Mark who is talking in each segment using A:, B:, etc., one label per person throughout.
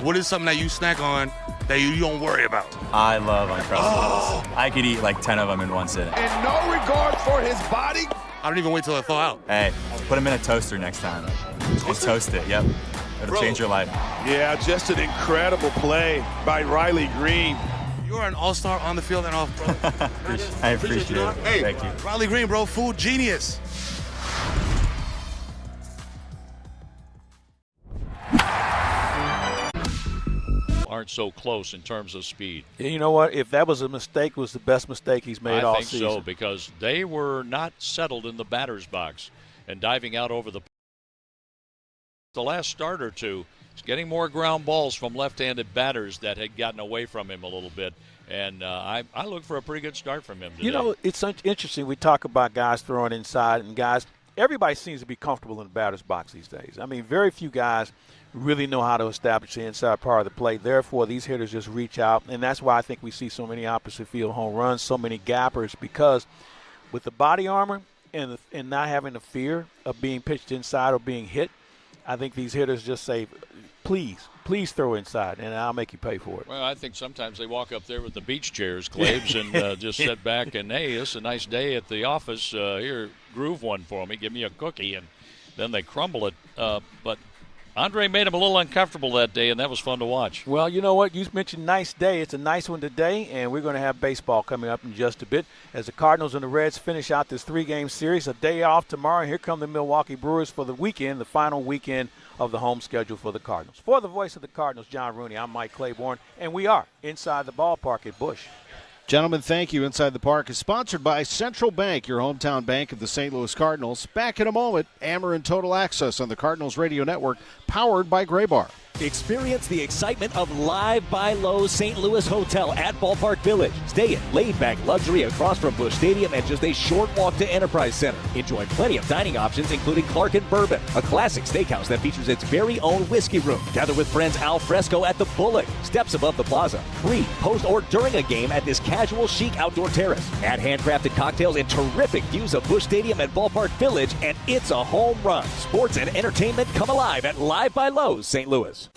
A: What is something that you snack on that you don't worry about?
B: I love Uncrustables. I could eat like 10 of them in one sitting.
C: And no regard for his body.
A: I don't even wait till I thaw out.
B: Hey, put them in a toaster next time. And toast it, yep. It'll change your life.
C: Yeah, just an incredible play by Riley Green.
A: You're an all-star on the field and off, bro.
B: I appreciate it.
A: Hey,
B: thank you.
A: Riley Green, bro, food genius.
D: Aren't so close in terms of speed.
E: You know what? If that was a mistake, it was the best mistake he's made all season.
D: I think so, because they were not settled in the batter's box and diving out over the last start or two. He's getting more ground balls from left-handed batters that had gotten away from him a little bit. And I look for a pretty good start from him today.
E: You know, it's interesting. We talk about guys throwing inside and guys. Everybody seems to be comfortable in the batter's box these days. I mean, very few guys really know how to establish the inside part of the plate. Therefore, these hitters just reach out, and that's why I think we see so many opposite field home runs, so many gappers, because with the body armor and not having the fear of being pitched inside or being hit, I think these hitters just say, please throw inside, and I'll make you pay for it.
D: Well, I think sometimes they walk up there with the beach chairs, Claves, and just sit back and, hey, it's a nice day at the office. Here, groove one for me. Give me a cookie. And then they crumble it. But Andre made him a little uncomfortable that day, and that was fun to watch.
E: Well, you know what? You mentioned nice day. It's a nice one today, and we're going to have baseball coming up in just a bit as the Cardinals and the Reds finish out this 3-game series. A day off tomorrow. Here come the Milwaukee Brewers for the weekend, the final weekend of the home schedule for the Cardinals. For the voice of the Cardinals, John Rooney, I'm Mike Claiborne, and we are inside the ballpark at Busch.
F: Gentlemen, thank you. Inside the Park is sponsored by Central Bank, your hometown bank of the St. Louis Cardinals. Back in a moment, Ameren Total Access on the Cardinals Radio Network, powered by Gray Bar.
G: Experience the excitement of Live by Lowe's St. Louis Hotel at Ballpark Village. Stay in laid-back luxury across from Busch Stadium and just a short walk to Enterprise Center. Enjoy plenty of dining options, including Clark and Bourbon, a classic steakhouse that features its very own whiskey room. Gather with friends al fresco at the Bullock, steps above the plaza. Pre, post, or during a game at this casual chic outdoor terrace. Add handcrafted cocktails and terrific views of Busch Stadium at Ballpark Village, and it's a home run. Sports and entertainment come alive at Live by Lowe's St. Louis.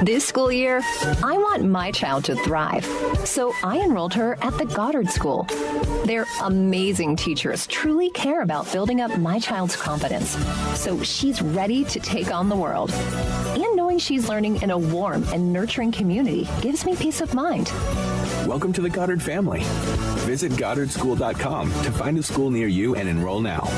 H: This school year, I want my child to thrive, so I enrolled her at the Goddard School. Their amazing teachers truly care about building up my child's confidence, so she's ready to take on the world. And knowing she's learning in a warm and nurturing community gives me peace of mind.
I: Welcome to the Goddard family. Visit GoddardSchool.com to find a school near you and enroll now.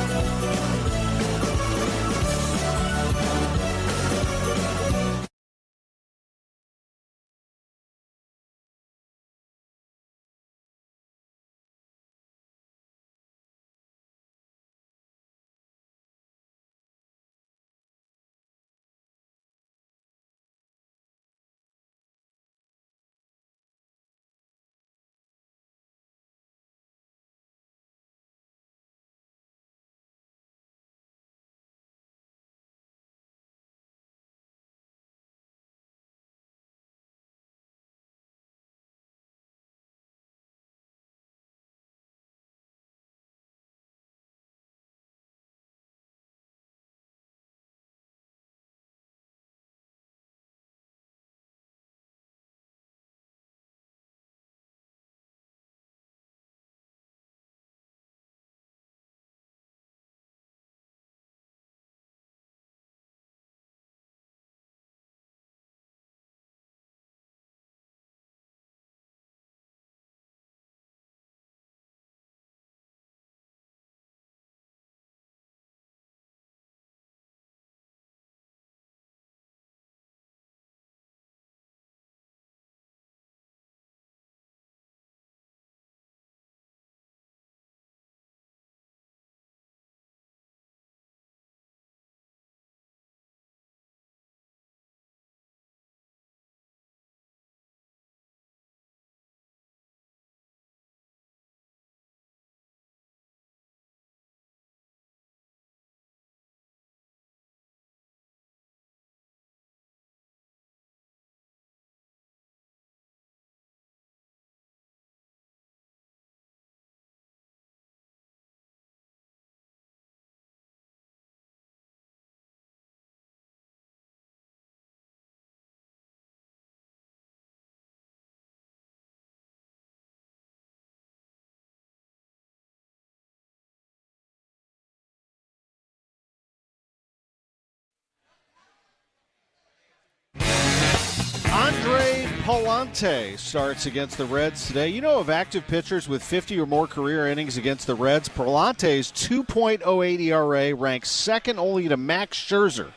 F: Palante starts against the Reds today. You know of active pitchers with 50 or more career innings against the Reds, Palante's 2.08 ERA ranks second only to Max Scherzer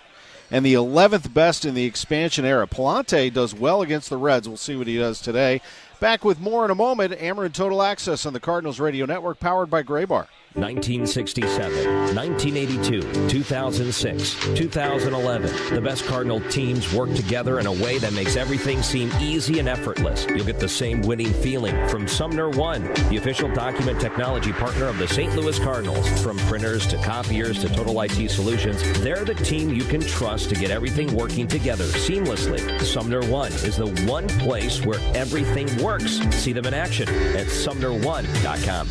F: and the 11th best in the expansion era. Palante does well against the Reds. We'll see what he does today. Back with more in a moment. Ameren Total Access on the Cardinals Radio Network, powered by Gray Bar.
J: 1967, 1982, 2006, 2011. The best Cardinal teams work together in a way that makes everything seem easy and effortless. You'll get the same winning feeling from Sumner One, the official document technology partner of the St. Louis Cardinals. From printers to copiers to Total IT Solutions, they're the team you can trust to get everything working together seamlessly. Sumner One is the one place where everything works. See them in action at sumner1.com.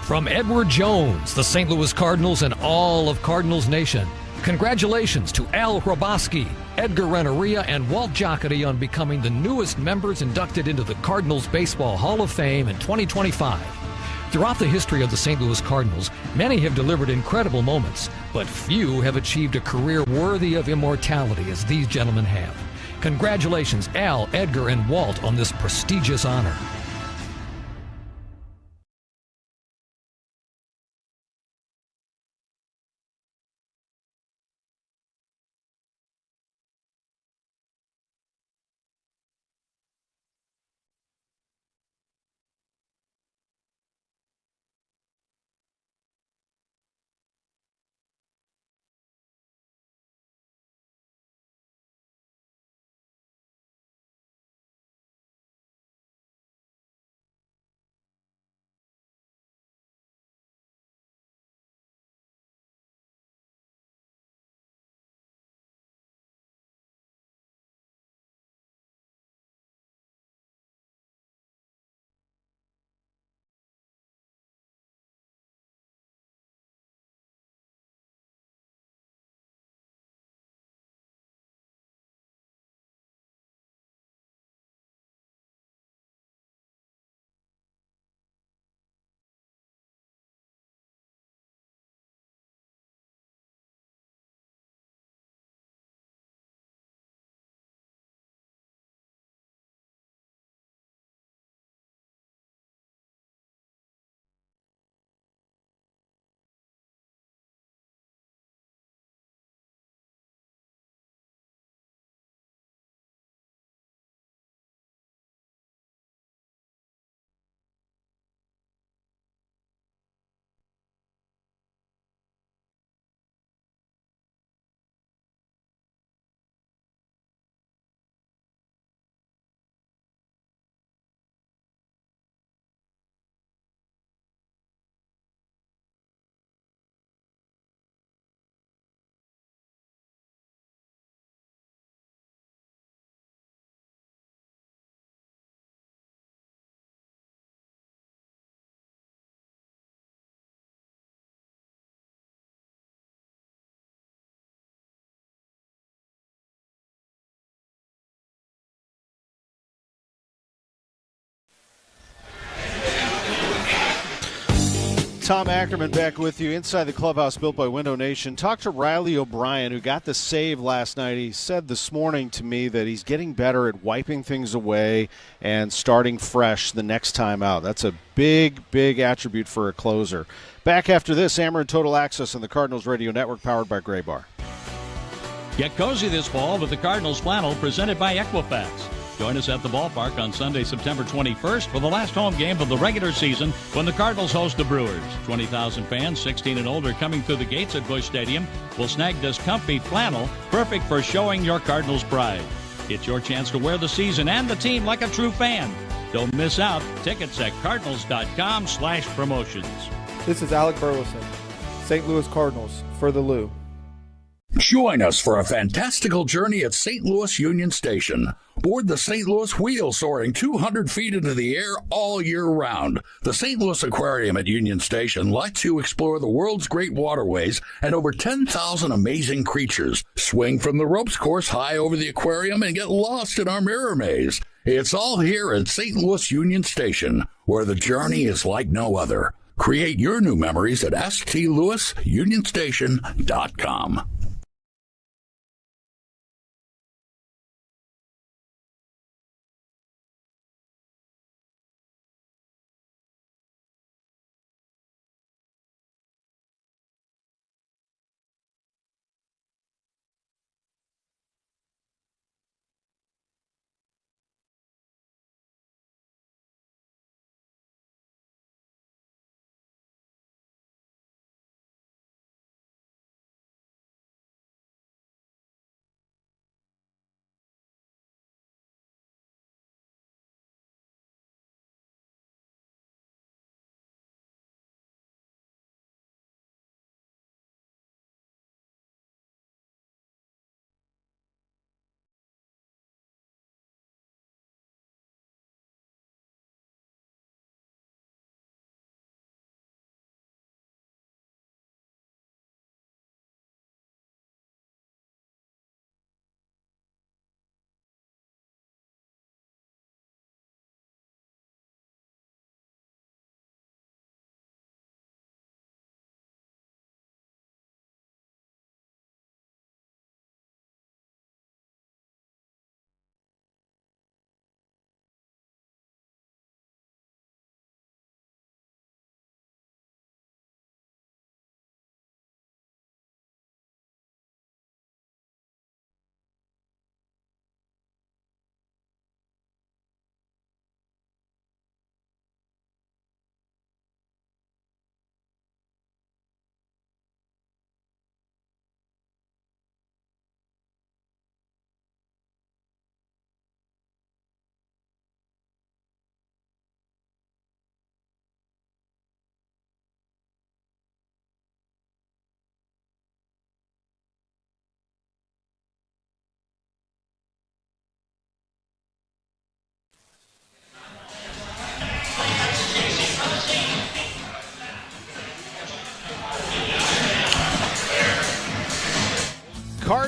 K: From Edward Jones, the St. Louis Cardinals, and all of Cardinals Nation, congratulations to Al Hraboski, Edgar Renteria, and Walt Jocketty on becoming the newest members inducted into the Cardinals Baseball Hall of Fame in 2025. Throughout the history of the St. Louis Cardinals, many have delivered incredible moments, but few have achieved a career worthy of immortality as these gentlemen have. Congratulations, Al, Edgar, and Walt on this prestigious honor.
F: Tom Ackerman back with you inside the clubhouse built by Window Nation. Talked to Riley O'Brien, who got the save last night. He said this morning to me that he's getting better at wiping things away and starting fresh the next time out. That's a big, big attribute for a closer. Back after this, Ameren Total Access on the Cardinals Radio Network, powered by Gray Bar.
D: Get cozy this fall with the Cardinals flannel presented by Equifax. Join us at the ballpark on Sunday, September 21st for the last home game of the regular season when the Cardinals host the Brewers. 20,000 fans, 16 and older, coming through the gates at Busch Stadium will snag this comfy flannel, perfect for showing your Cardinals pride. It's your chance to wear the season and the team like a true fan. Don't miss out. Tickets at cardinals.com/promotions.
L: This is Alec Burleson, St. Louis Cardinals, for the Lou.
M: Join us for a fantastical journey at St. Louis Union Station. Board the St. Louis Wheel, soaring 200 feet into the air all year round. The St. Louis Aquarium at Union Station lets you explore the world's great waterways and over 10,000 amazing creatures. Swing from the ropes course high over the aquarium and get lost in our mirror maze. It's all here at St. Louis Union Station, where the journey is like no other. Create your new memories at stlouisunionstation.com.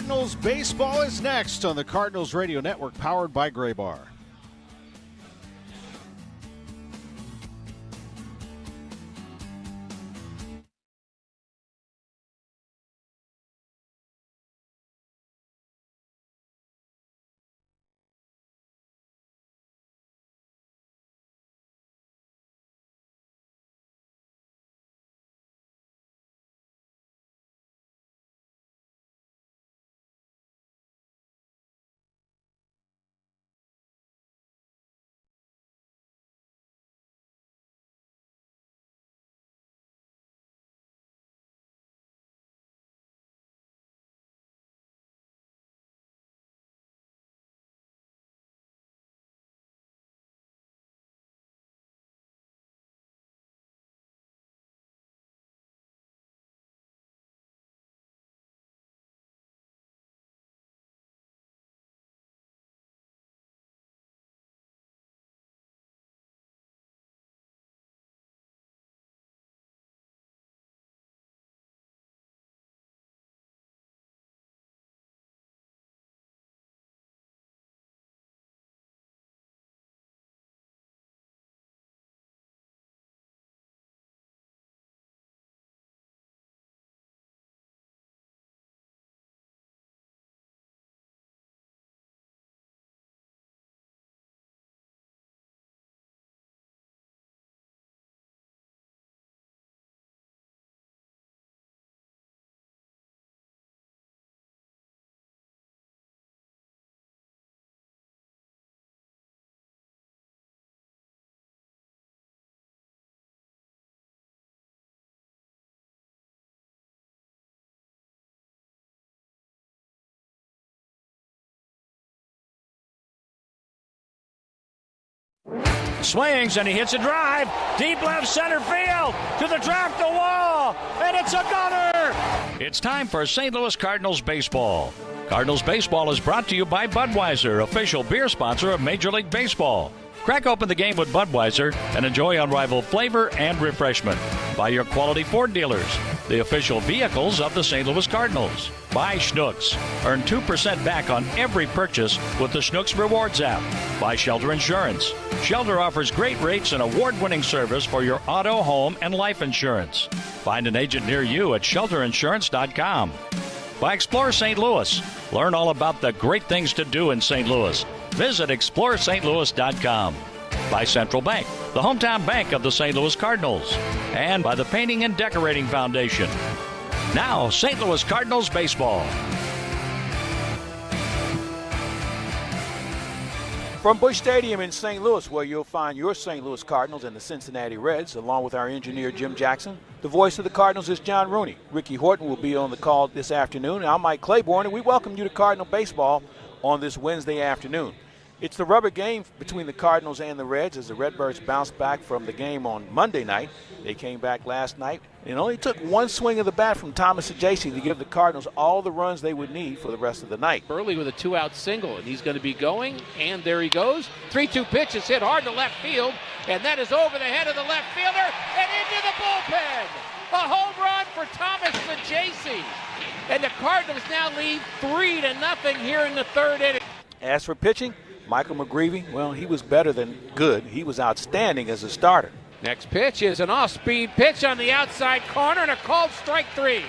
F: Cardinals baseball is next on the Cardinals Radio Network, powered by Gray Bar.
N: Swings and he hits a drive. Deep left center field to the track, the wall, and it's a gunner.
D: It's time for St. Louis Cardinals baseball. Cardinals baseball is brought to you by Budweiser, official beer sponsor of Major League Baseball. Crack open the game with Budweiser and enjoy unrivaled flavor and refreshment. By your quality Ford dealers, the official vehicles of the St. Louis Cardinals. Buy Schnucks. Earn 2% back on every purchase with the Schnucks Rewards app. Buy Shelter Insurance. Shelter offers great rates and award-winning service for your auto, home, and life insurance. Find an agent near you at shelterinsurance.com. By Explore St. Louis. Learn all about the great things to do in St. Louis. Visit ExploreStLouis.com. By Central Bank, the hometown bank of the St. Louis Cardinals. And by the Painting and Decorating Foundation. Now, St. Louis Cardinals baseball.
E: From Busch Stadium in St. Louis, where you'll find your St. Louis Cardinals and the Cincinnati Reds, along with our engineer Jim Jackson. The voice of the Cardinals is John Rooney. Ricky Horton will be on the call this afternoon. I'm Mike Claiborne, and we welcome you to Cardinal Baseball on this Wednesday afternoon. It's the rubber game between the Cardinals and the Reds as the Redbirds bounce back from the game on Monday night. They came back last night. It only took one swing of the bat from Thomas Ajayci to give the Cardinals all the runs they would need for the rest of the night.
O: Early with a two-out single, and he's going to be going, and there he goes. 3-2 pitch is hit hard to left field, and that is over the head of the left fielder and into the bullpen. A home run for Thomas Ajayci. And the Cardinals now lead 3-0 here in the third inning.
E: As for pitching, Michael McGreevy, well, he was better than good. He was outstanding as a starter.
O: Next pitch is an off-speed pitch on the outside corner and a called strike three.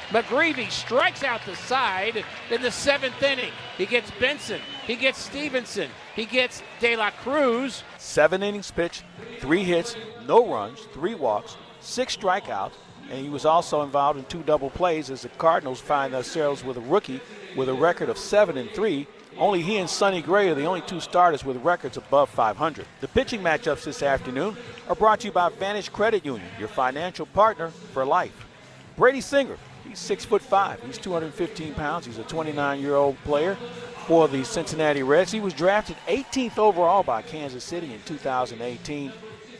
O: McGreevy strikes out the side in the seventh inning. He gets Benson, he gets Stevenson, he gets De La Cruz.
E: 7 innings pitched, 3 hits, no runs, 3 walks, 6 strikeouts, and he was also involved in 2 double plays as the Cardinals find themselves with a rookie with a record of 7-3. Only he and Sonny Gray are the only 2 starters with records above 500. The pitching matchups this afternoon are brought to you by Vantage Credit Union, your financial partner for life. Brady Singer, he's 6'5". He's 215 pounds. He's a 29-year-old player for the Cincinnati Reds. He was drafted 18th overall by Kansas City in 2018,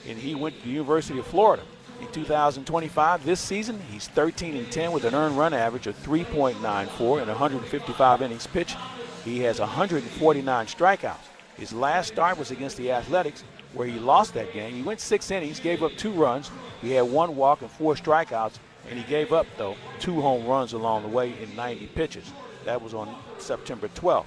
E: and he went to the University of Florida. In 2025, this season, he's 13-10 with an earned run average of 3.94 and 155 innings pitched. He has 149 strikeouts. His last start was against the Athletics, where he lost that game. He went 6 innings, gave up 2 runs. He had 1 walk and 4 strikeouts, and he gave up, though, 2 home runs along the way in 90 pitches. That was on September 12th.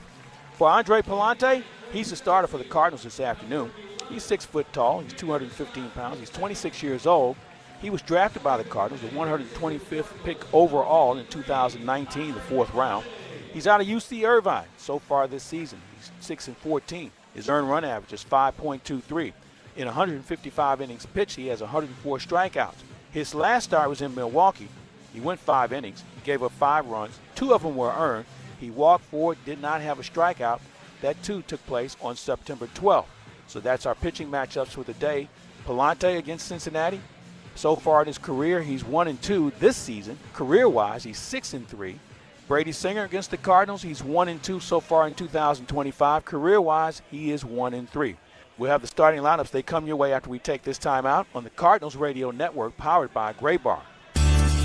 E: For Andre Palante, he's the starter for the Cardinals this afternoon. He's 6 foot tall. He's 215 pounds. He's 26 years old. He was drafted by the Cardinals, the 125th pick overall in 2019, the 4th round. He's out of UC Irvine so far this season. He's 6-14. His earned run average is 5.23. In 155 innings pitched, he has 104 strikeouts. His last start was in Milwaukee. He went 5 innings. He gave up 5 runs. 2 of them were earned. He walked 4, did not have a strikeout. That, too, took place on September 12th. So that's our pitching matchups for the day. Palante against Cincinnati. So far in his career, he's 1-2 this season. Career-wise, he's 6-3. Brady Singer against the Cardinals, he's 1-2 so far in 2025. Career-wise, he is 1-3. We'll have the starting lineups. They come your way after we take this time out on the Cardinals Radio Network, powered by Gray Bar.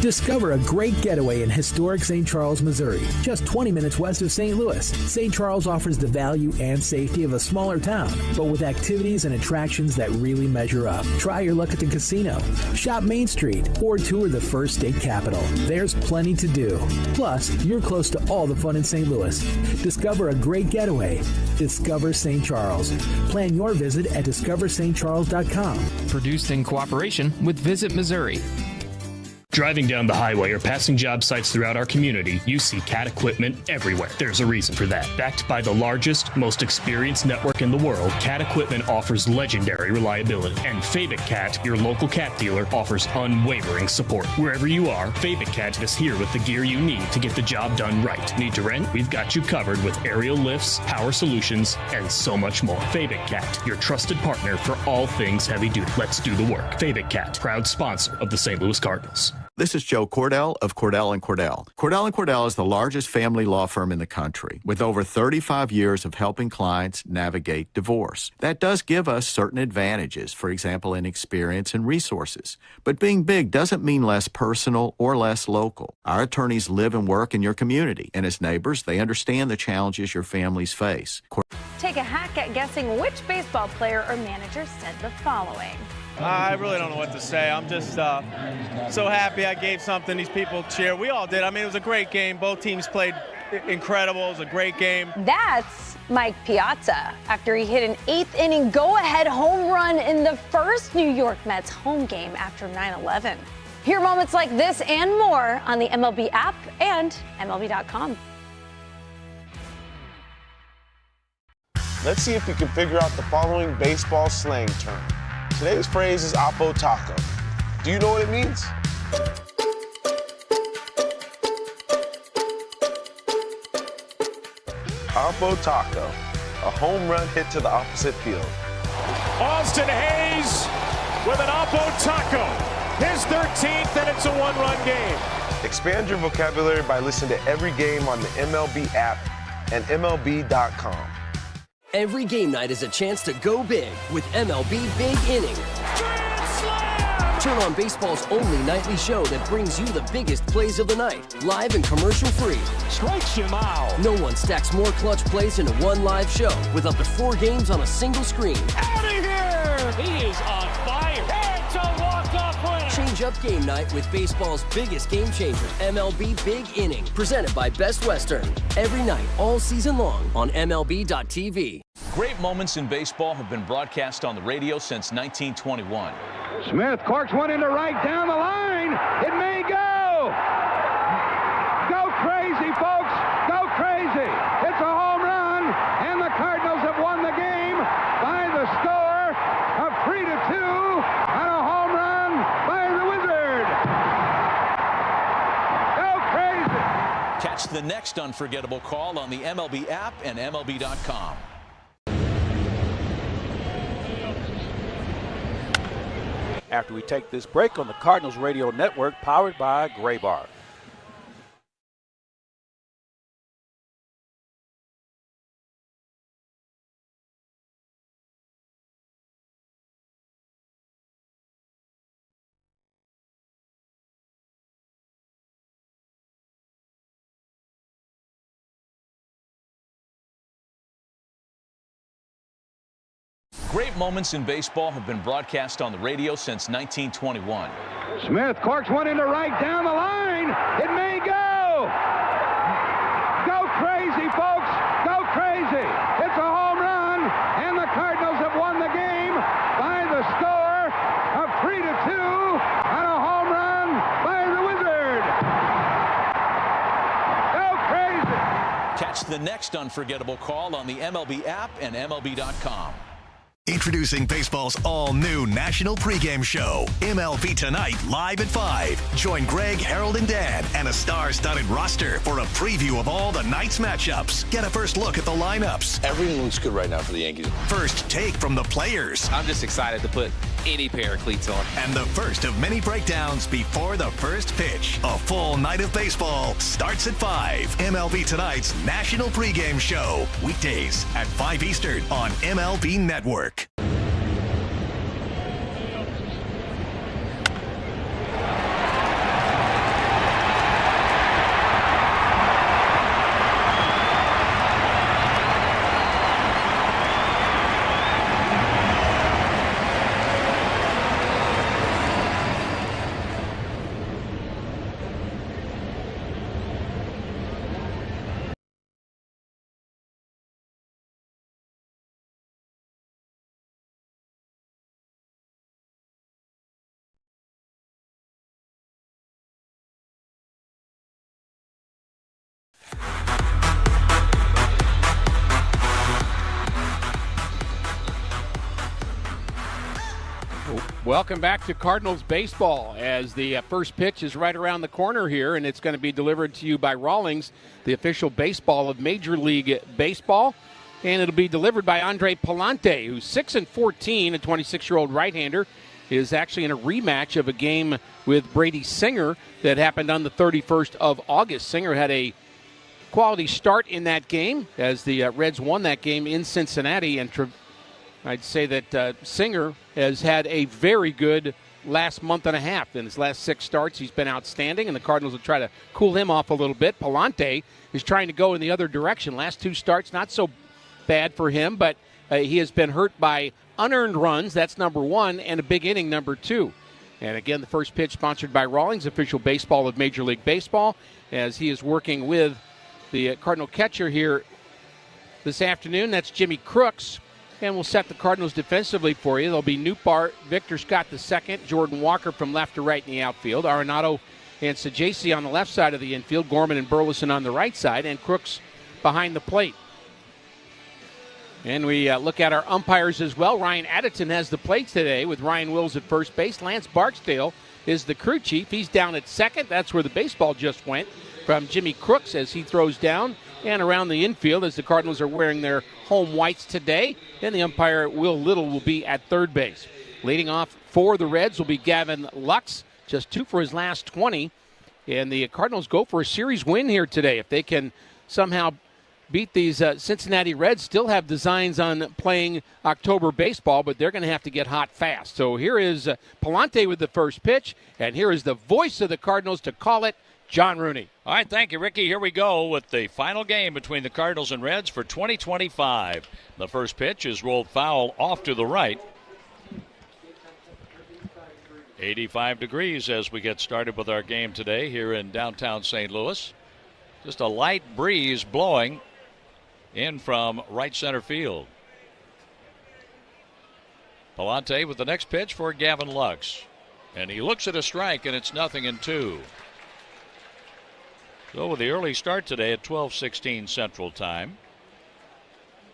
P: Discover a great getaway in historic St. Charles, Missouri, just 20 minutes west of St. Louis. St. Charles offers the value and safety of a smaller town, but with activities and attractions that really measure up. Try your luck at the casino, shop Main Street, or tour the first state capital. There's plenty to do. Plus, you're close to all the fun in St. Louis. Discover a great getaway. Discover St. Charles. Plan your visit at discoverstcharles.com.
Q: Produced in cooperation with Visit Missouri.
R: Driving down the highway or passing job sites throughout our community, you see CAT equipment everywhere. There's a reason for that. Backed by the largest, most experienced network in the world, CAT equipment offers legendary reliability. And Fabic CAT, your local CAT dealer, offers unwavering support. Wherever you are, Fabic CAT is here with the gear you need to get the job done right. Need to rent? We've got you covered with aerial lifts, power solutions, and so much more. Fabic CAT, your trusted partner for all things heavy duty. Let's do the work. Fabic CAT, proud sponsor of the St. Louis Cardinals.
S: This is Joe Cordell of Cordell & Cordell. Cordell & Cordell is the largest family law firm in the country with over 35 years of helping clients navigate divorce. That does give us certain advantages, for example, in experience and resources. But being big doesn't mean less personal or less local. Our attorneys live and work in your community, and as neighbors, they understand the challenges your families face.
T: Take a hack at guessing which baseball player or manager said the following.
U: I really don't know what to say. I'm just so happy I gave something. These people cheer. We all did. I mean, it was a great game. Both teams played incredible. It was a great game.
T: That's Mike Piazza after he hit an 8th inning go-ahead home run in the first New York Mets home game after 9/11. Hear moments like this and more on the MLB app and MLB.com.
V: Let's see if we can figure out the following baseball slang term. Today's phrase is Oppo Taco. Do you know what it means? Oppo Taco, a home run hit to the opposite field.
N: Austin Hayes with an Oppo Taco. His 13th, and it's a one-run game.
V: Expand your vocabulary by listening to every game on the MLB app and MLB.com.
W: Every game night is a chance to go big with MLB Big Inning. Turn on baseball's only nightly show that brings you the biggest plays of the night, live and commercial-free.
N: Strikes him out.
W: No one stacks more clutch plays into one live show with up to 4 games on a single screen.
N: Out of here! He is on fire. It's a walk-off winner.
W: Change up game night with baseball's biggest game changer, MLB Big Inning, presented by Best Western. Every night, all season long on MLB.tv.
X: Great moments in baseball have been broadcast on the radio since 1921.
Y: Smith corks one into right down the line. It may go. Go crazy, folks. Go crazy. It's a home run, and the Cardinals have won the game by the score of 3-2 on a home run by the Wizard. Go crazy.
X: Catch the next unforgettable call on the MLB app and MLB.com.
E: After we take this break on the Cardinals Radio Network, powered by Gray Bar.
X: Great moments in baseball have been broadcast on the radio since 1921.
Y: Smith corks one into right down the line. It may go. Go
X: Catch the next unforgettable call on the MLB app and MLB.com.
A: Introducing baseball's all-new national pregame show, MLB Tonight, live at 5. Join Greg, Harold, and Dan and a star-studded roster for a preview of all the night's matchups. Get a first look at the lineups.
B: Everything looks good right now for the Yankees.
A: First take from the players.
C: I'm just excited to put any pair of cleats on.
A: And the first of many breakdowns before the first pitch. A full night of baseball starts at 5. MLB Tonight's national pregame show. Weekdays at 5 Eastern on MLB Network.
O: Welcome back to Cardinals baseball as the first pitch is right around the corner here, and it's going to be delivered to you by Rawlings, the official baseball of Major League Baseball. And it'll be delivered by Andre Palante, who's 6-14, a 26-year-old right-hander, is actually in a rematch of a game with Brady Singer that happened on the 31st of August. Singer had a quality start in that game as the Reds won that game in Cincinnati, and I'd say that Singer has had a very good last month and a half. In his last 6 starts, he's been outstanding, and the Cardinals will try to cool him off a little bit. Palante is trying to go in the other direction. Last 2 starts, not so bad for him, but he has been hurt by unearned runs, that's number 1, and a big inning, number 2. And again, the first pitch sponsored by Rawlings, official baseball of Major League Baseball, as he is working with the Cardinal catcher here this afternoon. That's Jimmy Crooks. And we'll set the Cardinals defensively for you. There'll be Newpart, Victor Scott II, Jordan Walker from left to right in the outfield, Arenado and Sajasi on the left side of the infield, Gorman and Burleson on the right side, and Crooks behind the plate. And we look at our umpires as well. Ryan Addison has the plates today with Ryan Wills at first base. Lance Barksdale is the crew chief. He's down at second. That's where the baseball just went from Jimmy Crooks as he throws down. And around the infield as the Cardinals are wearing their home whites today. And the umpire, Will Little, will be at third base. Leading off for the Reds will be Gavin Lux, just 2 for his last 20. And the Cardinals go for a series win here today. If they can somehow beat these Cincinnati Reds, still have designs on playing October baseball, but they're going to have to get hot fast. So here is Palante with the first pitch, and here is the voice of the Cardinals to call it, John Rooney.
D: All right, thank you, Ricky. Here we go with the final game between the Cardinals and Reds for 2025. The first pitch is rolled foul off to the right. 85 degrees as we get started with our game today here in downtown St. Louis. Just a light breeze blowing in from right center field. Palante with the next pitch for Gavin Lux. And he looks at a strike, and it's 0-2. So with the early start today at 12:16 Central Time.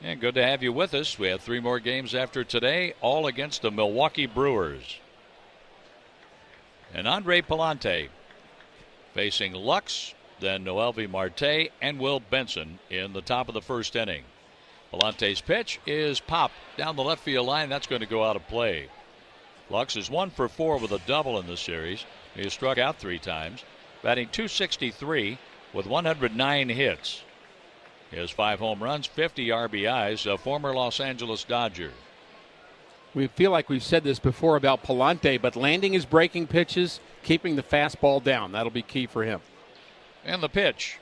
D: And good to have you with us. We have 3 more games after today, all against the Milwaukee Brewers. And Andre Palante facing Lux, then Noelvi Marte and Will Benson in the top of the first inning. Palante's pitch is popped down the left field line. That's going to go out of play. Lux is 1 for 4 with a double in the series. He has struck out 3 times, batting .263 with 109 hits. He has 5 home runs, 50 RBIs, a former Los Angeles Dodger.
O: We feel like we've said this before about Palante, but landing his breaking pitches, keeping the fastball down, that'll be key for him.
D: And the pitch.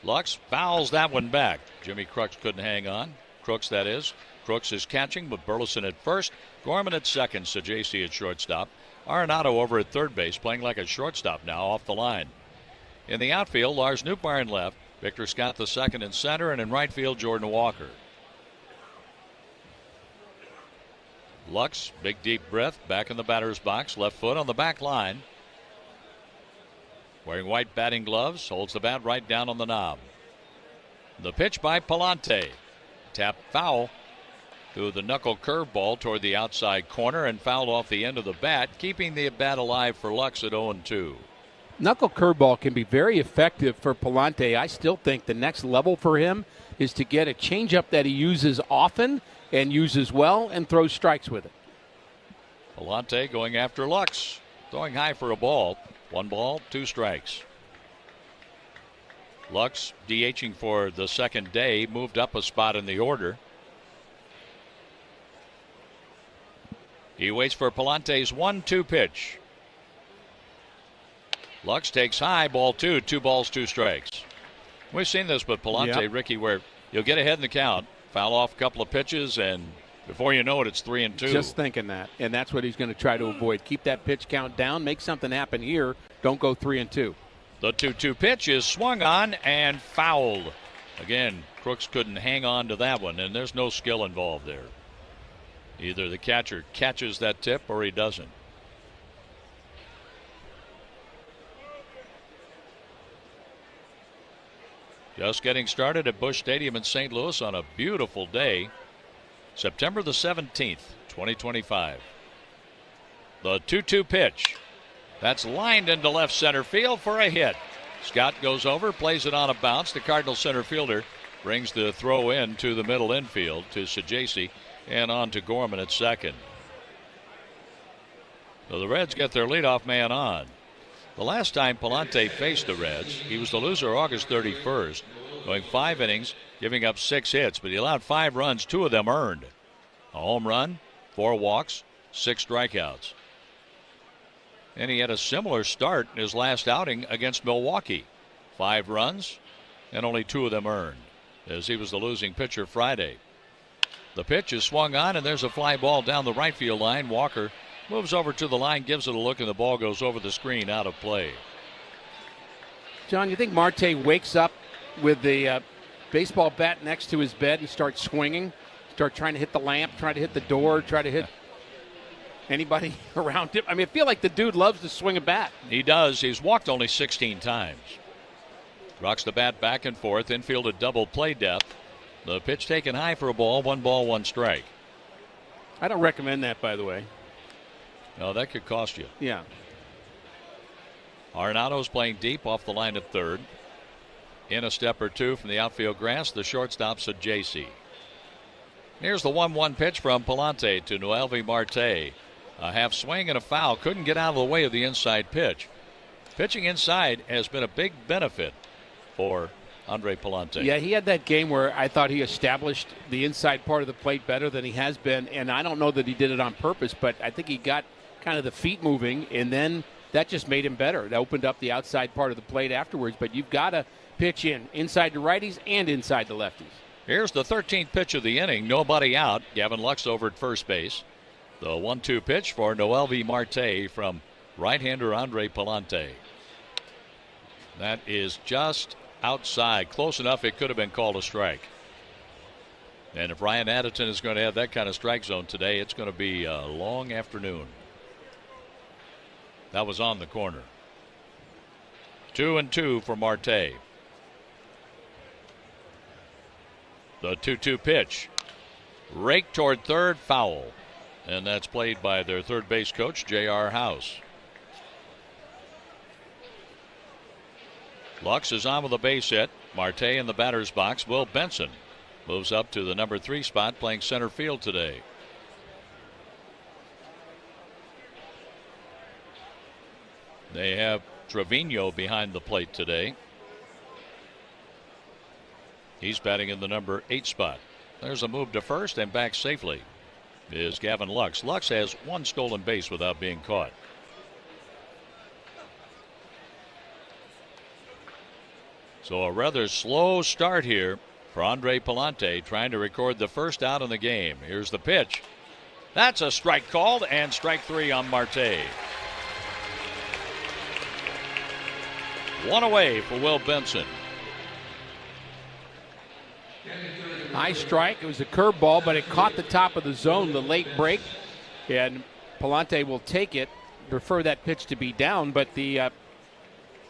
D: Lux fouls that one back. Jimmy Crooks couldn't hang on. Crooks, that is. Crooks is catching with Burleson at first, Gorman at second, Sajasi at shortstop. Arenado over at third base, playing like a shortstop now off the line. In the outfield, Lars Nootbaar in left, Victor Scott the second in center, and in right field, Jordan Walker. Lux, big deep breath, back in the batter's box, left foot on the back line. Wearing white batting gloves, holds the bat right down on the knob. The pitch by Palante. Tap foul to the knuckle curveball toward the outside corner and fouled off the end of the bat, keeping the bat alive for Lux at 0-2.
O: Knuckle curveball can be very effective for Palante. I still think the next level for him is to get a changeup that he uses often and uses well and throws strikes with it.
D: Palante going after Lux, throwing high for a ball. 1 ball, 2 strikes. Lux, DHing for the second day, moved up a spot in the order. He waits for Palante's 1-2 pitch. Lux takes high, ball 2, 2 balls, 2 strikes. We've seen this with Palante, Ricky, where you'll get ahead in the count, foul off a couple of pitches, and before you know it, it's 3-2.
O: Just thinking that, and that's what he's going to try to avoid. Keep that pitch count down, make something happen here. Don't go 3-2.
D: The 2-2 pitch is swung on and fouled. Again, Crooks couldn't hang on to that one, and there's no skill involved there. Either the catcher catches that tip or he doesn't. Just getting started at Busch Stadium in St. Louis on a beautiful day. September the 17th, 2025. The 2-2 pitch. That's lined into left center field for a hit. Scott goes over, plays it on a bounce. The Cardinal center fielder brings the throw in to the middle infield to Sajasi and on to Gorman at second. So the Reds get their leadoff man on. The last time Palante faced the Reds, he was the loser August 31st, going 5 innings, giving up 6 hits, but he allowed 5 runs, 2 of them earned. A home run, 4 walks, 6 strikeouts. And he had a similar start in his last outing against Milwaukee. 5 runs, and only 2 of them earned, as he was the losing pitcher Friday. The pitch is swung on, and there's a fly ball down the right field line. Walker moves over to the line, gives it a look, and the ball goes over the screen, out of play.
O: John, you think Marte wakes up with the baseball bat next to his bed and starts swinging? Start trying to hit the lamp, try to hit the door, try to hit anybody around him? I mean, I feel like the dude loves to swing a bat.
D: He does. He's walked only 16 times. Rocks the bat back and forth. Infield at double play depth. The pitch taken high for a ball. 1 ball, 1 strike.
O: I don't recommend that, by the way.
D: No, that could cost you.
O: Yeah.
D: Arenado's playing deep off the line at third. In a step or 2 from the outfield grass, the shortstop's a JC. Here's the 1-1 pitch from Palante to Noelvi Marte. A half swing and a foul. Couldn't get out of the way of the inside pitch. Pitching inside has been a big benefit for Andre Palante.
O: Yeah, he had that game where I thought he established the inside part of the plate better than he has been, and I don't know that he did it on purpose, but I think he got kind of the feet moving, and then that just made him better. It opened up the outside part of the plate afterwards, but you've got to pitch inside the righties and inside the lefties.
D: Here's the 13th pitch of the inning. Nobody out. Gavin Lux over at first base. The 1-2 pitch for Noelvi Marte from right-hander Andre Palante. That is just outside. Close enough it could have been called a strike. And if Ryan Addison is going to have that kind of strike zone today, it's going to be a long afternoon. That was on the corner. 2-2 for Marte. The 2-2 pitch. Rake toward third, foul. And that's played by their third base coach, J.R. House. Lux is on with a base hit. Marte in the batter's box. Will Benson moves up to the number 3 spot, playing center field today. They have Trevino behind the plate today. He's batting in the number 8 spot. There's a move to first, and back safely is Gavin Lux. Lux has 1 stolen base without being caught. So a rather slow start here for Andre Palante, trying to record the first out in the game. Here's the pitch. That's a strike called, and strike 3 on Marte. 1 away for Will Benson.
O: High strike. It was a curveball, but it caught the top of the zone, the late break, and Palante will take it. Prefer that pitch to be down, but the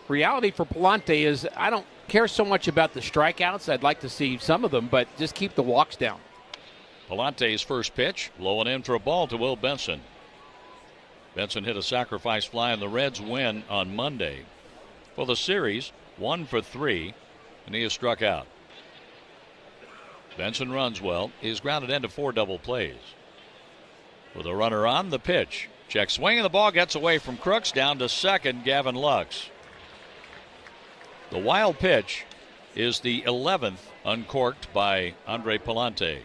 O: reality for Palante is I don't care so much about the strikeouts. I'd like to see some of them, but just keep the walks down.
D: Palante's first pitch, low and in for a ball to Will Benson. Benson hit a sacrifice fly, and the Reds win on Monday. For the series, 1 for 3, and he is struck out. Benson runs well. He's grounded into 4 double plays. With a runner on, the pitch. Check swing, and the ball gets away from Crooks. Down to second, Gavin Lux. The wild pitch is the 11th uncorked by Andre Palante.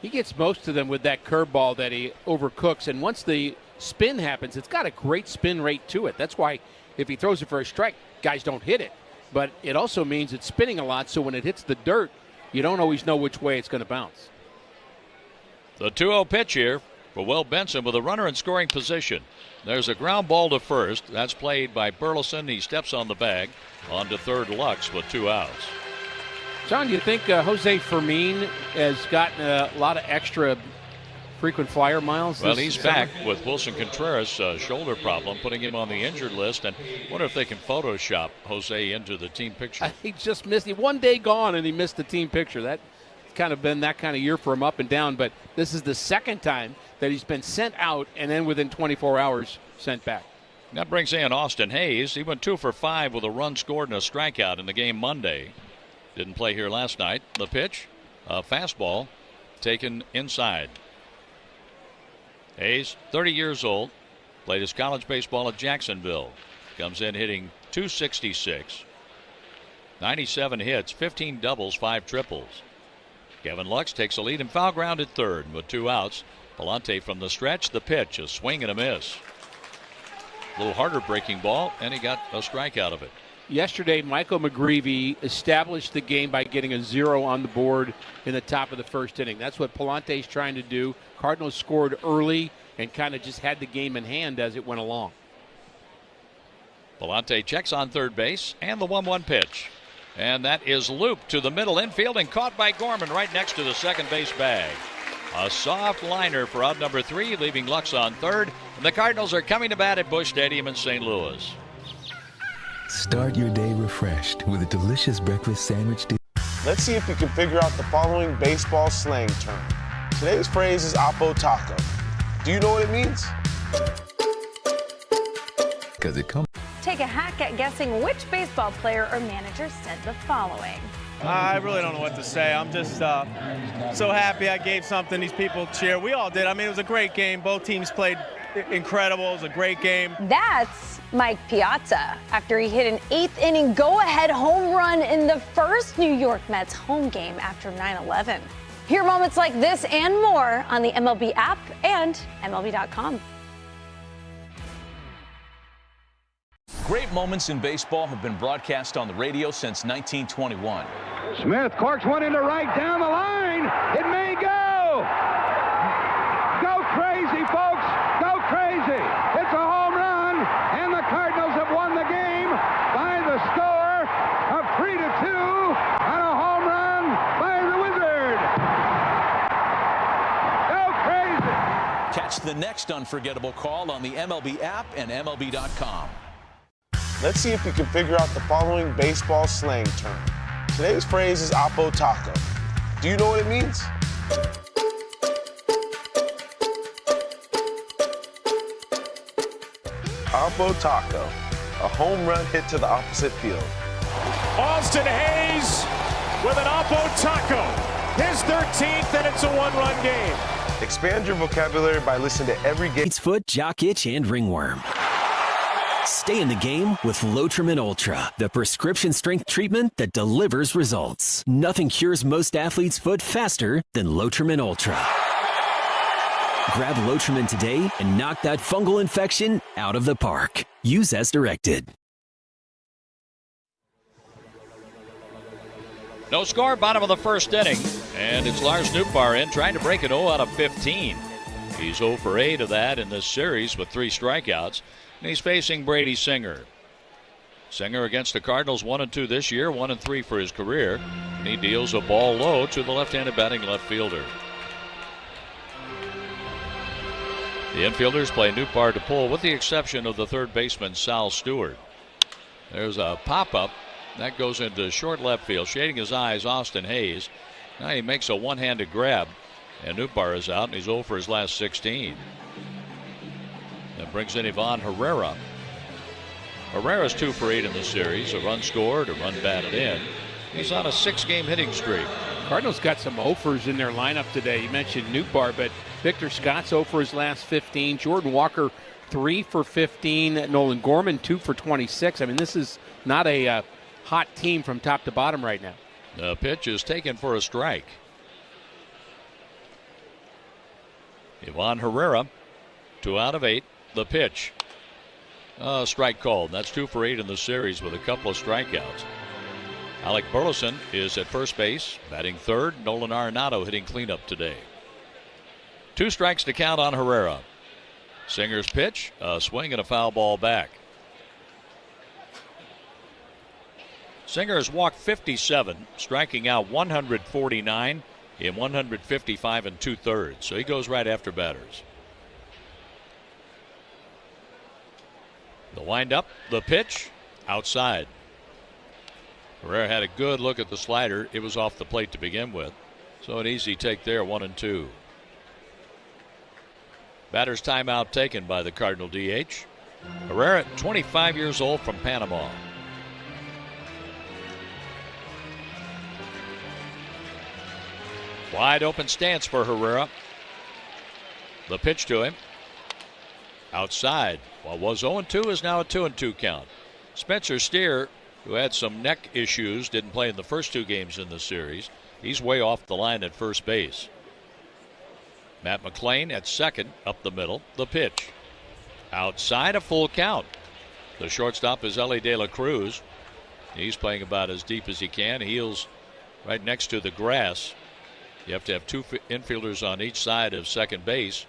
O: He gets most of them with that curveball that he overcooks, and once the spin happens, it's got a great spin rate to it. That's why if he throws it for a strike, guys don't hit it. But it also means it's spinning a lot, so when it hits the dirt, you don't always know which way it's going to bounce.
D: The 2-0 pitch here for Will Benson with a runner in scoring position. There's a ground ball to first. That's played by Burleson. He steps on the bag. On to third, Lux with 2 outs.
O: John, do you think Jose Fermin has gotten a lot of extra frequent flyer miles?
D: Well, he's back with Wilson Contreras' shoulder problem, putting him on the injured list. And wonder if they can Photoshop Jose into the team picture.
O: He just missed. He 1 day gone, and he missed the team picture. That's kind of been that kind of year for him up and down. But this is the second time that he's been sent out and then within 24 hours sent back.
D: That brings in Austin Hayes. He went 2 for 5 with a run scored and a strikeout in the game Monday. Didn't play here last night. The pitch, a fastball taken inside. Hayes, 30 years old, played his college baseball at Jacksonville. Comes in hitting .266. 97 hits, 15 doubles, 5 triples. Kevin Lux takes a lead in foul ground at third with 2 outs. Palante from the stretch, the pitch, a swing and a miss. A little harder breaking ball, and he got a strike out of it.
O: Yesterday, Michael McGreevy established the game by getting a 0 on the board in the top of the first inning. That's what Palante's trying to do. Cardinals scored early and kind of just had the game in hand as it went along.
D: Palante checks on third base, and the 1-1 pitch. And that is looped to the middle infield and caught by Gorman right next to the second base bag. A soft liner for out number 3, leaving Lux on third. And the Cardinals are coming to bat at Busch Stadium in St. Louis.
B: Start your day refreshed with a delicious breakfast sandwich.
V: Let's see if you can figure out the following baseball slang term. Today's phrase is Oppo Taco. Do you know what it means?
B: Because it comes.
T: Take a hack at guessing which baseball player or manager said the following.
U: I really don't know what to say. I'm just so happy I gave something these people cheer. We all did. I mean, it was a great game. Both teams played incredible. It was a great game.
T: That's Mike Piazza after he hit an 8th inning go-ahead home run in the first New York Mets home game after 9/11. Hear moments like this and more on the MLB app and MLB.com.
X: Great moments in baseball have been broadcast on the radio since 1921.
Y: Smith corks one into right down the line. It may go. Go crazy, folks. Go crazy. It's a home run, and the Cardinals have won the game by the score of 3-2 on a home run by the Wizard. Go crazy.
X: Catch the next unforgettable call on the MLB app and MLB.com.
V: Let's see if you can figure out the following baseball slang term. Today's phrase is Oppo Taco. Do you know what it means? Oppo Taco, a home run hit to the opposite field.
N: Austin Hayes with an Oppo Taco. His 13th, and it's a 1-run game.
V: Expand your vocabulary by listening to every game.
W: It's foot, jock itch, and ringworm. Stay in the game with Lotrimin Ultra, the prescription strength treatment that delivers results. Nothing cures most athletes' foot faster than Lotrimin Ultra. Grab Lotrimin today and knock that fungal infection out of the park. Use as directed.
D: No score, bottom of the first inning. And it's Lars Nootbaar in, trying to break it 0 out of 15. He's 0 for 8 of that in this series with 3 strikeouts. And he's facing Brady Singer. Singer against the Cardinals 1-2 this year, 1-3 for his career. And he deals a ball low to the left-handed batting left fielder. The infielders play Newbar to pull, with the exception of the third baseman, Sal Stewart. There's a pop-up. That goes into short left field. Shading his eyes, Austin Hayes. Now he makes a one-handed grab, and Newbar is out, and he's 0 for his last 16. That brings in Ivan Herrera. Herrera's 2 for 8 in the series. A run scored, a run batted in. He's on a 6-game hitting streak.
O: Cardinals got some offers in their lineup today. You mentioned Newbar, but Victor Scott's 0 for his last 15. Jordan Walker, 3 for 15. Nolan Gorman, 2 for 26. I mean, this is not a hot team from top to bottom right now.
D: The pitch is taken for a strike. Ivan Herrera, 2 out of 8. The pitch. Strike called. That's 2 for 8 in the series with a couple of strikeouts. Alec Burleson is at first base, batting third. Nolan Arenado hitting cleanup today. 2 strikes to count on Herrera. Singer's pitch, a swing and a foul ball back. Singer has walked 57, striking out 149 in 155 2/3. So he goes right after batters. The windup, the pitch, outside. Herrera had a good look at the slider. It was off the plate to begin with. So an easy take there, 1-2. Batter's timeout taken by the Cardinal DH. Herrera, 25 years old, from Panama. Wide open stance for Herrera. The pitch to him. Outside. What was 0-2 is now a 2-2 count. Spencer Steer, who had some neck issues, didn't play in the first 2 games in the series. He's way off the line at first base. Matt McLean at second, up the middle. The pitch. Outside, a full count. The shortstop is Ellie De La Cruz. He's playing about as deep as he can. Heels right next to the grass. You have to have 2 infielders on each side of second base,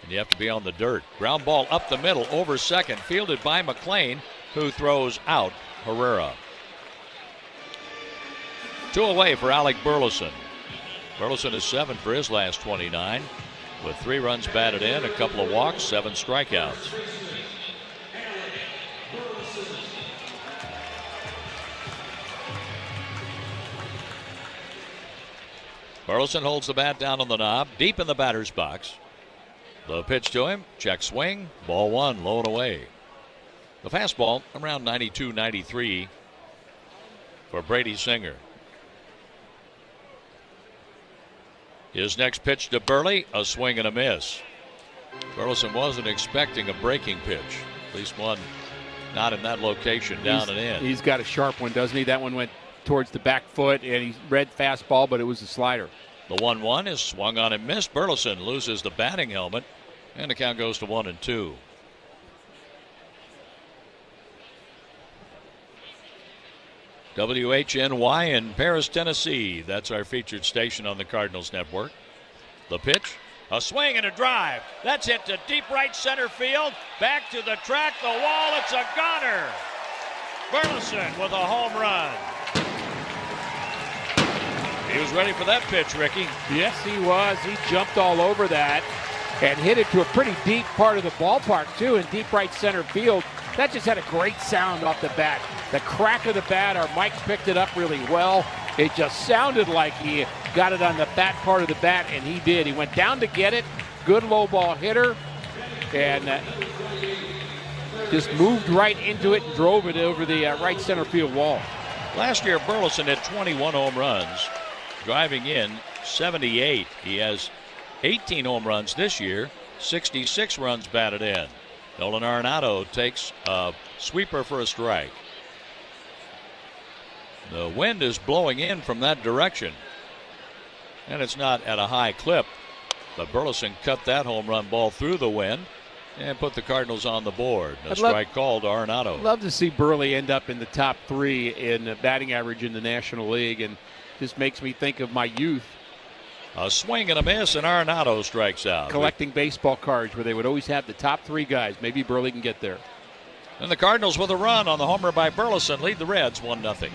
D: and you have to be on the dirt. Ground ball up the middle, over second, fielded by McLean, who throws out Herrera. 2 away for Alec Burleson. Burleson is 7 for his last 29, with 3 runs batted in, a couple of walks, 7 strikeouts. Burleson holds the bat down on the knob, deep in the batter's box. The pitch to him, check swing, ball 1, low and away. The fastball around 92-93 for Brady Singer. His next pitch to Burley, a swing and a miss. Burleson wasn't expecting a breaking pitch, at least one not in that location, down and in.
O: He's got a sharp one, doesn't he? That one went towards the back foot, and he read fastball, but it was a slider.
D: The 1-1 is swung on and missed. Burleson loses the batting helmet, and the count goes to 1-2. WHNY in Paris, Tennessee. That's our featured station on the Cardinals Network. The pitch, a swing and a drive. That's hit to deep right center field. Back to the track, the wall. It's a goner. Burleson with a home run. He was ready for that pitch, Ricky.
O: Yes, he was. He jumped all over that and hit it to a pretty deep part of the ballpark, too, in deep right center field. That just had a great sound off the bat. The crack of the bat, our mic picked it up really well. It just sounded like he got it on the back part of the bat, and he did. He went down to get it. Good low ball hitter. And just moved right into it and drove it over the right center field wall.
D: Last year, Burleson had 21 home runs, driving in 78. He has 18 home runs this year, 66 runs batted in. Nolan Arenado takes a sweeper for a strike. The wind is blowing in from that direction, and it's not at a high clip, but Burleson cut that home run ball through the wind and put the Cardinals on the board. A strike called to Arenado.
O: Love to see Burley end up in the top 3 in batting average in the National League, and just makes me think of my youth.
D: A swing and a miss, and Arenado strikes out.
O: Collecting baseball cards where they would always have the top 3 guys. Maybe Burley can get there.
D: And the Cardinals, with a run on the homer by Burleson, lead the Reds 1-0.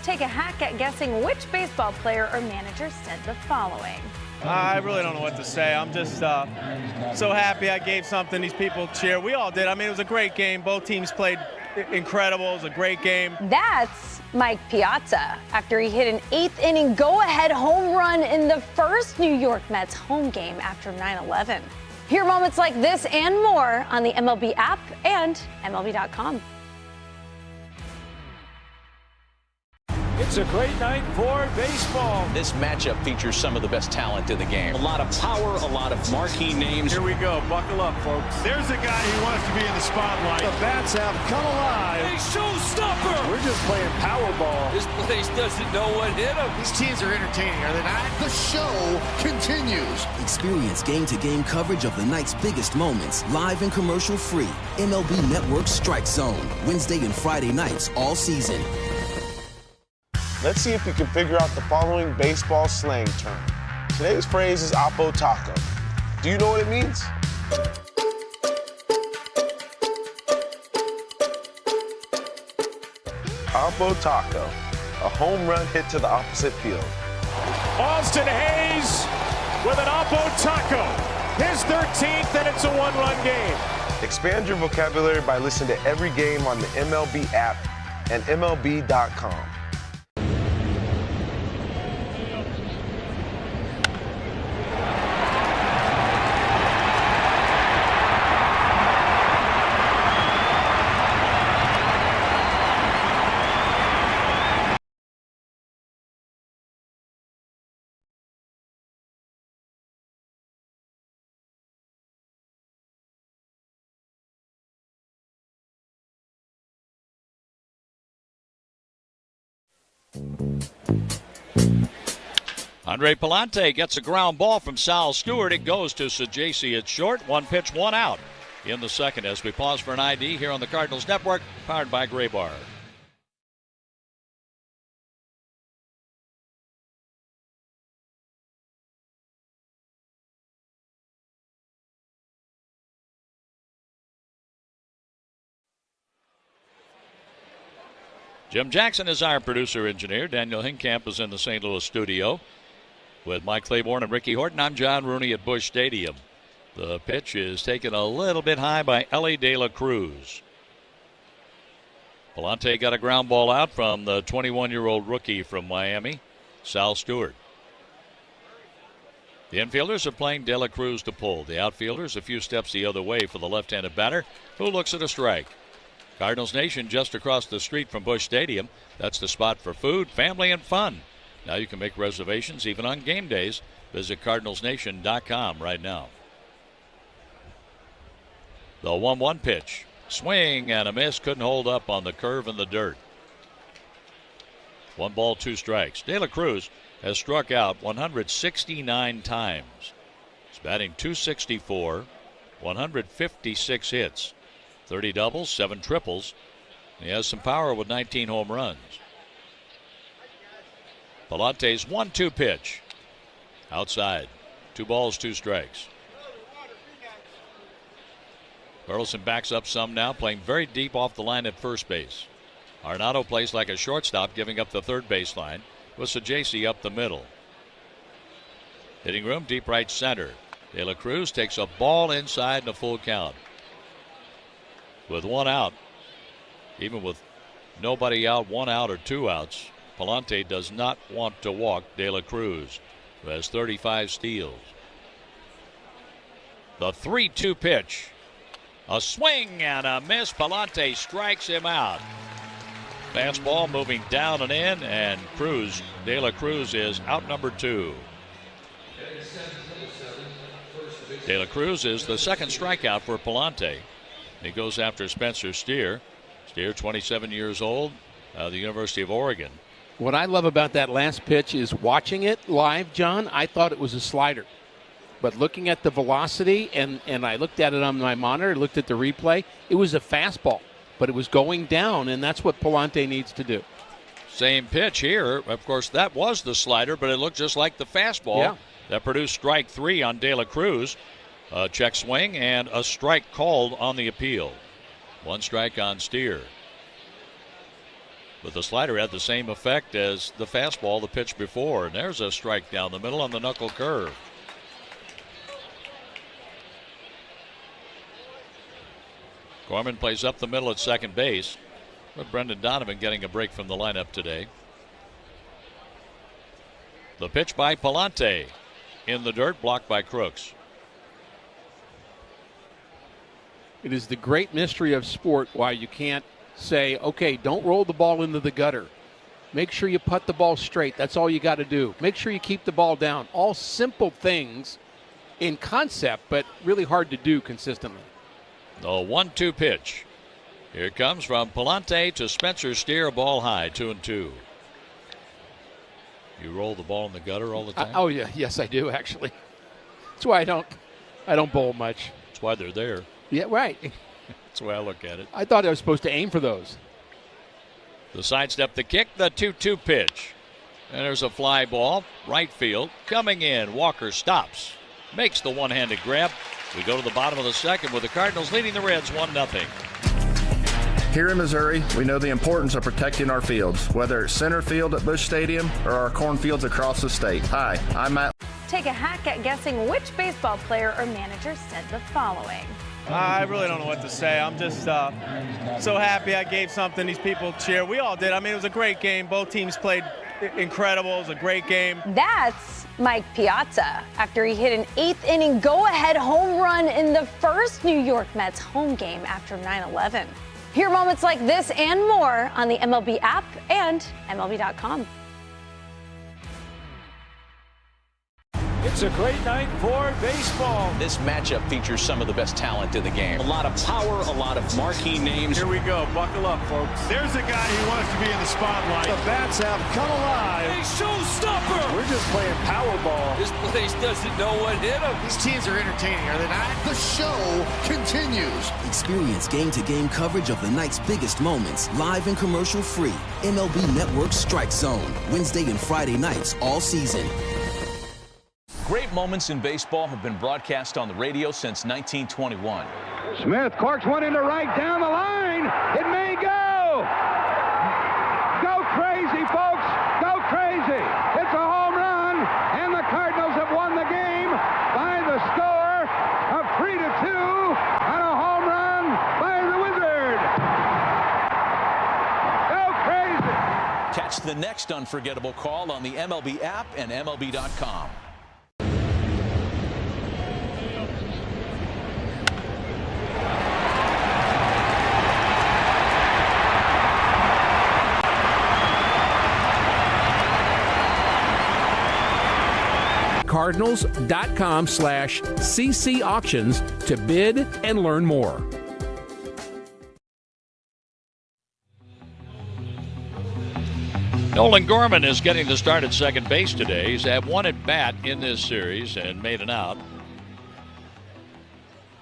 T: Take a hack at guessing which baseball player or manager said the following.
U: I really don't know what to say. I'm just so happy I gave something these people cheer. We all did. I mean, it was a great game. Both teams played incredible. It was a great game.
T: That's Mike Piazza after he hit an 8th inning go-ahead home run in the first New York Mets home game after 9/11. Hear moments like this and more on the MLB app and MLB.com.
N: It's a great night for baseball.
X: This matchup features some of the best talent in the game. A lot of power, a lot of marquee names.
N: Here we go. Buckle up, folks.
G: There's a guy who wants to be in the spotlight.
N: The bats have come alive. A showstopper. We're just playing Powerball. This place doesn't know what hit them.
G: These teams are entertaining, are they not? The show continues.
H: Experience game-to-game coverage of the night's biggest moments, live and commercial-free. MLB Network Strike Zone, Wednesday and Friday nights all season.
V: Let's see if you can figure out the following baseball slang term. Today's phrase is Oppo Taco. Do you know what it means? Oppo Taco, a home run hit to the opposite field.
N: Austin Hayes with an Oppo Taco. His 13th, and it's a one-run game.
V: Expand your vocabulary by listening to every game on the MLB app and MLB.com.
D: Andre Palante gets a ground ball from Sal Stewart. It goes to Sajasi at short. 1 pitch, 1 out in the second as we pause for an ID here on the Cardinals Network, powered by Gray Bar. Jim Jackson is our producer-engineer. Daniel Hinkamp is in the St. Louis studio with Mike Claiborne and Ricky Horton. I'm John Rooney at Busch Stadium. The pitch is taken a little bit high by Ellie De La Cruz. Palante got a ground ball out from the 21-year-old rookie from Miami, Sal Stewart. The infielders are playing De La Cruz to pull. The outfielders a few steps the other way for the left-handed batter, who looks at a strike. Cardinals Nation just across the street from Busch Stadium. That's the spot for food, family, and fun. Now you can make reservations even on game days. Visit CardinalsNation.com right now. The 1-1 pitch. Swing and a miss. Couldn't hold up on the curve in the dirt. 1 ball, 2 strikes. De La Cruz has struck out 169 times. He's batting .264, 156 hits. 30 doubles, 7 triples. He has some power with 19 home runs. Palante's 1-2 pitch. Outside. 2 balls, 2 strikes. Burleson backs up some now, playing very deep off the line at first base. Arenado plays like a shortstop, giving up the third baseline, with Sajasi up the middle. Hitting room, deep right center. De La Cruz takes a ball inside and a full count. With 1 out, even with nobody out, 1 out or 2 outs, Palante does not want to walk De La Cruz, who has 35 steals. The 3-2 pitch. A swing and a miss. Palante strikes him out. Fastball moving down and in, and De La Cruz is out number 2. De La Cruz is the second strikeout for Palante. He goes after Spencer Steer. Steer, 27 years old, the University of Oregon.
O: What I love about that last pitch is watching it live, John. I thought it was a slider. But looking at the velocity, and I looked at it on my monitor, looked at the replay, it was a fastball. But it was going down, and that's what Palante needs to do.
D: Same pitch here. Of course, that was the slider, but it looked just like the fastball. That produced strike 3 on De La Cruz. A check swing and a strike called on the appeal. 1 strike on Steer. But the slider had the same effect as the fastball the pitch before. And there's a strike down the middle on the knuckle curve. Gorman plays up the middle at second base, with Brendan Donovan getting a break from the lineup today. The pitch by Palante. In the dirt, blocked by Crooks.
O: It is the great mystery of sport why you can't say, okay, don't roll the ball into the gutter. Make sure you putt the ball straight. That's all you got to do. Make sure you keep the ball down. All simple things in concept, but really hard to do consistently.
D: The 1-2 pitch. Here it comes from Palante to Spencer Steer, ball high, 2-2. You roll the ball in the gutter all the time?
O: Oh yeah, yes I do actually. That's why I don't bowl much.
D: That's why they're there.
O: Yeah, right.
D: That's the way I look at it.
O: I thought I was supposed to aim for those.
D: The sidestep, the kick, the 2-2 pitch. And there's a fly ball, right field, coming in. Walker stops, makes the one-handed grab. We go to the bottom of the second with the Cardinals leading the Reds 1-0.
I: Here in Missouri, we know the importance of protecting our fields, whether it's center field at Busch Stadium or our cornfields across the state. Hi, I'm Matt.
T: Take a hack at guessing which baseball player or manager said the following.
U: I really don't know what to say. I'm just so happy I gave something these people cheer. We all did. I mean, it was a great game. Both teams played incredible. It was a great game.
T: That's Mike Piazza after he hit an 8th inning go-ahead home run in the first New York Mets home game after 9/11. Hear moments like this and more on the MLB app and MLB.com.
N: It's a great night for baseball.
X: This matchup features some of the best talent in the game. A lot of power, a lot of marquee names.
N: Here we go. Buckle up, folks.
J: There's a guy who wants to be in the spotlight.
N: The bats have come alive. A showstopper. We're just playing Powerball. This place doesn't know what hit them.
G: These teams are entertaining, are they not? The show continues.
H: Experience game-to-game coverage of the night's biggest moments, live and commercial-free. MLB Network Strike Zone, Wednesday and Friday nights all season.
X: Great moments in baseball have been broadcast on the radio since 1921.
Y: Smith corks one into right down the line. It may go. Go crazy, folks. Go crazy. It's a home run, and the Cardinals have won the game by the score of 3-2 on a home run by the Wizard. Go crazy.
X: Catch the next unforgettable call on the MLB app and MLB.com.
K: Cardinals.com/CC auctions to bid and learn more.
D: Nolan Gorman is getting the start at second base today. He's had one at bat in this series and made an out.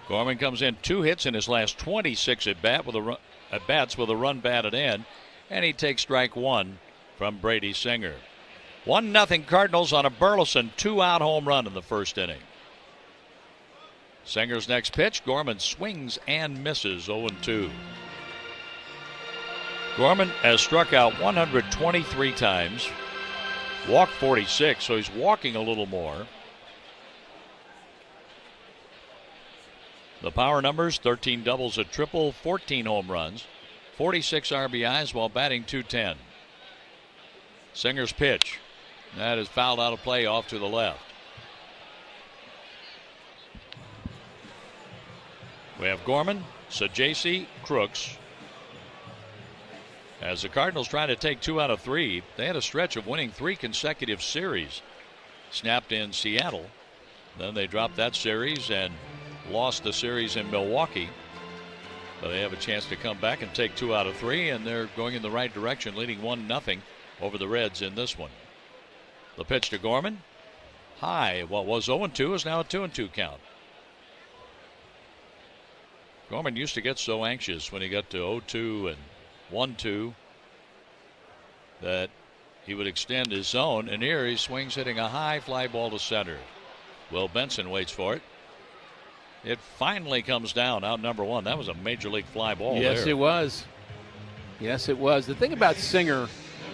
D: Gorman comes in 2 hits in his last 26 at bats with a run batted in, and he takes strike 1 from Brady Singer. 1-0 Cardinals on a Burleson 2-out home run in the first inning. Singer's next pitch, Gorman swings and misses, 0-2. Gorman has struck out 123 times, walked 46, so he's walking a little more. The power numbers, 13 doubles, a triple, 14 home runs, 46 RBIs while batting .210. Singer's pitch. That is fouled out of play off to the left. We have Gorman, Sajasi, Crooks. As the Cardinals try to take 2 out of 3, they had a stretch of winning 3 consecutive series. Snapped in Seattle. Then they dropped that series and lost the series in Milwaukee. But they have a chance to come back and take 2 out of 3, and they're going in the right direction, leading 1-0 over the Reds in this one. The pitch to Gorman. High. What was 0-2 is now a 2-2 count. Gorman used to get so anxious when he got to 0-2 and 1-2 that he would extend his zone, and here he swings, hitting a high fly ball to center. Will Benson waits for it. It finally comes down, out number 1. That was a major league fly ball.
O: Yes,
D: there.
O: it was. Yes, it was. The thing about Singer,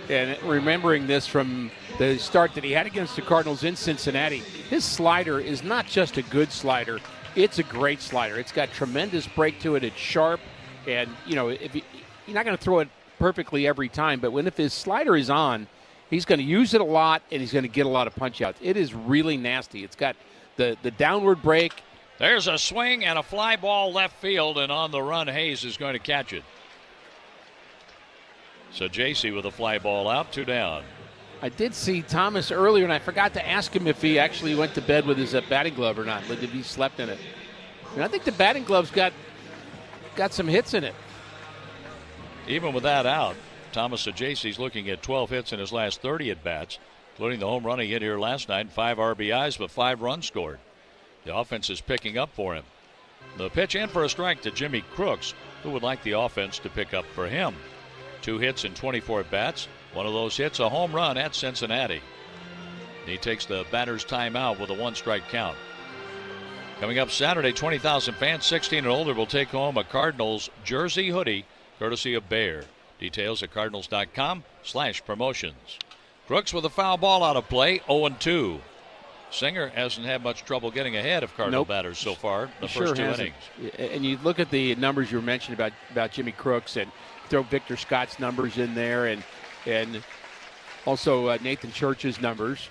O: and remembering this from the start that he had against the Cardinals in Cincinnati, his slider is not just a good slider, it's a great slider. It's got tremendous break to it. It's sharp. And, if you're not going to throw it perfectly every time, but if his slider is on, he's going to use it a lot, and he's going to get a lot of punch-outs. It is really nasty. It's got the downward break.
D: There's a swing and a fly ball left field, and on the run, Hayes is going to catch it. So JC with a fly ball out, 2 down.
O: I did see Thomas earlier, and I forgot to ask him if he actually went to bed with his batting glove or not, if he slept in it. I think the batting glove's got some hits in it.
D: Even with that out, Thomas Sajaci's looking at 12 hits in his last 30 at-bats, including the home run he hit here last night, 5 RBIs, but 5 runs scored. The offense is picking up for him. The pitch in for a strike to Jimmy Crooks, who would like the offense to pick up for him. 2 hits in 24 at-bats. One of those hits, a home run at Cincinnati. He takes the batter's timeout with a 1-strike count. Coming up Saturday, 20,000 fans 16 and older will take home a Cardinals jersey hoodie, courtesy of Bayer. Details at cardinals.com/promotions. Crooks with a foul ball out of play, 0-2. Singer hasn't had much trouble getting ahead of Cardinal batters so far in the first 2 innings.
O: And you look at the numbers you were mentioning about Jimmy Crooks, and throw Victor Scott's numbers in there, and also Nathan Church's numbers.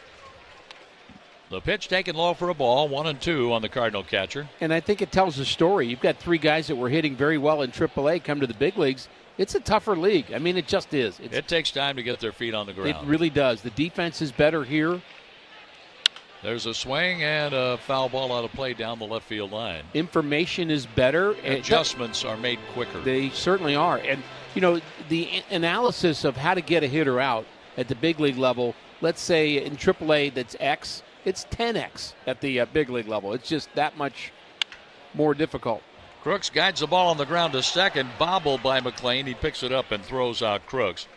D: The pitch taken low for a ball, 1-2 on the Cardinal catcher.
O: And I think it tells a story. You've got 3 guys that were hitting very well in AAA come to the big leagues. It's a tougher league. I mean, it just is.
D: It takes time to get their feet on the ground.
O: It really does. The defense is better here.
D: There's a swing and a foul ball out of play down the left field line.
O: Information is better.
D: Adjustments are made quicker.
O: They certainly are. And, the analysis of how to get a hitter out at the big league level, let's say in AAA that's X, it's 10X at the big league level. It's just that much more difficult.
D: Crooks guides the ball on the ground to second, bobbled by McLean. He picks it up and throws out Crooks.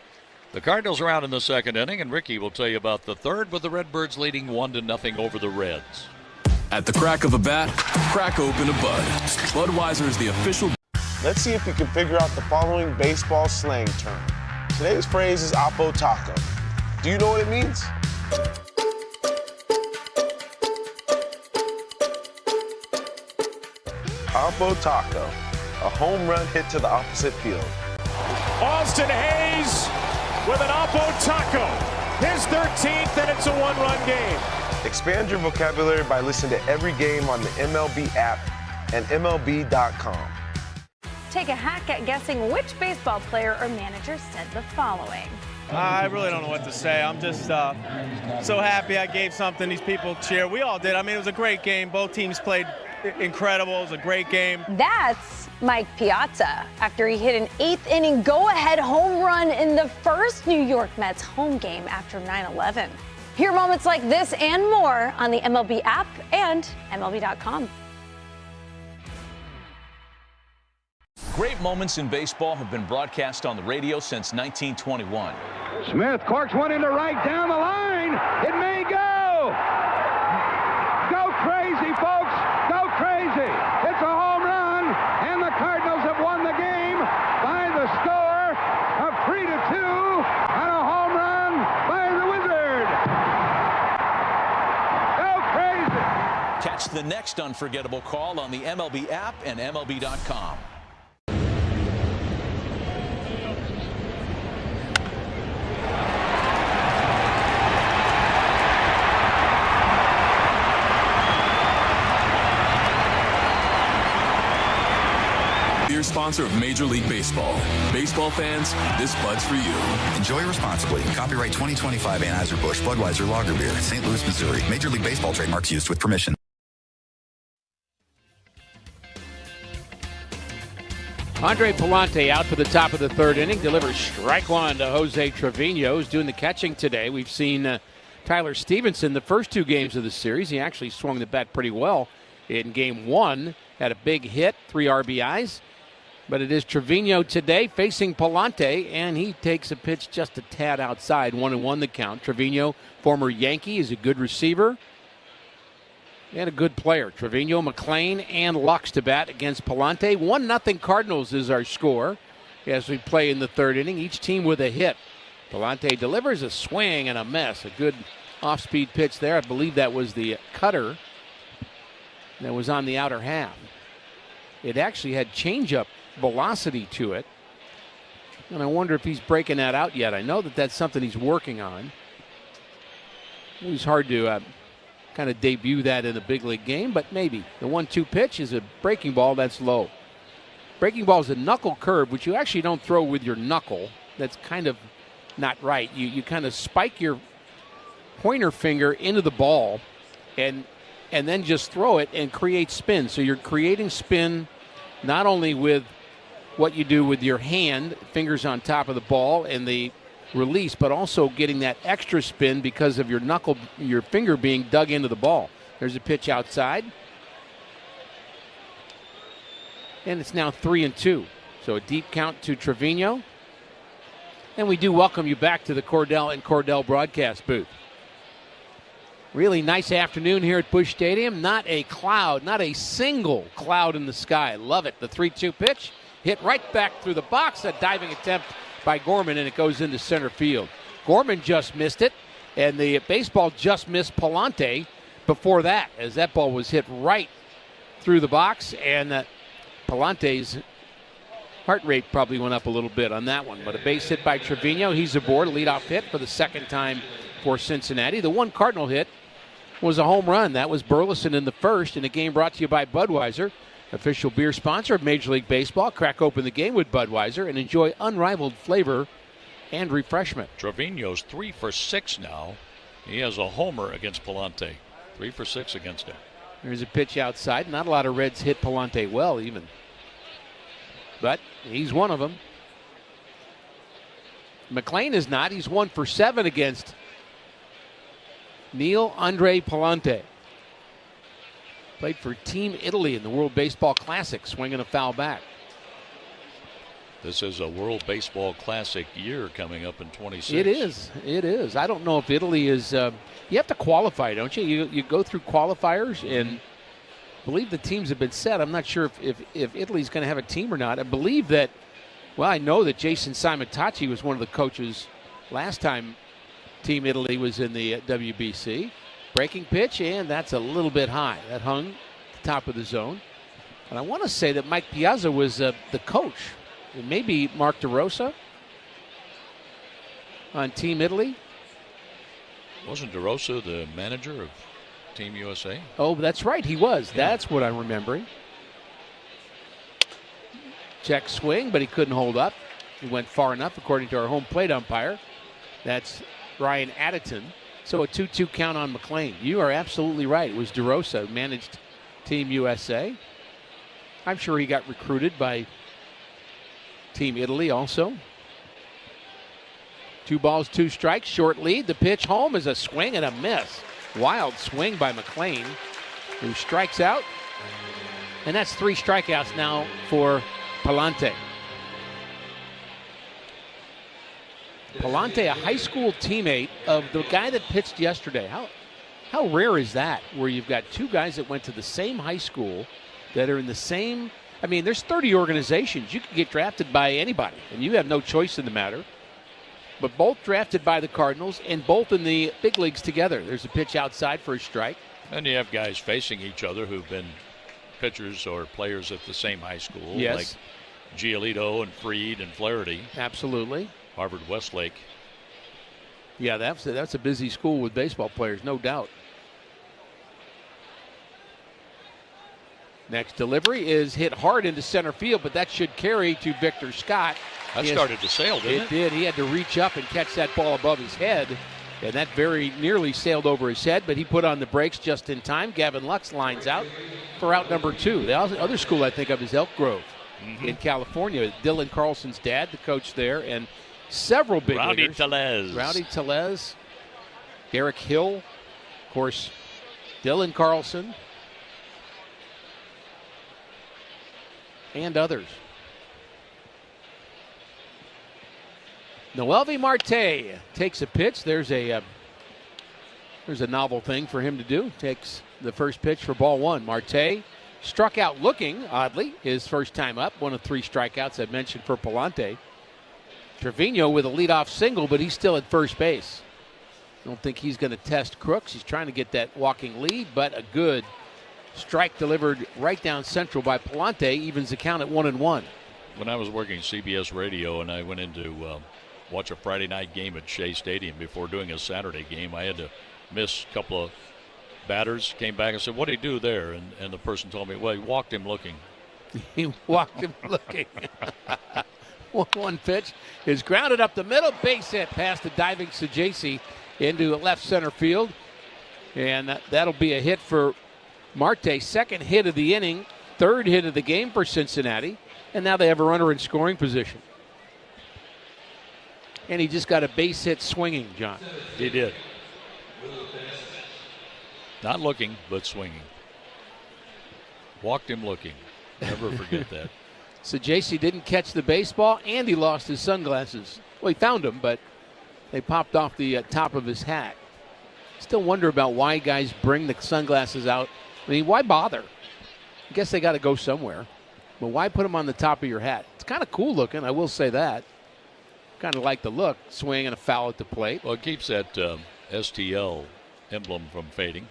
D: The Cardinals are out in the second inning, and Ricky will tell you about the third, with the Redbirds leading 1-0 over the Reds.
F: At the crack of a bat, crack open a Bud. Budweiser is the official.
V: Let's see if you can figure out the following baseball slang term. Today's phrase is Oppo Taco. Do you know what it means? Oppo Taco, a home run hit to the opposite field.
N: Austin Hayes with an Oppo Taco. His 13th, and it's a 1-run game.
V: Expand your vocabulary by listening to every game on the MLB app and MLB.com.
T: Take a hack at guessing which baseball player or manager said the following.
U: I really don't know what to say. I'm just so happy I gave something these people cheer. We all did. I mean, it was a great game. Both teams played incredible. It was a great game.
T: That's Mike Piazza after he hit an 8th-inning go-ahead home run in the first New York Mets home game after 9/11. Hear moments like this and more on the MLB app and MLB.com.
X: Great moments in baseball have been broadcast on the radio since 1921.
Y: Smith corks one into right down the line. It may go. Go crazy, folks. Go crazy. It's a home run, and the Cardinals have won the game by the score of 3-2 on a home run by the Wizard. Go crazy.
X: Catch the next unforgettable call on the MLB app and MLB.com.
F: Sponsor of Major League Baseball. Baseball fans, this Bud's for you.
L: Enjoy responsibly. Copyright 2025 Anheuser-Busch Budweiser Lager Beer, St. Louis, Missouri. Major League Baseball trademarks used with permission.
O: Andre Pallante out for the top of the third inning, delivers strike one to Jose Trevino, who's doing the catching today. We've seen Tyler Stevenson the first 2 games of the series. He actually swung the bat pretty well in game 1, had a big hit, 3 RBIs. But it is Trevino today facing Pallante, and he takes a pitch just a tad outside, 1-1 the count. Trevino, former Yankee, is a good receiver and a good player. Trevino, McLean, and Lux to bat against Pallante. 1-0 Cardinals is our score as we play in the third inning, each team with a hit. Pallante delivers a swing and a miss. A good off-speed pitch there. I believe that was the cutter that was on the outer half. It actually had changeup
M: velocity to it. And I wonder if he's breaking that out yet. I know that that's something he's working on. It was hard to kind of debut that in a big league game, but maybe. The 1-2 pitch is a breaking ball that's low. Breaking ball is a knuckle curve, which you actually don't throw with your knuckle. That's kind of not right. You kind of spike your pointer finger into the ball and then just throw it and create spin. So you're creating spin not only with what you do with your hand, fingers on top of the ball and the release, but also getting that extra spin because of your finger being dug into the ball. There's a pitch outside. And it's now 3-2. So a deep count to Trevino. And we do welcome you back to the Cordell and Cordell broadcast booth. Really nice afternoon here at Busch Stadium. Not a cloud, not a single cloud in the sky. Love it. The 3-2 pitch hit right back through the box. A diving attempt by Gorman, and it goes into center field. Gorman just missed it, and the baseball just missed Palante before that, as that ball was hit right through the box, and Palante's heart rate probably went up a little bit on that one. But a base hit by Trevino. He's aboard. A leadoff hit for the second time for Cincinnati. The one Cardinal hit was a home run. That was Burleson in the first, in a game brought to you by Budweiser, official beer sponsor of Major League Baseball. Crack open the game with Budweiser and enjoy unrivaled flavor and refreshment.
D: Trevino's 3 for 6 now. He has a homer against Palante. 3 for 6 against him.
M: There's a pitch outside. Not a lot of Reds hit Palante well even. But he's one of them. McLean is not. He's 1 for 7 against Neil Andre Palante. Played for Team Italy in the World Baseball Classic, swinging a foul back.
D: This is a World Baseball Classic year coming up in 26.
M: It is. It is. I don't know if Italy is. You have to qualify, don't you? You go through qualifiers, and I believe the teams have been set. I'm not sure if Italy's going to have a team or not. I believe that. Well, I know that Jason Simontachi was one of the coaches last time Team Italy was in the WBC. Breaking pitch, and that's a little bit high. That hung at the top of the zone. And I want to say that Mike Piazza was the coach. It may be Mark DeRosa on Team Italy.
D: Wasn't DeRosa the manager of Team USA?
M: Oh, that's right. He was.
D: Yeah.
M: That's what I'm remembering. Check swing, but he couldn't hold up. He went far enough, according to our home plate umpire. That's Ryan Addington. So a 2-2 count on McLean. You are absolutely right. It was DeRosa who managed Team USA. I'm sure he got recruited by Team Italy also. 2 balls, 2 strikes, short lead. The pitch home is a swing and a miss. Wild swing by McLean, who strikes out. And that's 3 strikeouts now for Palante. Palante, a high school teammate of the guy that pitched yesterday. How rare is that, where you've got 2 guys that went to the same high school that are in the same, I mean, there's 30 organizations. You can get drafted by anybody, and you have no choice in the matter. But both drafted by the Cardinals and both in the big leagues together. There's a pitch outside for a strike.
D: And you have guys facing each other who've been pitchers or players at the same high school.
M: Yes.
D: Like Giolito and Freed and Flaherty.
M: Absolutely.
D: Harvard Westlake.
M: Yeah, that's a busy school with baseball players, no doubt. Next delivery is hit hard into center field, but that should carry to Victor Scott.
D: That started to sail, didn't it?
M: It did. He had to reach up and catch that ball above his head, and that very nearly sailed over his head, but he put on the brakes just in time. Gavin Lux lines out for out number 2. The other school I think of is Elk Grove in California. Dylan Carlson's dad, the coach there, and several big
D: Rowdy
M: leaguers.
D: Tellez.
M: Rowdy Tellez. Derek Hill. Of course, Dylan Carlson. And others. Noelvi Marte takes a pitch. There's a novel thing for him to do. Takes the first pitch for ball 1. Marte struck out looking, oddly, his first time up. One of 3 strikeouts I mentioned for Palante. Trevino with a leadoff single, but he's still at first base. I don't think he's going to test Crooks. He's trying to get that walking lead, but a good strike delivered right down central by Palante evens the count at 1-1.
D: when I was working CBS Radio and I went in to watch a Friday night game at Shea Stadium before doing a Saturday game, I had to miss a couple of batters. Came back and said, "What did he do there?" And the person told me, "Well, he walked him looking."
M: He walked him looking. One pitch is grounded up the middle, base hit past the diving Sajasi into left center field. And that'll be a hit for Marte. Second hit of the inning, third hit of the game for Cincinnati. And now they have a runner in scoring position. And he just got a base hit swinging, John.
D: He did. Not looking, but swinging. Walked him looking. Never forget that.
M: Sajasi didn't catch the baseball, and he lost his sunglasses. Well, he found them, but they popped off the top of his hat. Still wonder about why guys bring the sunglasses out. I mean, why bother? I guess they got to go somewhere. But why put them on the top of your hat? It's kind of cool looking, I will say that. Kind of like the look. Swing and a foul at the plate.
D: Well, it keeps that STL emblem from fading.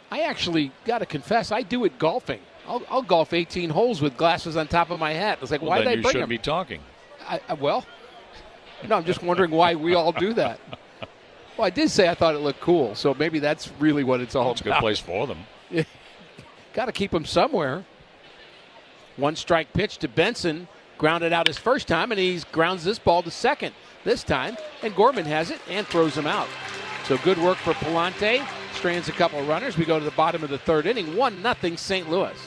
M: I actually got to confess, I do it golfing. I'll golf 18 holes with glasses on top of my hat. It's like, why did I bring them?
D: You shouldn't be talking.
M: Well, no, I'm just wondering why we all do that. Well, I did say I thought it looked cool, so maybe that's really what it's all about.
D: It's a good place for them.
M: Got to keep them somewhere. One strike pitch to Benson. Grounded out his first time, and he grounds this ball to second this time. And Gorman has it and throws him out. So good work for Palante. Strands a couple of runners. We go to the bottom of the third inning. 1-0 St. Louis.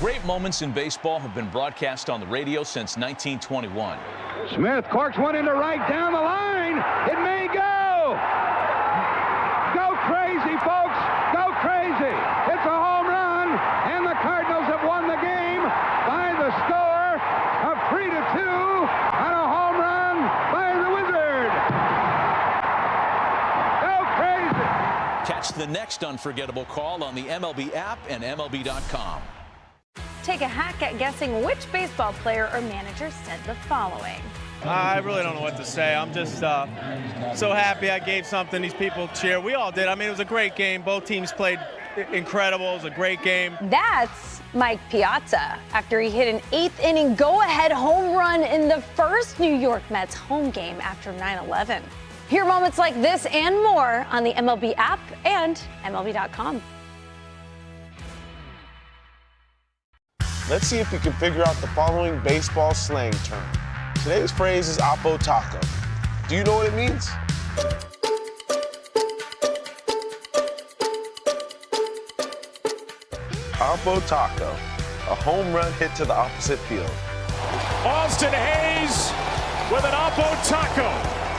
X: Great moments in baseball have been broadcast on the radio since 1921.
Y: Smith corks one into right down the line. It may go. Go crazy, folks. Go crazy. It's a home run, and the Cardinals have won the game by the score of 3-2 on a home run by the Wizard. Go crazy.
X: Catch the next unforgettable call on the MLB app and MLB.com.
T: Take a hack at guessing which baseball player or manager said the following.
U: I really don't know what to say. I'm just so happy I gave something these people cheer. We all did. I mean, it was a great game. Both teams played incredible. It was a great game.
T: That's Mike Piazza after he hit an eighth inning go-ahead home run in the first New York Mets home game after 9/11. Hear moments like this and more on the MLB app and MLB.com.
V: Let's see if we can figure out the following baseball slang term. Today's phrase is Oppo Taco. Do you know what it means? Oppo Taco, a home run hit to the opposite field.
N: Austin Hayes with an Oppo Taco,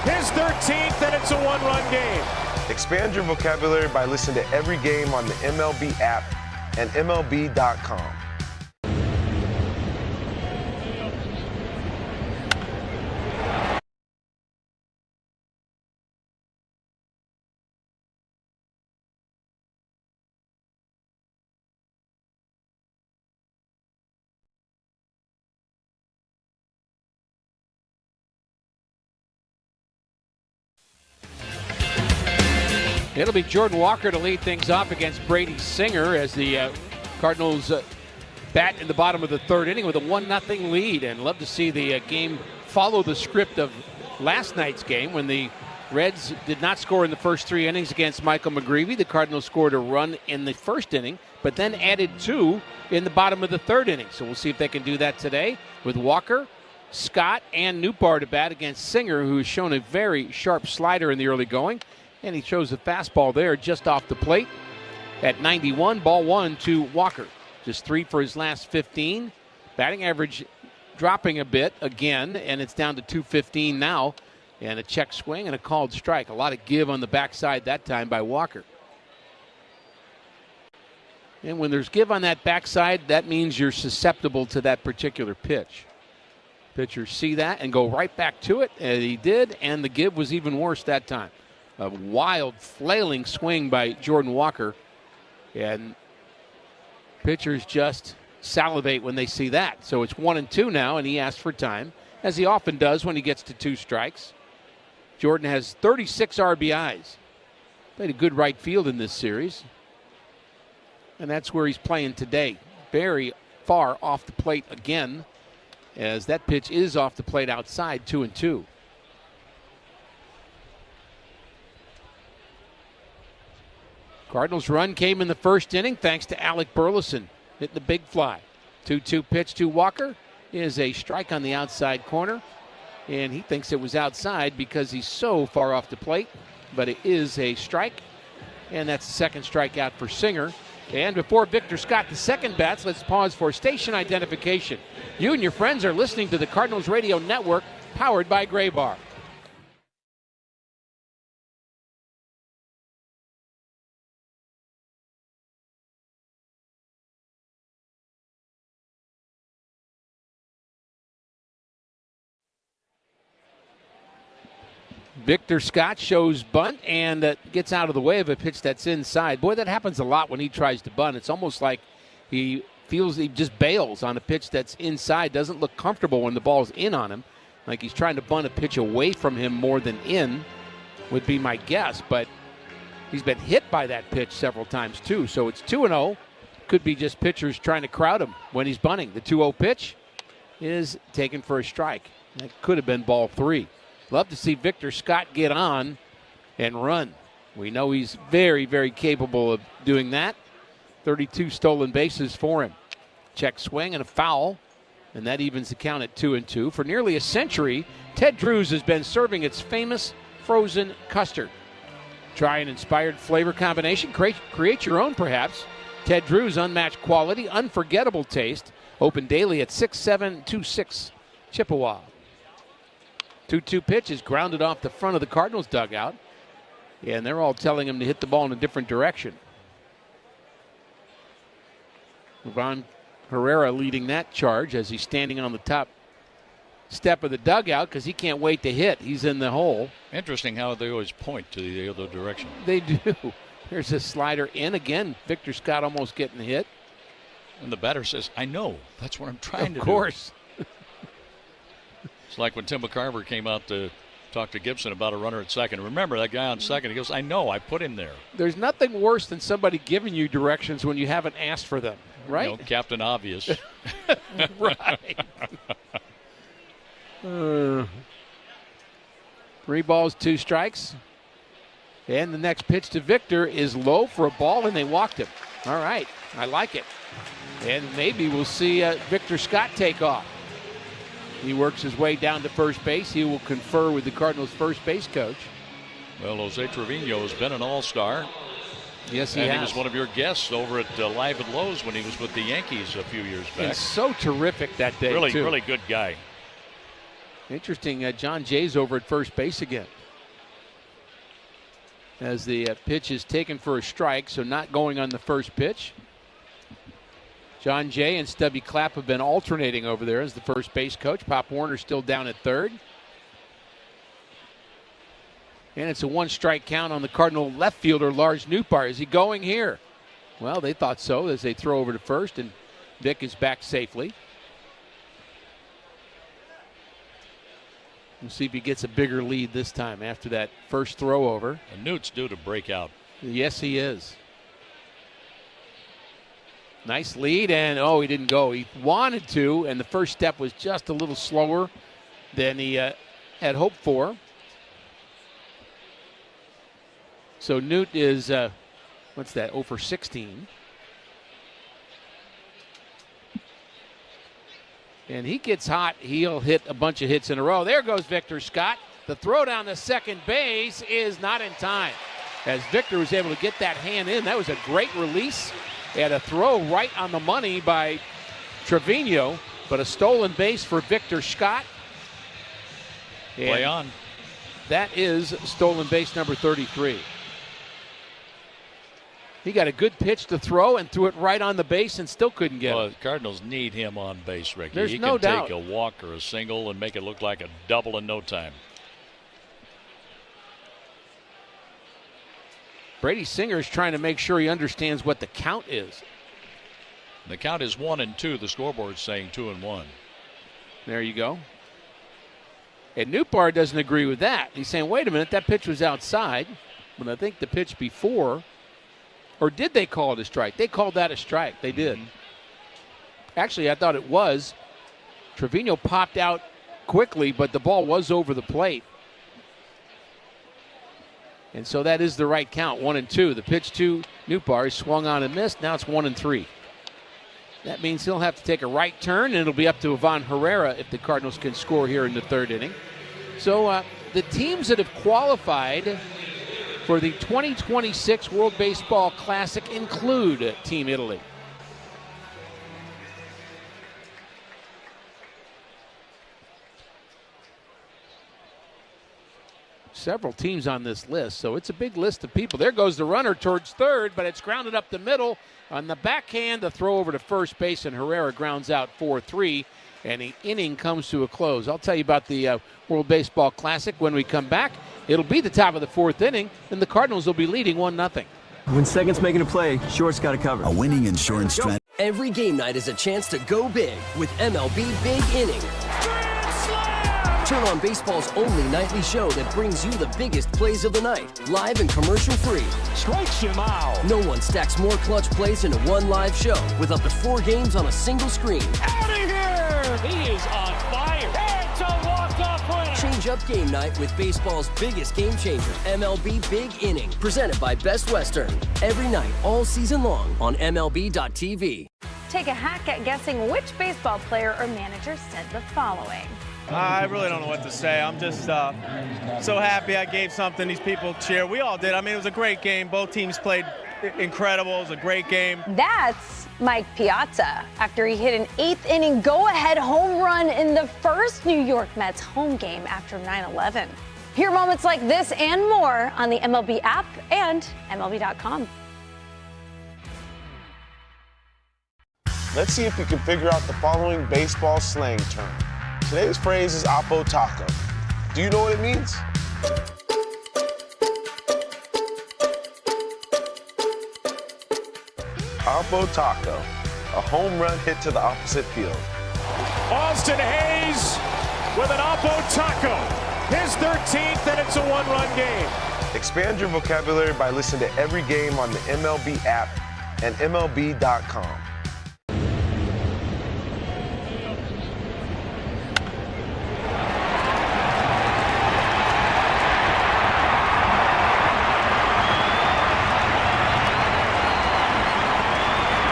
N: his 13th, and it's a one-run game.
V: Expand your vocabulary by listening to every game on the MLB app and MLB.com.
M: It'll be Jordan Walker to lead things off against Brady Singer as the Cardinals bat in the bottom of the third inning with a 1-0 lead. And love to see the game follow the script of last night's game when the Reds did not score in the first 3 innings against Michael McGreevy. The Cardinals scored a run in the first inning, but then added 2 in the bottom of the third inning. So we'll see if they can do that today with Walker, Scott, and Newbar to bat against Singer, who has shown a very sharp slider in the early going. And he shows a fastball there just off the plate at 91. Ball 1 to Walker. Just 3 for his last 15. Batting average dropping a bit again, and it's down to 215 now. And a check swing and a called strike. A lot of give on the backside that time by Walker. And when there's give on that backside, that means you're susceptible to that particular pitch. Pitchers see that and go right back to it, and he did, and the give was even worse that time. A wild, flailing swing by Jordan Walker. And pitchers just salivate when they see that. So it's 1-2 now, and he asked for time, as he often does when he gets to 2 strikes. Jordan has 36 RBIs. Played a good right field in this series. And that's where he's playing today. Very far off the plate again, as that pitch is off the plate outside, 2-2. Cardinals' run came in the first inning thanks to Alec Burleson hitting the big fly. 2-2 pitch to Walker is a strike on the outside corner, and he thinks it was outside because he's so far off the plate, but it is a strike, and that's the second strikeout for Singer. And before Victor Scott, the second bats, let's pause for station identification. You and your friends are listening to the Cardinals Radio Network, powered by Gray Bar. Victor Scott shows bunt and gets out of the way of a pitch that's inside. Boy, that happens a lot when he tries to bunt. It's almost like he feels he just bails on a pitch that's inside, doesn't look comfortable when the ball's in on him. Like he's trying to bunt a pitch away from him more than in, would be my guess. But he's been hit by that pitch several times, too. So it's 2-0. Could be just pitchers trying to crowd him when he's bunting. The 2-0 pitch is taken for a strike. That could have been ball 3. Love to see Victor Scott get on and run. We know he's very, very capable of doing that. 32 stolen bases for him. Check swing and a foul, and that evens the count at 2-2. For nearly a century, Ted Drew's has been serving its famous frozen custard. Try an inspired flavor combination. Create your own, perhaps. Ted Drew's unmatched quality, unforgettable taste. Open daily at 6726 Chippewa. 2-2 pitch is grounded off the front of the Cardinals dugout, and they're all telling him to hit the ball in a different direction. Ron Herrera leading that charge as he's standing on the top step of the dugout because he can't wait to hit. He's in the hole.
D: Interesting how they always point to the other direction.
M: They do. There's a slider in. Again, Victor Scott almost getting hit.
D: And the batter says, I know. That's what I'm trying to do.
M: Of course.
D: It's like when Tim McCarver came out to talk to Gibson about a runner at second. Remember that guy on second? He goes, I know, I put him there.
M: There's nothing worse than somebody giving you directions when you haven't asked for them, right?
D: You know, Captain Obvious.
M: Right. 3 balls, 2 strikes. And the next pitch to Victor is low for a ball, and they walked him. All right, I like it. And maybe we'll see Victor Scott take off. He works his way down to first base. He will confer with the Cardinals' first base coach.
D: Well, Jose Trevino has been an all-star.
M: Yes, he has.
D: And he was one of your guests over at Live at Lowe's when he was with the Yankees a few years back.
M: And so terrific that day,
D: really,
M: too.
D: Really good guy.
M: Interesting, John Jay's over at first base again. As the pitch is taken for a strike, so not going on the first pitch. John Jay and Stubby Clapp have been alternating over there as the first base coach. Pop Warner still down at third. And it's a 1-strike count on the Cardinal left fielder, Lars Nootbaar. Is he going here? Well, they thought so as they throw over to first, and Vic is back safely. We'll see if he gets a bigger lead this time after that first throw over.
D: And Newt's due to break out.
M: Yes, he is. Nice lead, and he didn't go. He wanted to, and the first step was just a little slower than he had hoped for. So Newt is, 0 for 16. And he gets hot. He'll hit a bunch of hits in a row. There goes Victor Scott. The throw down to second base is not in time. As Victor was able to get that hand in, that was a great release. And a throw right on the money by Trevino, but a stolen base for Victor Scott. And
D: play on.
M: That is stolen base number 33. He got a good pitch to throw and threw it right on the base and still couldn't get it.
D: The Cardinals need him on base, Ricky.
M: There's
D: he
M: no
D: can
M: doubt.
D: Take a walk or a single and make it look like a double in no time.
M: Brady Singer is trying to make sure he understands what the count is.
D: The count is 1-2. The scoreboard's saying 2-1.
M: There you go. And Newbar doesn't agree with that. He's saying, wait a minute, that pitch was outside. But I think the pitch before, or did they call it a strike? They called that a strike. They did. Actually, I thought it was. Trevino popped out quickly, but the ball was over the plate. And so that is the right count, 1-2. The pitch to Newbar is swung on and missed. Now it's 1-3. That means he'll have to take a right turn, and it'll be up to Ivan Herrera if the Cardinals can score here in the third inning. So the teams that have qualified for the 2026 World Baseball Classic include Team Italy. Several teams on this list, so it's a big list of people. There goes the runner towards third, but it's grounded up the middle. On the backhand, the throw over to first base, and Herrera grounds out 4-3, and the inning comes to a close. I'll tell you about the World Baseball Classic when we come back. It'll be the top of the fourth inning, and the Cardinals will be leading 1-0.
E: When second's making a play, short's got to cover.
L: A winning insurance strategy.
W: Every game night is a chance to go big with MLB Big Inning. Turn on baseball's only nightly show that brings you the biggest plays of the night, live and commercial-free.
N: Strikes him out.
W: No one stacks more clutch plays into one live show with up to 4 games on a single screen.
N: Out of here! He is on fire. It's a walk-off winner.
W: Change up game night with baseball's biggest game changer, MLB Big Inning, presented by Best Western. Every night, all season long on MLB.tv.
T: Take a hack at guessing which baseball player or manager said the following.
U: I really don't know what to say. I'm just so happy I gave something these people cheer. We all did. I mean, it was a great game. Both teams played incredible. It was a great game.
T: That's Mike Piazza after he hit an 8th inning go-ahead home run in the first New York Mets home game after 9/11. Hear moments like this and more on the MLB app and MLB.com.
V: Let's see if you can figure out the following baseball slang term. Today's phrase is Oppo Taco. Do you know what it means? Oppo Taco, a home run hit to the opposite field.
N: Austin Hayes with an Oppo Taco. His 13th, and it's a 1-run game.
V: Expand your vocabulary by listening to every game on the MLB app and MLB.com.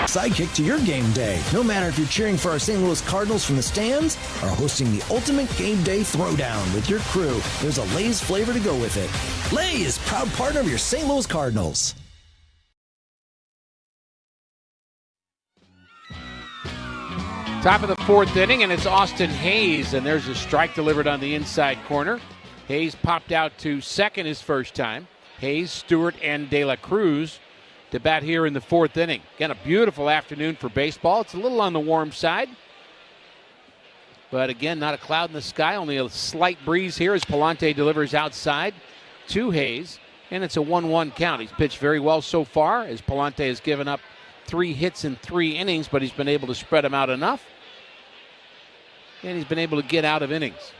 P: Sidekick to your game day. No matter if you're cheering for our St. Louis Cardinals from the stands or hosting the ultimate game day throwdown with your crew, there's a Lay's flavor to go with it. Lay's, proud partner of your St. Louis Cardinals.
M: Top of the fourth inning, and it's Austin Hayes, and there's a strike delivered on the inside corner. Hayes popped out to second his first time. Hayes, Stewart, and De La Cruz to bat here in the fourth inning. Again, a beautiful afternoon for baseball. It's a little on the warm side. But again, not a cloud in the sky, only a slight breeze here as Palante delivers outside to Hayes. And it's a 1-1 count. He's pitched very well so far as Palante has given up 3 hits in 3 innings, but he's been able to spread them out enough. And he's been able to get out of innings.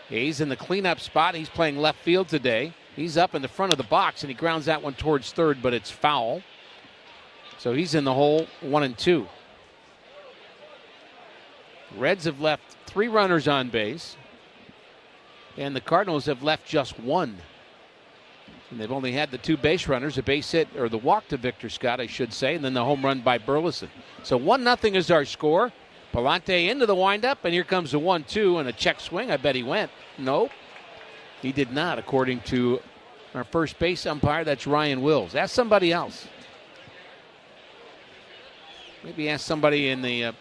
M: Hayes in the cleanup spot. He's playing left field today. He's up in the front of the box, and he grounds that one towards third, but it's foul. So he's in the hole, 1-2. Reds have left 3 runners on base, and the Cardinals have left just 1. And they've only had the 2 base runners, a base hit, or the walk to Victor Scott, I should say, and then the home run by Burleson. So 1-0 is our score. Palante into the windup, and here comes the 1-2 and a check swing. I bet he went. Nope. He did not, according to our first base umpire. That's Ryan Wills. Ask somebody else. Maybe ask somebody in the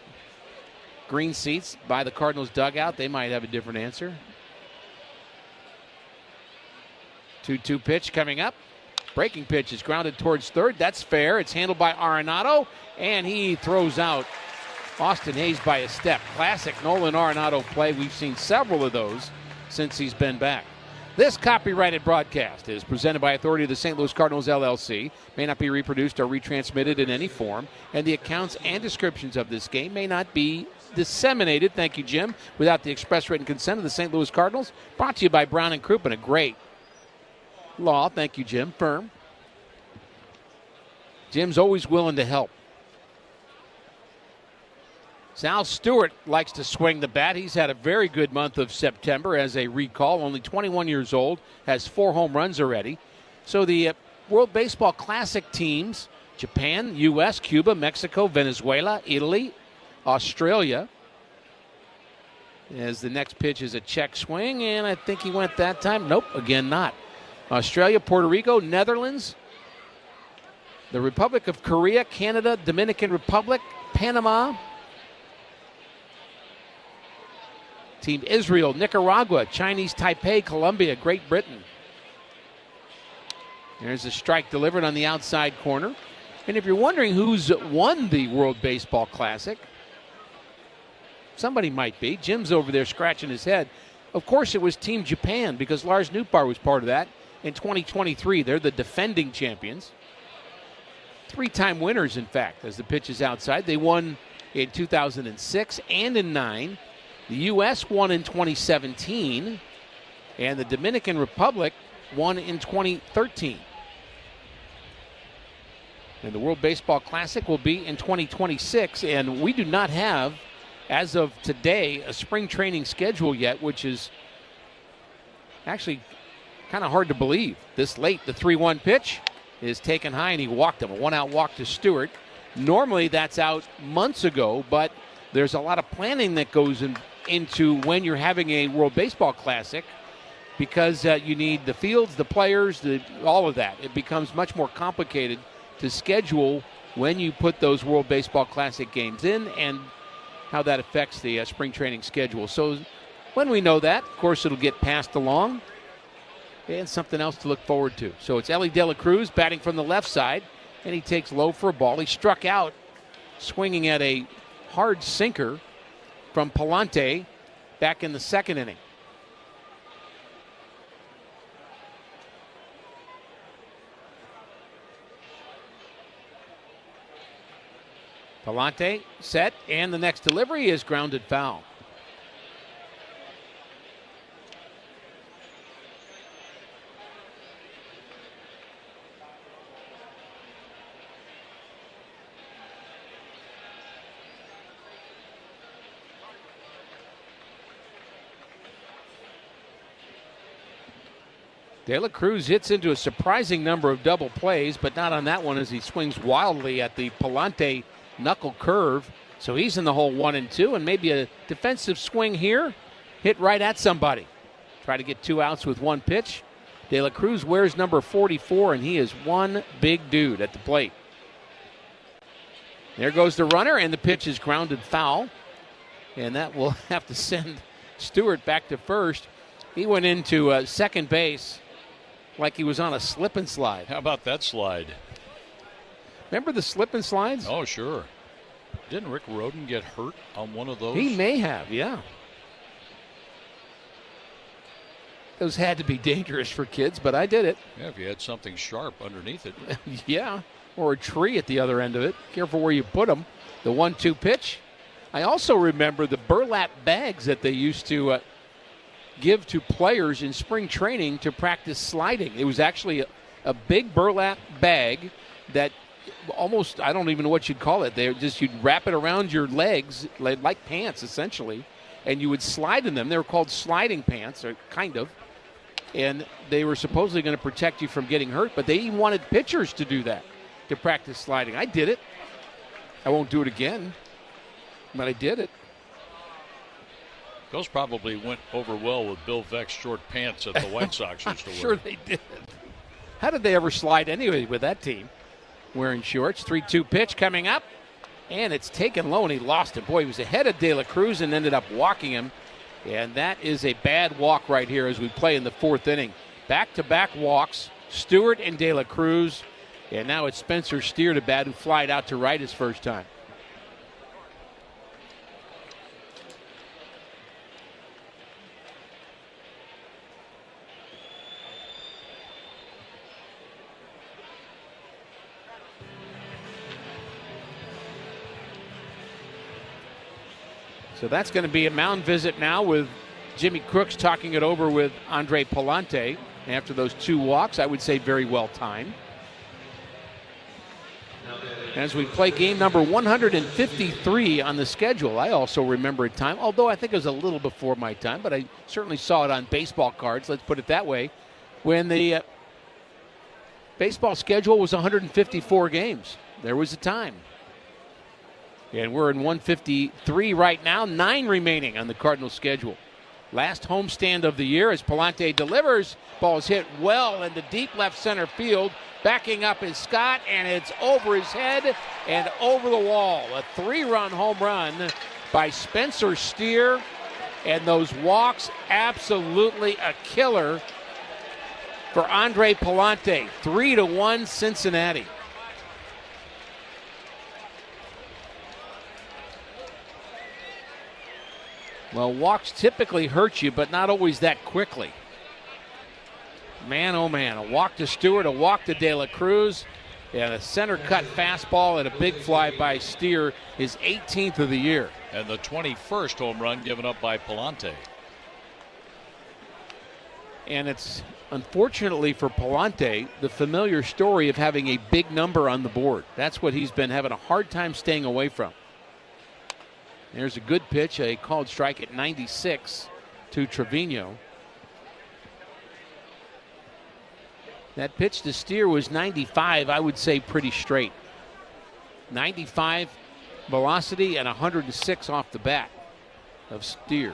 M: green seats by the Cardinals dugout. They might have a different answer. 2-2 pitch coming up. Breaking pitch is grounded towards third. That's fair. It's handled by Arenado, and he throws out Austin Hayes by a step. Classic Nolan Arenado play. We've seen several of those since he's been back. This copyrighted broadcast is presented by authority of the St. Louis Cardinals, LLC, may not be reproduced or retransmitted in any form, and the accounts and descriptions of this game may not be disseminated, thank you, Jim, without the express written consent of the St. Louis Cardinals. Brought to you by Brown and Crouppen, a great law, thank you, Jim, firm. Jim's always willing to help. Sal Stewart likes to swing the bat. He's had a very good month of September as a recall. Only 21 years old, has 4 home runs already. So the World Baseball Classic teams, Japan, U.S., Cuba, Mexico, Venezuela, Italy, Australia. As the next pitch is a check swing, and I think he went that time. Nope, again not. Australia, Puerto Rico, Netherlands, the Republic of Korea, Canada, Dominican Republic, Panama, Team Israel, Nicaragua, Chinese Taipei, Colombia, Great Britain. There's a strike delivered on the outside corner. And if you're wondering who's won the World Baseball Classic, somebody might be. Jim's over there scratching his head. Of course it was Team Japan because Lars Nootbaar was part of that in 2023. They're the defending champions. 3-time winners, in fact, as the pitch is outside. They won in 2006 and in 2009. The U.S. won in 2017, and the Dominican Republic won in 2013. And the World Baseball Classic will be in 2026, and we do not have, as of today, a spring training schedule yet, which is actually kind of hard to believe. This late, the 3-1 pitch is taken high, and he walked him. A one-out walk to Stewart. Normally that's out months ago, but there's a lot of planning that goes into when you're having a World Baseball Classic because you need the fields, the players, all of that. It becomes much more complicated to schedule when you put those World Baseball Classic games in and how that affects the spring training schedule. So when we know that, of course, it'll get passed along and something else to look forward to. So it's Ellie De La Cruz batting from the left side, and he takes low for a ball. He struck out swinging at a hard sinker from Palante back in the second inning. Palante set, and the next delivery is grounded foul. De La Cruz hits into a surprising number of double plays, but not on that one as he swings wildly at the Palante knuckle curve. So he's in the hole 1-2, and maybe a defensive swing here. Hit right at somebody. Try to get 2 outs with 1 pitch. De La Cruz wears number 44, and he is one big dude at the plate. There goes the runner, and the pitch is grounded foul. And that will have to send Stewart back to first. He went into second base like he was on a slip and slide.
D: How about that slide?
M: Remember the slip and slides?
D: Oh, sure. Didn't Rick Rhoden get hurt on one of those?
M: He may have, yeah. Those had to be dangerous for kids, but I did it.
D: Yeah, if you had something sharp underneath it.
M: Yeah, or a tree at the other end of it. Careful where you put them. The 1-2 pitch. I also remember the burlap bags that they used to give to players in spring training to practice sliding. It was actually a big burlap bag that almost, I don't even know what you'd call it. You'd wrap it around your legs like pants essentially, and you would slide in them. They were called sliding pants, or kind of, and they were supposedly going to protect you from getting hurt, but they even wanted pitchers to do that, to practice sliding. I did it. I won't do it again, but I did it.
D: Those probably went over well with Bill Veck's short pants that the White Sox used to wear.
M: Sure they did. How did they ever slide anyway with that team? Wearing shorts. 3-2 pitch coming up, and it's taken low, and he lost it. Boy, he was ahead of De La Cruz and ended up walking him, and that is a bad walk right here as we play in the 4th inning. Back-to-back walks, Stewart and De La Cruz, and now it's Spencer Steer to bat, who flied out to right his first time. So that's going to be a mound visit now with Jimmy Crooks talking it over with Andre Palante after those 2 walks. I would say very well timed. As we play game number 153 on the schedule, I also remember a time, although I think it was a little before my time, but I certainly saw it on baseball cards, let's put it that way, when the baseball schedule was 154 games. There was a time. And we're in 153 right now, 9 remaining on the Cardinals schedule. Last homestand of the year as Palante delivers. Ball's hit well into deep left center field. Backing up is Scott, and it's over his head and over the wall. A 3-run home run by Spencer Steer. And those walks, absolutely a killer for Andre Palante. 3-1 Cincinnati. Well, walks typically hurt you, but not always that quickly. Man, oh man, a walk to Stewart, a walk to De La Cruz, and a center cut fastball and a big fly by Steer, his 18th of the year.
D: And the 21st home run given up by Palante.
M: And it's, unfortunately for Palante, the familiar story of having a big number on the board. That's what he's been having a hard time staying away from. There's a good pitch, a called strike at 96 to Trevino. That pitch to Steer was 95, I would say pretty straight. 95 velocity and 106 off the bat of Steer.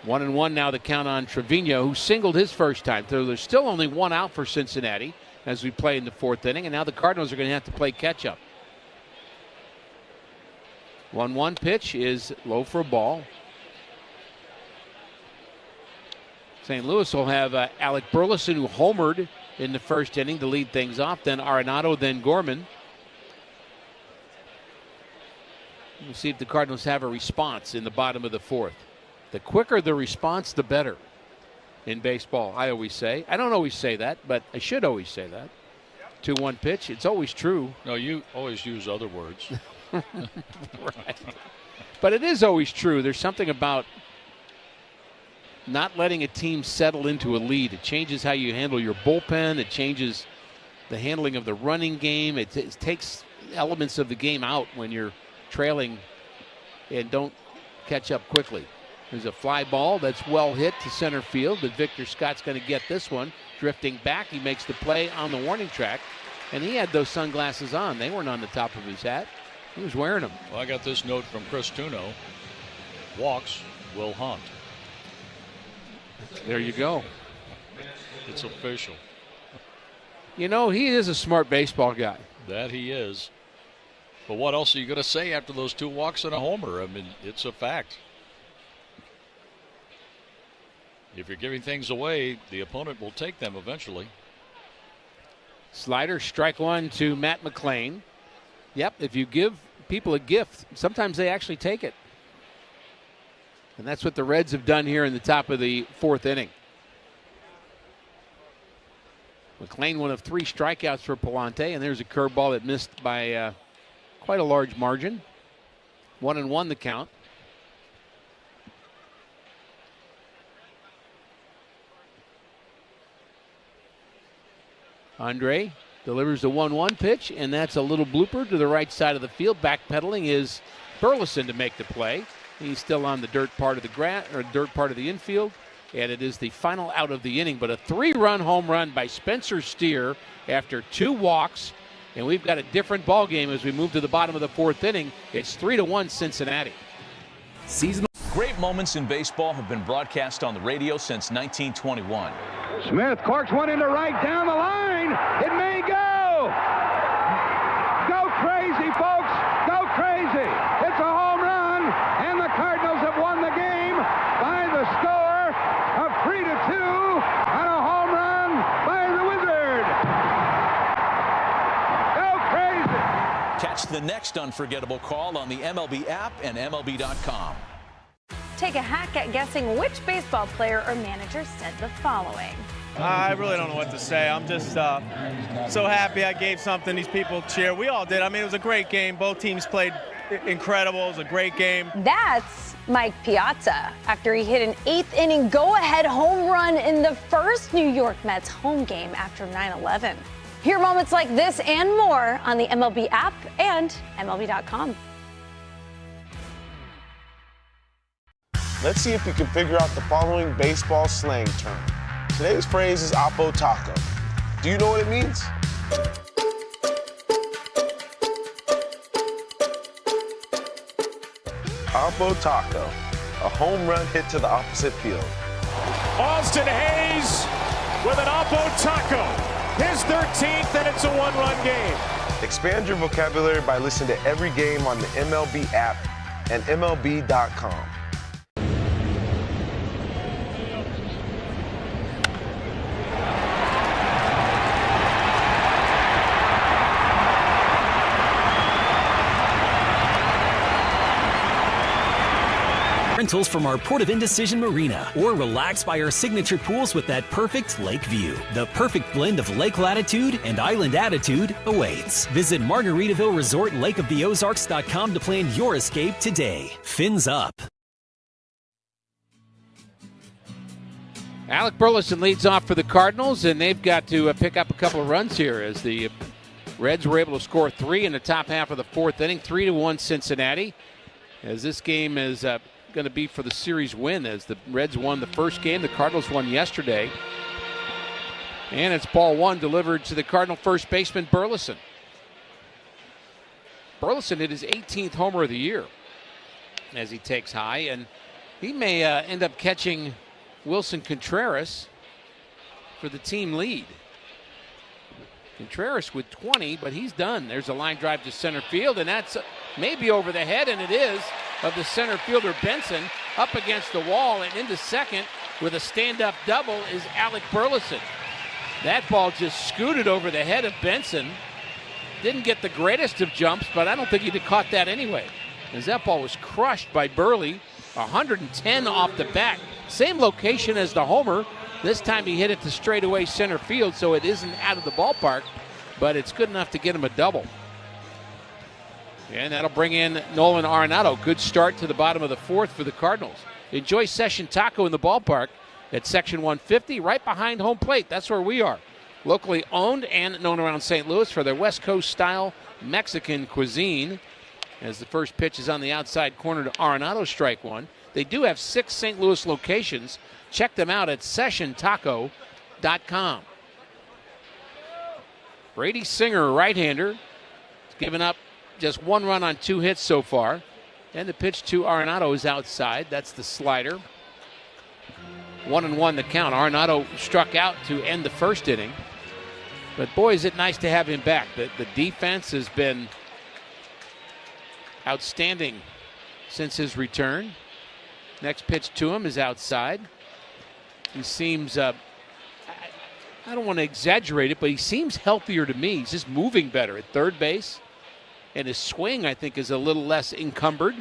M: 1-1 now the count on Trevino, who singled his first time. So there's still only 1 out for Cincinnati as we play in the 4th inning, and now the Cardinals are going to have to play catch-up. 1-1 pitch is low for a ball. St. Louis will have Alec Burleson, who homered in the first inning to lead things off. Then Arenado, then Gorman. We'll see if the Cardinals have a response in the bottom of the 4th. The quicker the response, the better in baseball, I always say. I don't always say that, but I should always say that. 2-1 pitch. It's always true.
D: No, you always use other words.
M: Right. But it is always true. There's something about not letting a team settle into a lead. It changes how you handle your bullpen. It changes the handling of the running game. It takes elements of the game out when you're trailing and don't catch up quickly. There's a fly ball that's well hit to center field, but Victor Scott's going to get this one. Drifting back, he makes the play on the warning track, and he had those sunglasses on. They weren't on the top of his hat. He was wearing them.
D: Well, I got this note from Chris Tuno. Walks will haunt.
M: There you go.
D: It's official.
M: You know, he is a smart baseball guy.
D: That he is. But what else are you going to say after those 2 walks and a homer? I mean, it's a fact. If you're giving things away, the opponent will take them eventually.
M: Slider, strike 1 to Matt McClain. Yep, if you give people a gift, sometimes they actually take it. And that's what the Reds have done here in the top of the 4th inning. McClain, one of 3 strikeouts for Palante, and there's a curveball that missed by quite a large margin. 1-1 the count. Andre delivers the 1-1 pitch, and that's a little blooper to the right side of the field. Backpedaling is Burleson to make the play. He's still on the dirt part of the infield, and it is the final out of the inning. But a 3-run home run by Spencer Steer after 2 walks, and we've got a different ball game as we move to the bottom of the 4th inning. It's 3-1 Cincinnati.
X: Great moments in baseball have been broadcast on the radio since 1921.
Y: Smith corks one into right down the line. It may go. Go crazy, folks. Go crazy. It's a home run, and the Cardinals have won the game by the score of 3-2 on a home run by the Wizard. Go crazy.
X: Catch the next unforgettable call on the MLB app and MLB.com.
T: Take a hack at guessing which baseball player or manager said the following.
U: I really don't know what to say. I'm just so happy I gave something these people cheer. We all did. I mean, it was a great game. Both teams played incredible. It was a great game.
T: That's Mike Piazza after he hit an 8th inning go-ahead home run in the first New York Mets home game after 9/11. Hear moments like this and more on the MLB app and MLB.com.
V: Let's see if we can figure out the following baseball slang term. Today's phrase is Oppo Taco. Do you know what it means? Oppo Taco, a home run hit to the opposite field.
N: Austin Hayes with an Oppo Taco. His 13th, and it's a one-run game.
V: Expand your vocabulary by listening to every game on the MLB app and MLB.com.
A: Rentals from our Port of Indecision Marina, or relax by our signature pools with that perfect lake view. The perfect blend of lake latitude and island attitude awaits. Visit Margaritaville Resort LakeOfTheOzarks.com to plan your escape today. Fins up.
M: Alec Burleson leads off for the Cardinals, and they've got to pick up a couple of runs here as the Reds were able to score 3 in the top half of the 4th inning, 3-1 Cincinnati. As this game is going to be for the series win, as the Reds won the first game, the Cardinals won yesterday. And it's ball 1 delivered to the Cardinal first baseman Burleson. Burleson hit his 18th homer of the year as he takes high, and he may end up catching Wilson Contreras for the team lead. Contreras with 20, but he's done. There's a line drive to center field, and that's maybe over the head, and it is, of the center fielder Benson. Up against the wall and into second with a stand-up double is Alec Burleson. That ball just scooted over the head of Benson. Didn't get the greatest of jumps, but I don't think he'd have caught that anyway, as that ball was crushed by Burley. 110 off the bat. Same location as the homer. This time he hit it to straightaway center field, so it isn't out of the ballpark, but it's good enough to get him a double. And that'll bring in Nolan Arenado. Good start to the bottom of the 4th for the Cardinals. Enjoy Session Taco in the ballpark at Section 150, right behind home plate. That's where we are. Locally owned and known around St. Louis for their West Coast style Mexican cuisine. As the first pitch is on the outside corner to Arenado, strike 1. They do have 6 St. Louis locations. Check them out at sessiontaco.com. Brady Singer, a right-hander, has given up just 1 run on 2 hits so far. And the pitch to Arenado is outside. That's the slider. 1-1 the count. Arenado struck out to end the first inning. But boy, is it nice to have him back. The defense has been outstanding since his return. Next pitch to him is outside. He seems, I don't want to exaggerate it, but he seems healthier to me. He's just moving better at third base. And his swing, I think, is a little less encumbered,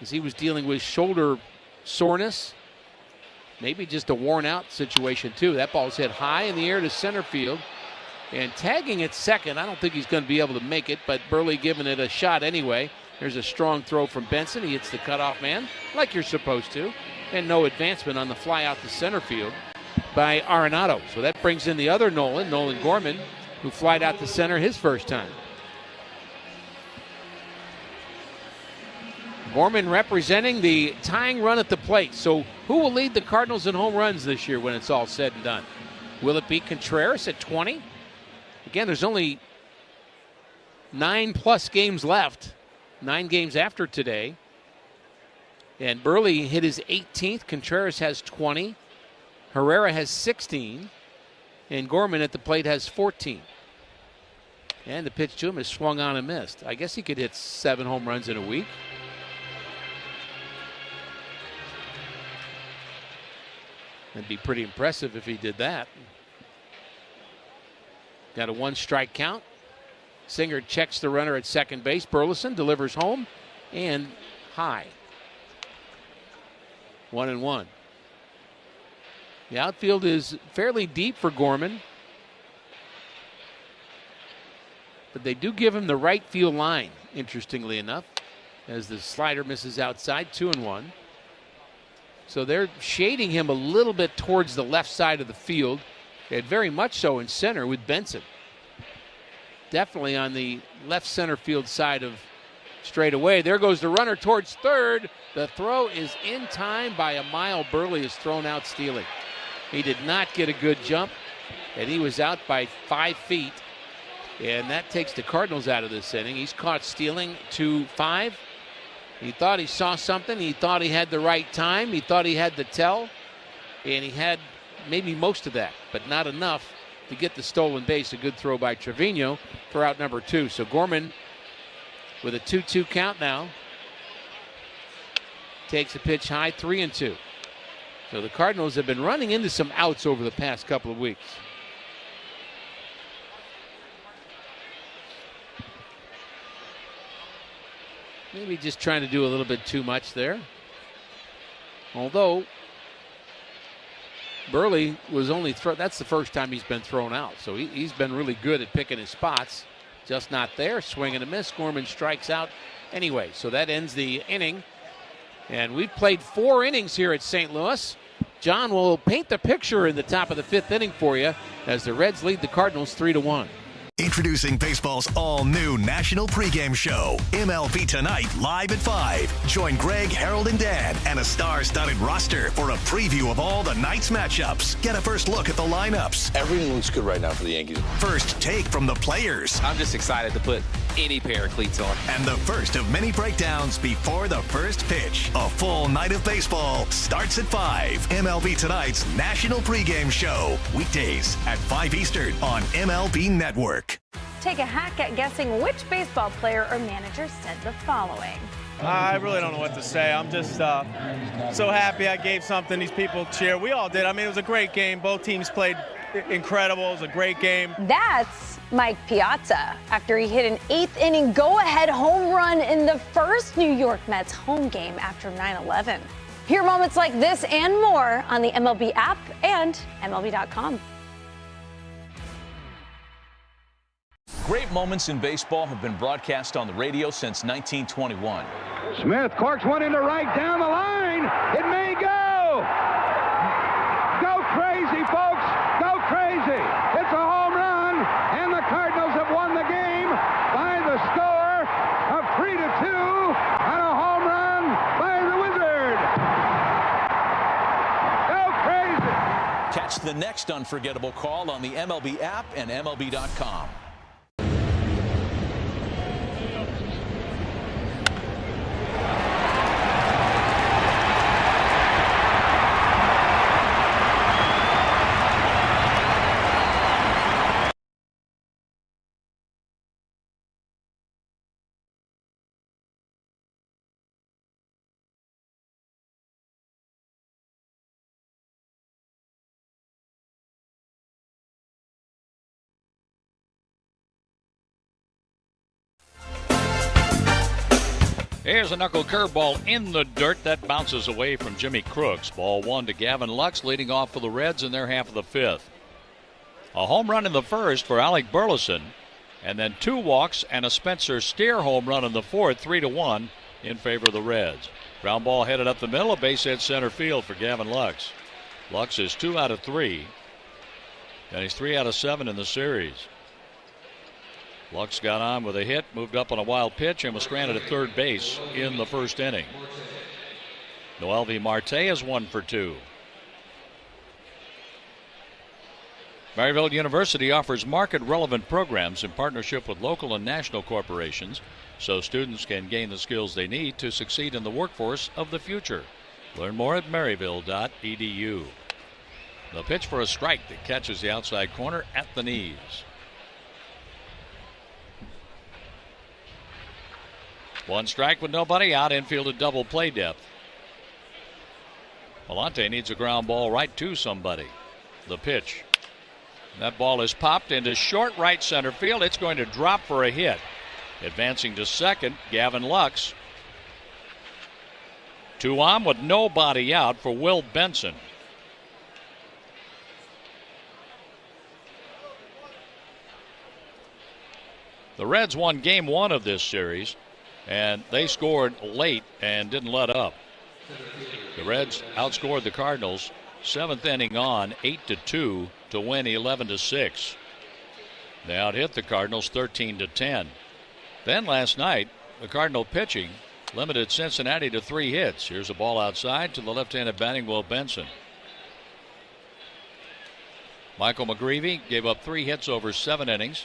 M: as he was dealing with shoulder soreness. Maybe just a worn-out situation, too. That ball's hit high in the air to center field. And tagging at second, I don't think he's going to be able to make it, but Burley giving it a shot anyway. There's a strong throw from Benson. He hits the cutoff man, like you're supposed to. And no advancement on the fly out to center field by Arenado. So that brings in the other Nolan Gorman, who flied out to center his first time. Gorman representing the tying run at the plate. So who will lead the Cardinals in home runs this year when it's all said and done? Will it be Contreras at 20? Again, there's only 9+ games left. 9 games after today. And Burley hit his 18th. Contreras has 20. Herrera has 16. And Gorman at the plate has 14. And the pitch to him is swung on and missed. I guess he could hit 7 home runs in a week. That'd be pretty impressive if he did that. Got a 1-strike count. Singer checks the runner at second base. Burleson delivers home and high. 1-1. The outfield is fairly deep for Gorman. But they do give him the right field line, interestingly enough, as the slider misses outside, 2-1. So they're shading him a little bit towards the left side of the field, and very much so in center with Benson. Definitely on the left center field side of straightaway. There goes the runner towards third. The throw is in time by a mile. Burley is thrown out stealing. He did not get a good jump, and he was out by 5 feet. And that takes the Cardinals out of this inning. He's caught stealing 2-5. He thought he saw something. He thought he had the right time. He thought he had the tell. And he had maybe most of that, but not enough to get the stolen base. A good throw by Trevino for out number 2. So Gorman with a 2-2 count now. Takes a pitch high, 3-2. So the Cardinals have been running into some outs over the past couple of weeks. Maybe just trying to do a little bit too much there. Although Burley was only that's the first time he's been thrown out. So he's been really good at picking his spots. Just not there. Swing and a miss. Gorman strikes out anyway. So that ends the inning. And we've played 4 innings here at St. Louis. John will paint the picture in the top of the 5th inning for you as the Reds lead the Cardinals 3-1.
B: Introducing baseball's all-new national pregame show, MLB Tonight, live at 5. Join Greg, Harold, and Dan and a star-studded roster for a preview of all the night's matchups. Get a first look at the lineups.
C: Everything looks good right now for the Yankees.
B: First take from the players.
Q: I'm just excited to put any pair of cleats on.
B: And the first of many breakdowns before the first pitch. A full night of baseball starts at 5. MLB Tonight's national pregame show. Weekdays at 5 Eastern on MLB Network.
T: Take a hack at guessing which baseball player or manager said the following.
U: I really don't know what to say. I'm just so happy I gave something these people cheer. We all did. I mean, it was a great game. Both teams played incredible. It was a great game.
T: That's Mike Piazza after he hit an 8th inning go-ahead home run in the first New York Mets home game after 9/11. Hear moments like this and more on the MLB app and MLB.com.
X: Great moments in baseball have been broadcast on the radio since 1921.
Y: Smith corks one into right down the line. It may go. Go crazy, folks. Go crazy. It's a home run, and the Cardinals have won the game by the score of 3-2 on a home run by the Wizard. Go crazy.
X: Catch the next unforgettable call on the MLB app and MLB.com. Here's a knuckle curveball in the dirt that bounces away from Jimmy Crooks. Ball 1 to Gavin Lux, leading off for the Reds in their half of the 5th. A home run in the first for Alec Burleson, and then 2 walks and a Spencer Steer home run in the 4th, 3-1 in favor of the Reds. Ground ball headed up the middle, a base hit center field for Gavin Lux. Lux is 2 out of 3, and he's 3 out of 7 in the series. Lux got on with a hit, moved up on a wild pitch, and was stranded at third base in the first inning. Noelvi Marte is 1 for 2. Maryville University offers market-relevant programs in partnership with local and national corporations so students can gain the skills they need to succeed in the workforce of the future. Learn more at maryville.edu. The pitch for a strike that catches the outside corner at the knees. 1 strike with nobody out, infield at double play depth. Malante needs a ground ball right to somebody. The pitch. That ball is popped into short right center field. It's going to drop for a hit. Advancing to second, Gavin Lux. 2 on with nobody out for Will Benson. The Reds won game 1 of this series, and they scored late and didn't let up. The Reds outscored the Cardinals 7th inning on 8-2 to win 11-6. They outhit the Cardinals 13-10. Then last night, the Cardinal pitching limited Cincinnati to 3 hits. Here's a ball outside to the left-handed batting Will Benson. Michael McGreevy gave up 3 hits over 7 innings.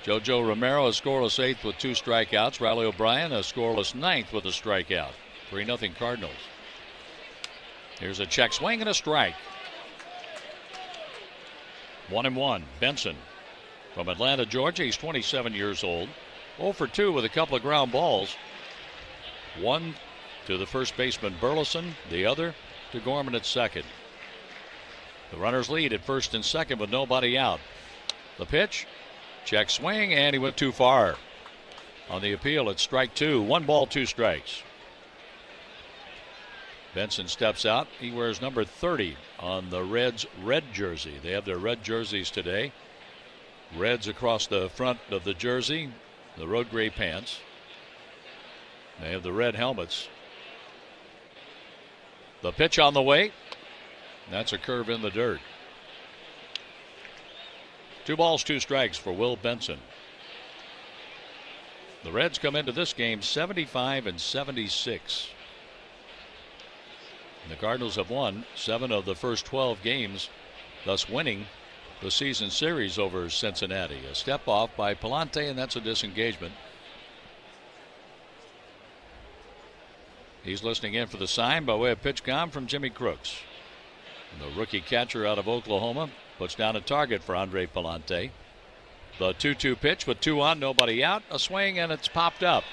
X: JoJo Romero a scoreless 8th with 2 strikeouts. Riley O'Brien a scoreless 9th with a strikeout. 3-0 Cardinals. Here's a check swing and a strike. 1-1. Benson from Atlanta, Georgia. He's 27 years old. 0 for 2 with a couple of ground balls. One to the first baseman Burleson, the other to Gorman at second. The runners lead at first and second with nobody out. The pitch, check swing, and he went too far. On the appeal, it's strike 2. 1 ball, 2 strikes. Benson steps out. He wears number 30 on the Reds' red jersey. They have their red jerseys today. Reds across the front of the jersey, the road gray pants. They have the red helmets. The pitch on the way. That's a curve in the dirt. 2 balls, 2 strikes for Will Benson. The Reds come into this game 75-76. The Cardinals have won 7 of the first 12 games, thus winning the season series over Cincinnati. A step off by Palante, and that's a disengagement. He's listening in for the sign by way of pitch com from Jimmy Crooks. And the rookie catcher out of Oklahoma puts down a target for Andre Palante. The 2-2 pitch with 2 on, nobody out. A swing, and it's popped up.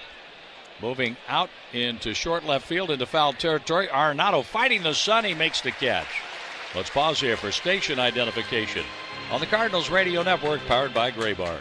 X: Moving out into short left field into foul territory. Arenado fighting the sun. He makes the catch. Let's pause here for station identification on the Cardinals Radio Network, powered by Gray Bar.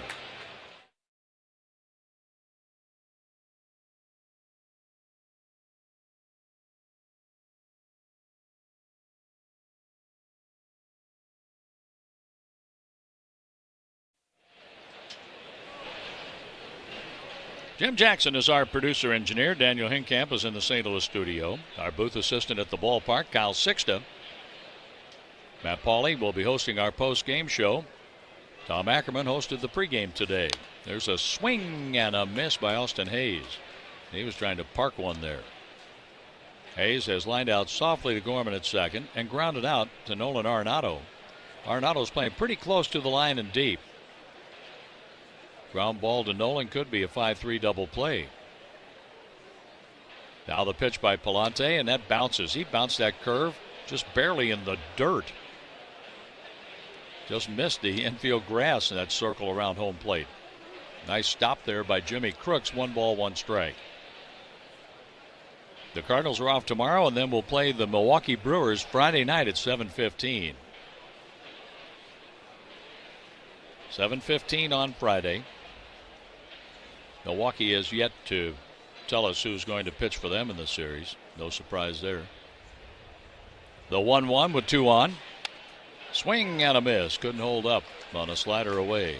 X: Jim Jackson is our producer engineer. Daniel Hinkamp is in the St. Louis studio. Our booth assistant at the ballpark, Kyle Sixta. Matt Pauley will be hosting our post-game show. Tom Ackerman hosted the pregame today. There's a swing and a miss by Austin Hayes. He was trying to park one there. Hayes has lined out softly to Gorman at second and grounded out to Nolan Arenado. Arenado's playing pretty close to the line and deep. Ground ball to Nolan could be a 5-3 double play. Now the pitch by Palante, and that bounces. He bounced that curve just barely in the dirt. Just missed the infield grass in that circle around home plate. Nice stop there by Jimmy Crooks. 1 ball, 1 strike. The Cardinals are off tomorrow, and then we'll play the Milwaukee Brewers Friday night at 7:15. 7:15 on Friday. Milwaukee has yet to tell us who's going to pitch for them in the series. No surprise there. The 1-1 with 2 on. Swing and a miss. Couldn't hold up on a slider away.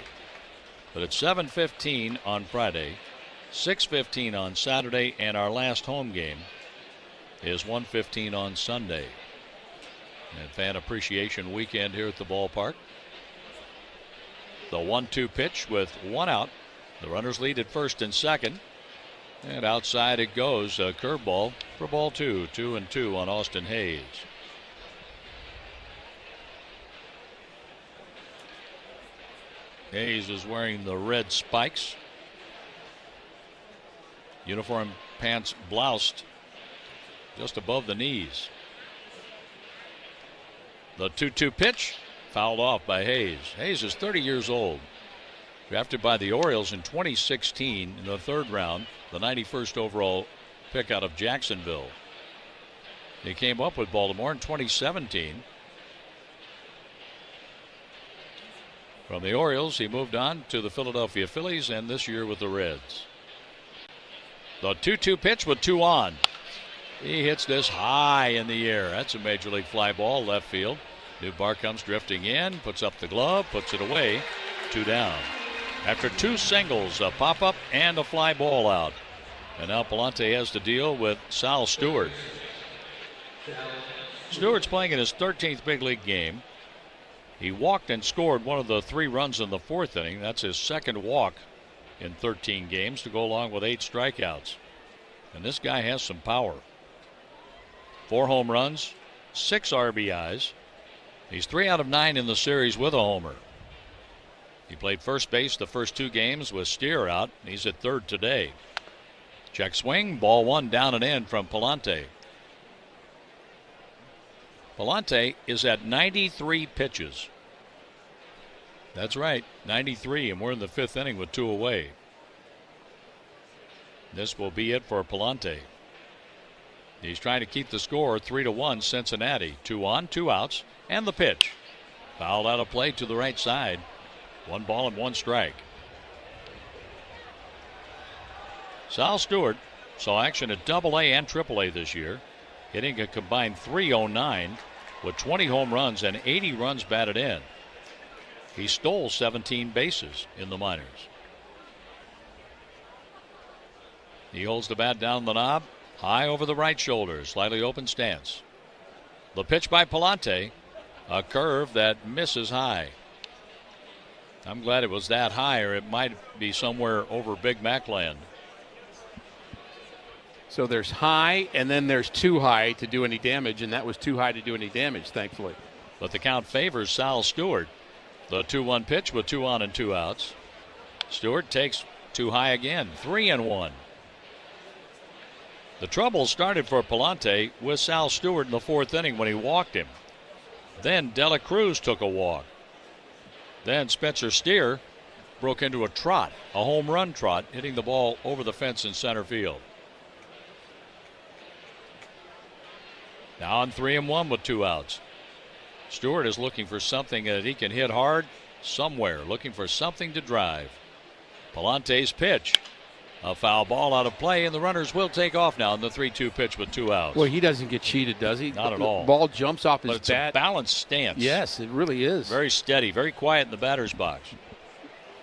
X: But it's 7:15 on Friday, 6:15 on Saturday, and our last home game is 1:15 on Sunday. And fan appreciation weekend here at the ballpark. The 1-2 pitch with 1 out. The runners lead at first and second. And outside it goes. A curveball for ball 2. 2-2 on Austin Hayes. Hayes is wearing the red spikes. Uniform pants bloused just above the knees. The 2-2 pitch fouled off by Hayes. Hayes is 30 years old. Drafted by the Orioles in 2016 in the 3rd round, the 91st overall pick out of Jacksonville. He came up with Baltimore in 2017. From the Orioles, he moved on to the Philadelphia Phillies, and this year with the Reds. The 2-2 pitch with 2 on. He hits this high in the air. That's a major league fly ball, left field. Newbar comes drifting in, puts up the glove, puts it away. 2 down.
D: After 2 singles, a pop-up and a fly ball out. And now Palante has to deal with Sal Stewart. Stewart's playing in his 13th big league game. He walked and scored one of the 3 runs in the 4th inning. That's his 2nd walk in 13 games to go along with 8 strikeouts. And this guy has some power. 4 home runs, 6 RBIs. He's 3 out of 9 in the series with a homer. He played first base the first 2 games with Steer out. He's at third today. Check swing, ball 1 down and in from Palante. Palante is at 93 pitches. That's right, 93, and we're in the 5th inning with 2 away. This will be it for Palante. He's trying to keep the score 3-1 Cincinnati. 2 on, 2 outs, and the pitch. Fouled out of play to the right side. 1 ball and 1 strike. Sal Stewart saw action at AA and AAA this year, hitting a combined .309 with 20 home runs and 80 runs batted in. He stole 17 bases in the minors. He holds the bat down the knob, high over the right shoulder, slightly open stance. The pitch by Palante, a curve that misses high. I'm glad it was that high, or it might be somewhere over Big Mac land.
M: So there's high, and then there's too high to do any damage, and that was too high to do any damage, thankfully.
D: But the count favors Sal Stewart. The 2-1 pitch with 2 on and 2 outs. Stewart takes too high again, 3-1. The trouble started for Palante with Sal Stewart in the 4th inning when he walked him. Then De La Cruz took a walk. Then Spencer Steer broke into a trot, a home run trot, hitting the ball over the fence in center field. Now on 3-1 with 2 outs. Stewart is looking for something that he can hit hard somewhere, looking for something to drive. Palante's pitch. A foul ball out of play, and the runners will take off now in the 3-2 pitch with 2 outs.
M: Well, he doesn't get cheated, does he?
D: Not at all.
M: The ball jumps off his
D: but it's
M: bat.
D: A balanced stance.
M: Yes, it really is.
D: Very steady, very quiet in the batter's box.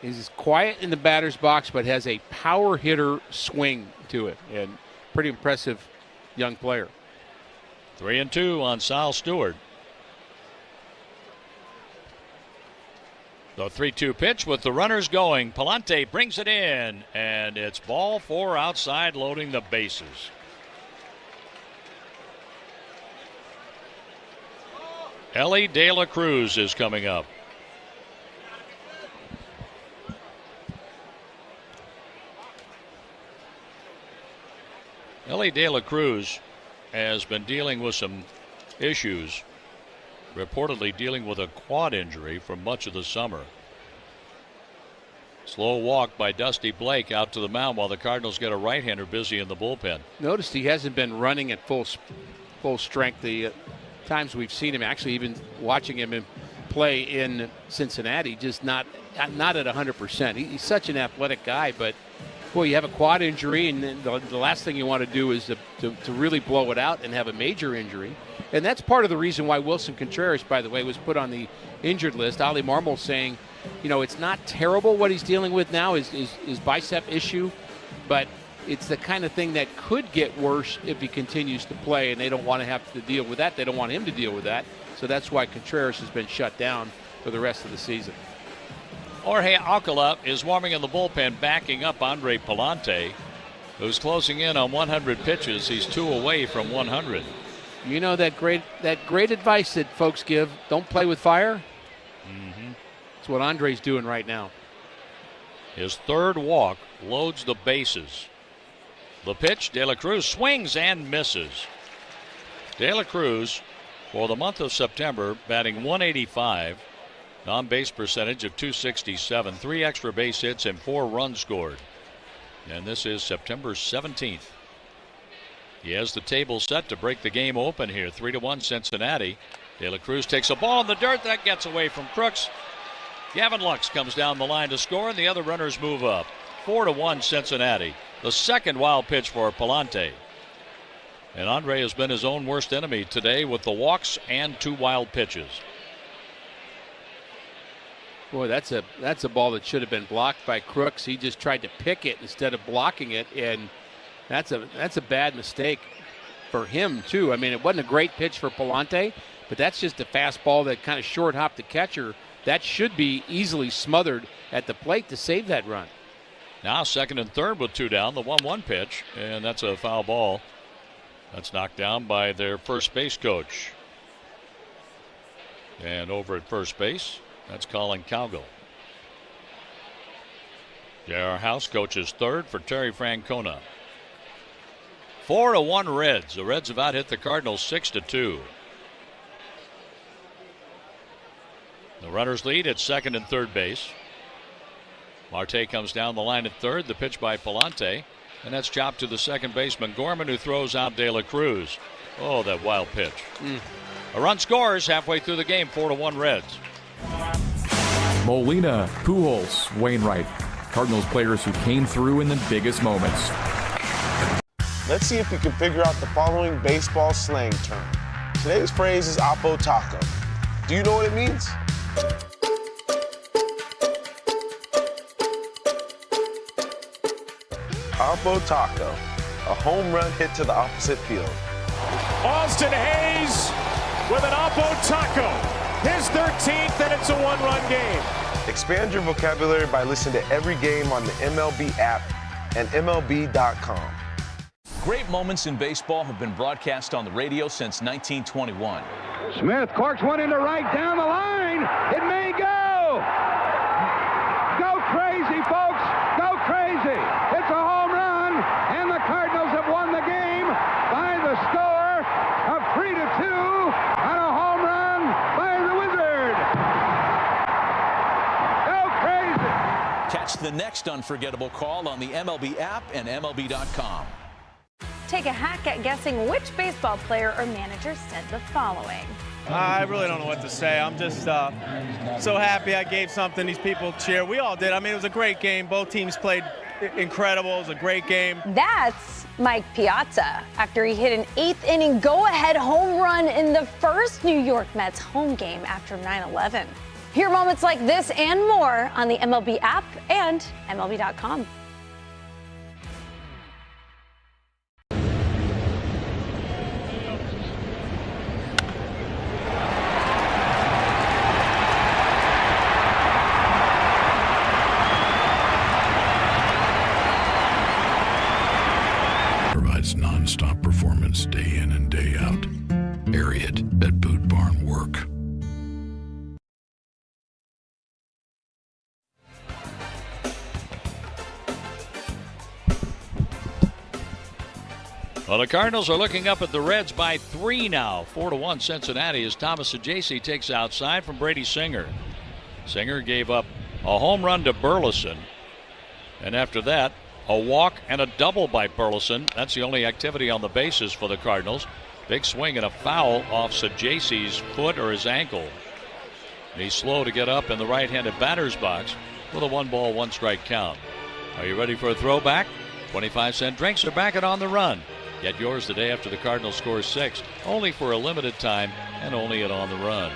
M: He's quiet in the batter's box, but has a power hitter swing to it, and pretty impressive young player.
D: 3-2 on Sal Stewart. The 3-2 pitch with the runners going. Palante brings it in, and it's ball 4 outside, loading the bases. Ellie De La Cruz is coming up. Ellie De La Cruz has been dealing with some issues, reportedly dealing with a quad injury for much of the summer. Slow walk by Dusty Blake out to the mound while the Cardinals get a right-hander busy in the bullpen.
M: Notice he hasn't been running at full strength the times we've seen him, actually even watching him play in Cincinnati, just not at 100%. He's such an athletic guy, but boy, you have a quad injury, and then the last thing you want to do is to really blow it out and have a major injury. And that's part of the reason why Wilson Contreras, by the way, was put on the injured list. Ali Marmol saying, you know, it's not terrible what he's dealing with now, his bicep issue, but it's the kind of thing that could get worse if he continues to play, and they don't want to have to deal with that. They don't want him to deal with that. So that's why Contreras has been shut down for the rest of the season.
D: Jorge Alcala is warming in the bullpen, backing up Andre Palante, who's closing in on 100 pitches. He's 2 away from 100.
M: You know that great advice that folks give, don't play with fire?
D: Mm-hmm.
M: That's what Andre's doing right now.
D: His 3rd walk loads the bases. The pitch, De La Cruz swings and misses. De La Cruz, for the month of September, batting .185, on-base percentage of .267, 3 extra base hits and 4 runs scored. And this is September 17th. He has the table set to break the game open here. 3-1 Cincinnati. De La Cruz takes a ball in the dirt. That gets away from Crooks. Gavin Lux comes down the line to score, and the other runners move up. 4-1 Cincinnati. The 2nd wild pitch for Palante. And Andre has been his own worst enemy today with the walks and 2 wild pitches.
M: Boy, that's a ball that should have been blocked by Crooks. He just tried to pick it instead of blocking it, and that's a bad mistake for him too. I mean, it wasn't a great pitch for Palante, but that's just a fastball that kind of short hopped the catcher. That should be easily smothered at the plate to save that run.
D: Now second and third with 2 down, the 1-1 pitch, and that's a foul ball. That's knocked down by their first base coach. And over at first base, that's Colin Cowgill. J.R. House coaches third for Terry Francona. 4-1 Reds. The Reds have out hit the Cardinals 6-2. The runners lead at second and third base. Marte comes down the line at third. The pitch by Palante. And that's chopped to the second baseman, Gorman, who throws out De La Cruz. Oh, that wild pitch. A run scores halfway through the game, 4-1 Reds.
K: Molina, Pujols, Wainwright. Cardinals players who came through in the biggest moments.
V: Let's see if we can figure out the following baseball slang term. Today's phrase is Oppo Taco. Do you know what it means? Oppo Taco, a home run hit to the opposite field.
N: Austin Hayes with an Oppo Taco. His 13th, and it's a 1-run game.
V: Expand your vocabulary by listening to every game on the MLB app and MLB.com.
G: Great moments in baseball have been broadcast on the radio since 1921.
Y: Smith corks one into right down the line. It may go. Go crazy, folks. Go crazy. It's a home run, and the Cardinals have won the game by the score of 3-2 on a home run by the Wizard. Go crazy.
G: Catch the next unforgettable call on the MLB app and MLB.com.
T: Take a hack at guessing which baseball player or manager said the following.
U: I really don't know what to say. I'm just so happy I gave something these people cheer. We all did. I mean, it was a great game. Both teams played incredible. It was a great game.
T: That's Mike Piazza after he hit an 8th-inning go-ahead home run in the first New York Mets home game after 9/11. Hear moments like this and more on the MLB app and MLB.com.
I: Non-stop performance day in and day out. Ariat at Boot Barn Work.
D: Well, the Cardinals are looking up at the Reds by 3 now. 4-1 Cincinnati as Thomas Saggese takes outside from Brady Singer. Singer gave up a home run to Burleson. And after that, a walk and a double by Burleson. That's the only activity on the bases for the Cardinals. Big swing and a foul off Saggese's foot or his ankle. And he's slow to get up in the right-handed batter's box with a 1-ball, 1-strike count. Are you ready for a throwback? 25-cent drinks are back and on the run. Get yours the day after the Cardinals score 6, only for a limited time and only at On the Run.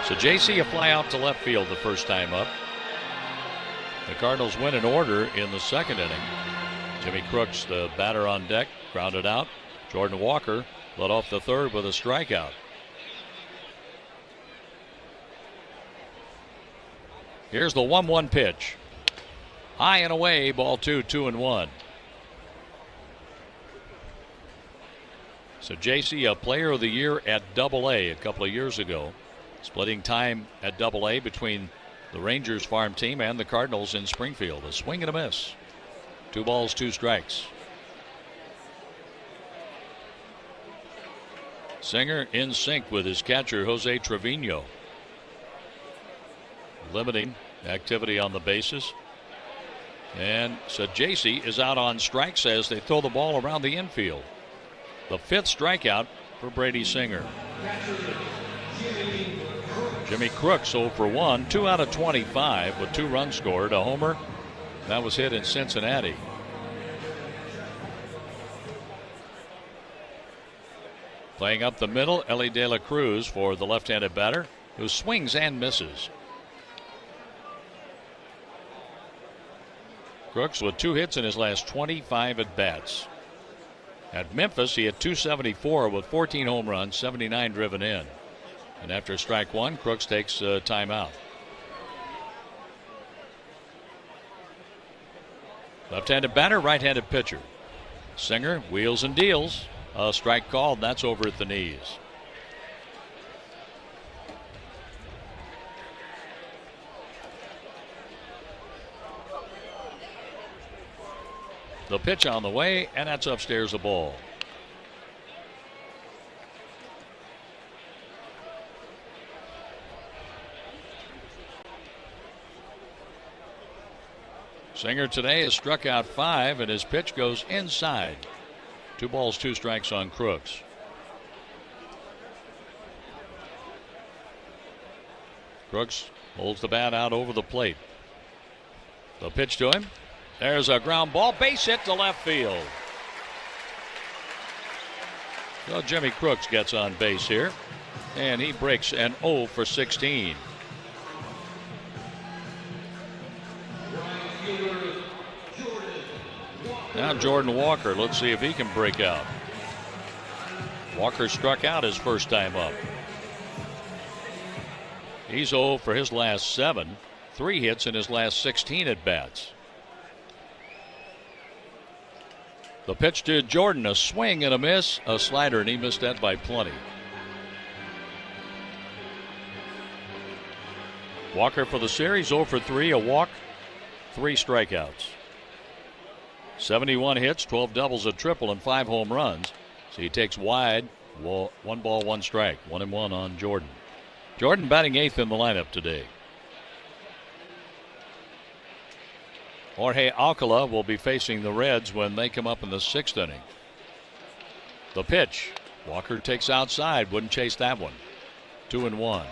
D: Saggese a fly out to left field the first time up. The Cardinals win in order in the second inning. Jimmy Crooks, the batter on deck, grounded out. Jordan Walker led off the third with a strikeout. Here's the 1-1 pitch. High and away, ball 2, 2-1. Saggese, a player of the year at Double-A a couple of years ago, splitting time at Double-A between the Rangers farm team and the Cardinals in Springfield. A swing and a miss. 2 balls, 2 strikes. Singer in sync with his catcher, Jose Trevino. Limiting activity on the bases. And Saggese is out on strikes as they throw the ball around the infield. The 5th strikeout for Brady Singer. Jimmy Crooks 0 for 1, 2 out of 25 with 2 runs scored, a homer. That was hit in Cincinnati. Playing up the middle, Ellie De La Cruz for the left-handed batter, who swings and misses. Crooks with 2 hits in his last 25 at-bats. At Memphis, he had 274 with 14 home runs, 79 driven in. And after strike one, Crooks takes a timeout. Left-handed batter, right-handed pitcher. Singer wheels and deals. A strike called, that's over at the knees. The pitch on the way, and that's upstairs a ball. Singer today has struck out 5, and his pitch goes inside. 2 balls, 2 strikes on Crooks. Crooks holds the bat out over the plate. The pitch to him. There's a ground ball, base hit to left field. So Jimmy Crooks gets on base here, and he breaks an 0 for 16. Now Jordan Walker, let's see if he can break out. Walker struck out his first time up. He's 0 for his last 7, 3 hits in his last 16 at-bats. The pitch to Jordan, a swing and a miss, a slider, and he missed that by plenty. Walker for the series, 0 for 3, a walk, 3 strikeouts. 71 hits, 12 doubles, a triple, and 5 home runs. So he takes wide, 1 ball, 1 strike, 1-1 on Jordan. Jordan batting 8th in the lineup today. Jorge Alcala will be facing the Reds when they come up in the 6th inning. The pitch. Walker takes outside, wouldn't chase that one. 2-1.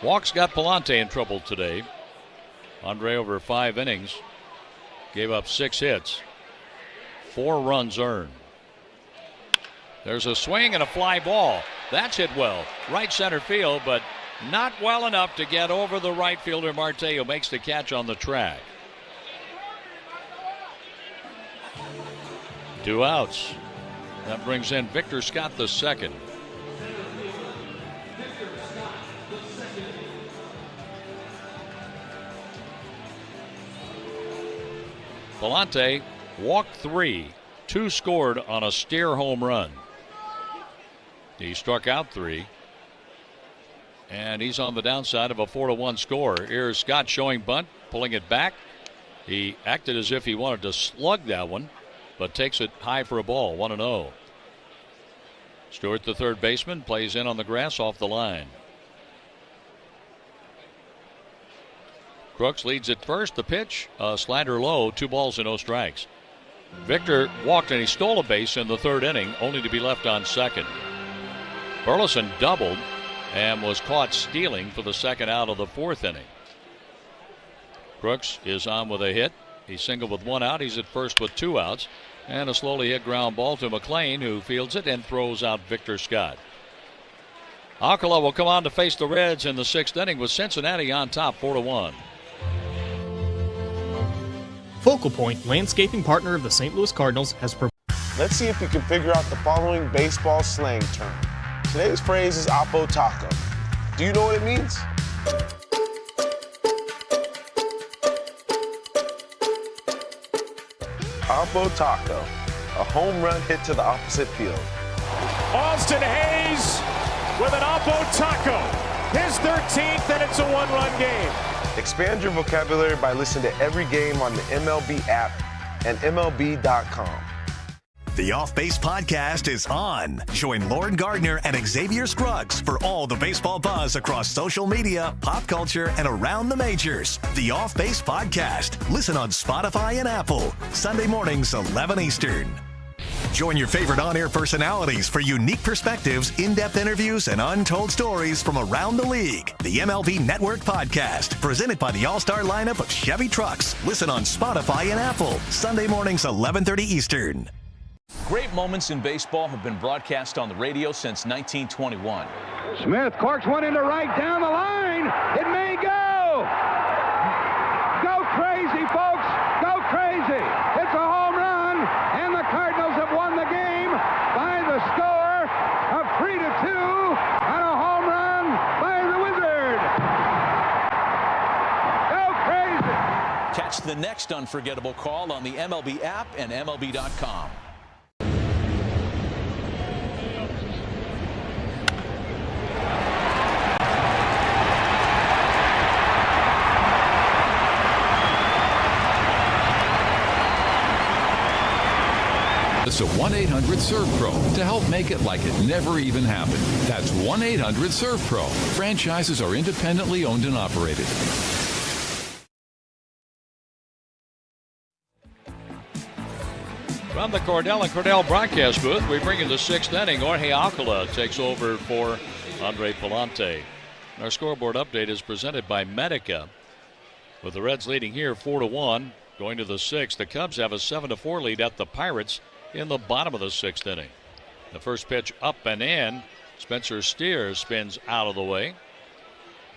D: Walks got Palante in trouble today. Andre over 5 innings gave up 6 hits, 4 runs earned. There's a swing and a fly ball. That's hit well. Right center field, but not well enough to get over the right fielder. Marte, who makes the catch on the track. 2 outs. That brings in Victor Scott the second. Palante walked 3, 2 scored on a steer home run. He struck out 3. And he's on the downside of a 4-1 score. Here's Scott showing bunt, pulling it back. He acted as if he wanted to slug that one, but takes it high for a ball, 1-0. Stewart, the third baseman, plays in on the grass off the line. Crooks leads at first. The pitch, a slider low, 2 balls and no strikes. Victor walked and he stole a base in the 3rd inning, only to be left on second. Burleson doubled and was caught stealing for the 2nd out of the 4th inning. Crooks is on with a hit. He's singled with 1 out. He's at first with 2 outs. And a slowly hit ground ball to McLean, who fields it and throws out Victor Scott. Alcala will come on to face the Reds in the 6th inning with Cincinnati on top, 4-1.
F: Focal Point, landscaping partner of the St. Louis Cardinals, has
V: Let's see if we can figure out the following baseball slang term. Today's phrase is Oppo Taco. Do you know what it means? Oppo Taco, a home run hit to the opposite field.
N: Austin Hayes with an Oppo Taco. His 13th, and it's a 1-run game.
V: Expand your vocabulary by listening to every game on the MLB app and MLB.com.
B: The Off Base Podcast is on. Join Lauren Gardner and Xavier Scruggs for all the baseball buzz across social media, pop culture, and around the majors. The Off Base Podcast. Listen on Spotify and Apple. Sunday mornings, 11 Eastern. Join your favorite on-air personalities for unique perspectives, in-depth interviews, and untold stories from around the league. The MLB Network Podcast, presented by the all-star lineup of Chevy trucks. Listen on Spotify and Apple. Sunday mornings, 11:30 Eastern.
G: Great moments in baseball have been broadcast on the radio since 1921.
Y: Smith corks one into right down the line. It may go.
G: Catch the next unforgettable call on the MLB app and MLB.com.
I: It's a 1-800-SERVE-PRO to help make it like it never even happened. That's 1-800-SERVE-PRO. Franchises are independently owned and operated.
D: From the Cordell and Cordell broadcast booth, we bring you the 6th inning. Jorge Alcala takes over for Andre Palante. Our scoreboard update is presented by Medica. With the Reds leading here 4-1, going to the 6th. The Cubs have a 7-4 lead at the Pirates in the bottom of the 6th inning. The first pitch up and in. Spencer Steer spins out of the way.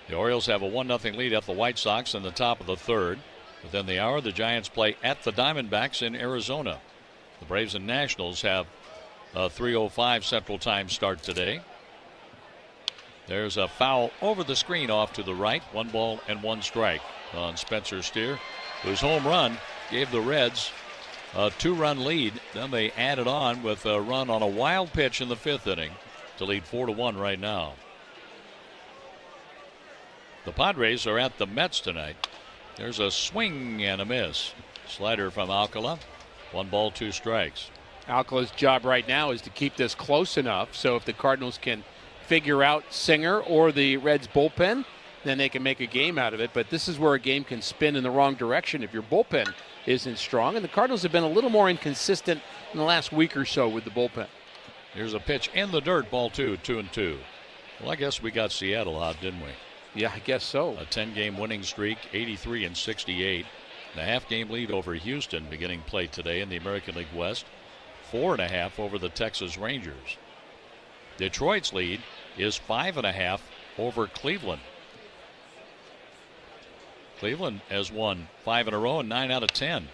D: The Orioles have a 1-0 lead at the White Sox in the top of the 3rd. Within the hour, the Giants play at the Diamondbacks in Arizona. The Braves and Nationals have a 3:05 Central Time start today. There's a foul over the screen off to the right. 1 ball and 1 strike on Spencer Steer, whose home run gave the Reds a 2-run lead. Then they added on with a run on a wild pitch in the 5th inning to lead 4-1 right now. The Padres are at the Mets tonight. There's a swing and a miss. Slider from Alcala. 1 ball, 2 strikes.
M: Alcala's job right now is to keep this close enough so if the Cardinals can figure out Singer or the Reds bullpen, then they can make a game out of it. But this is where a game can spin in the wrong direction if your bullpen isn't strong. And the Cardinals have been a little more inconsistent in the last week or so with the bullpen.
D: Here's a pitch in the dirt, ball 2, 2-2. Well, I guess we got Seattle out, didn't we?
M: Yeah, I guess so.
D: A 10-game winning streak, 83-68. And a half-game lead over Houston beginning play today in the American League West. 4.5 over the Texas Rangers. Detroit's lead is 5.5 over Cleveland. Cleveland has won 5 in a row and 9 out of 10.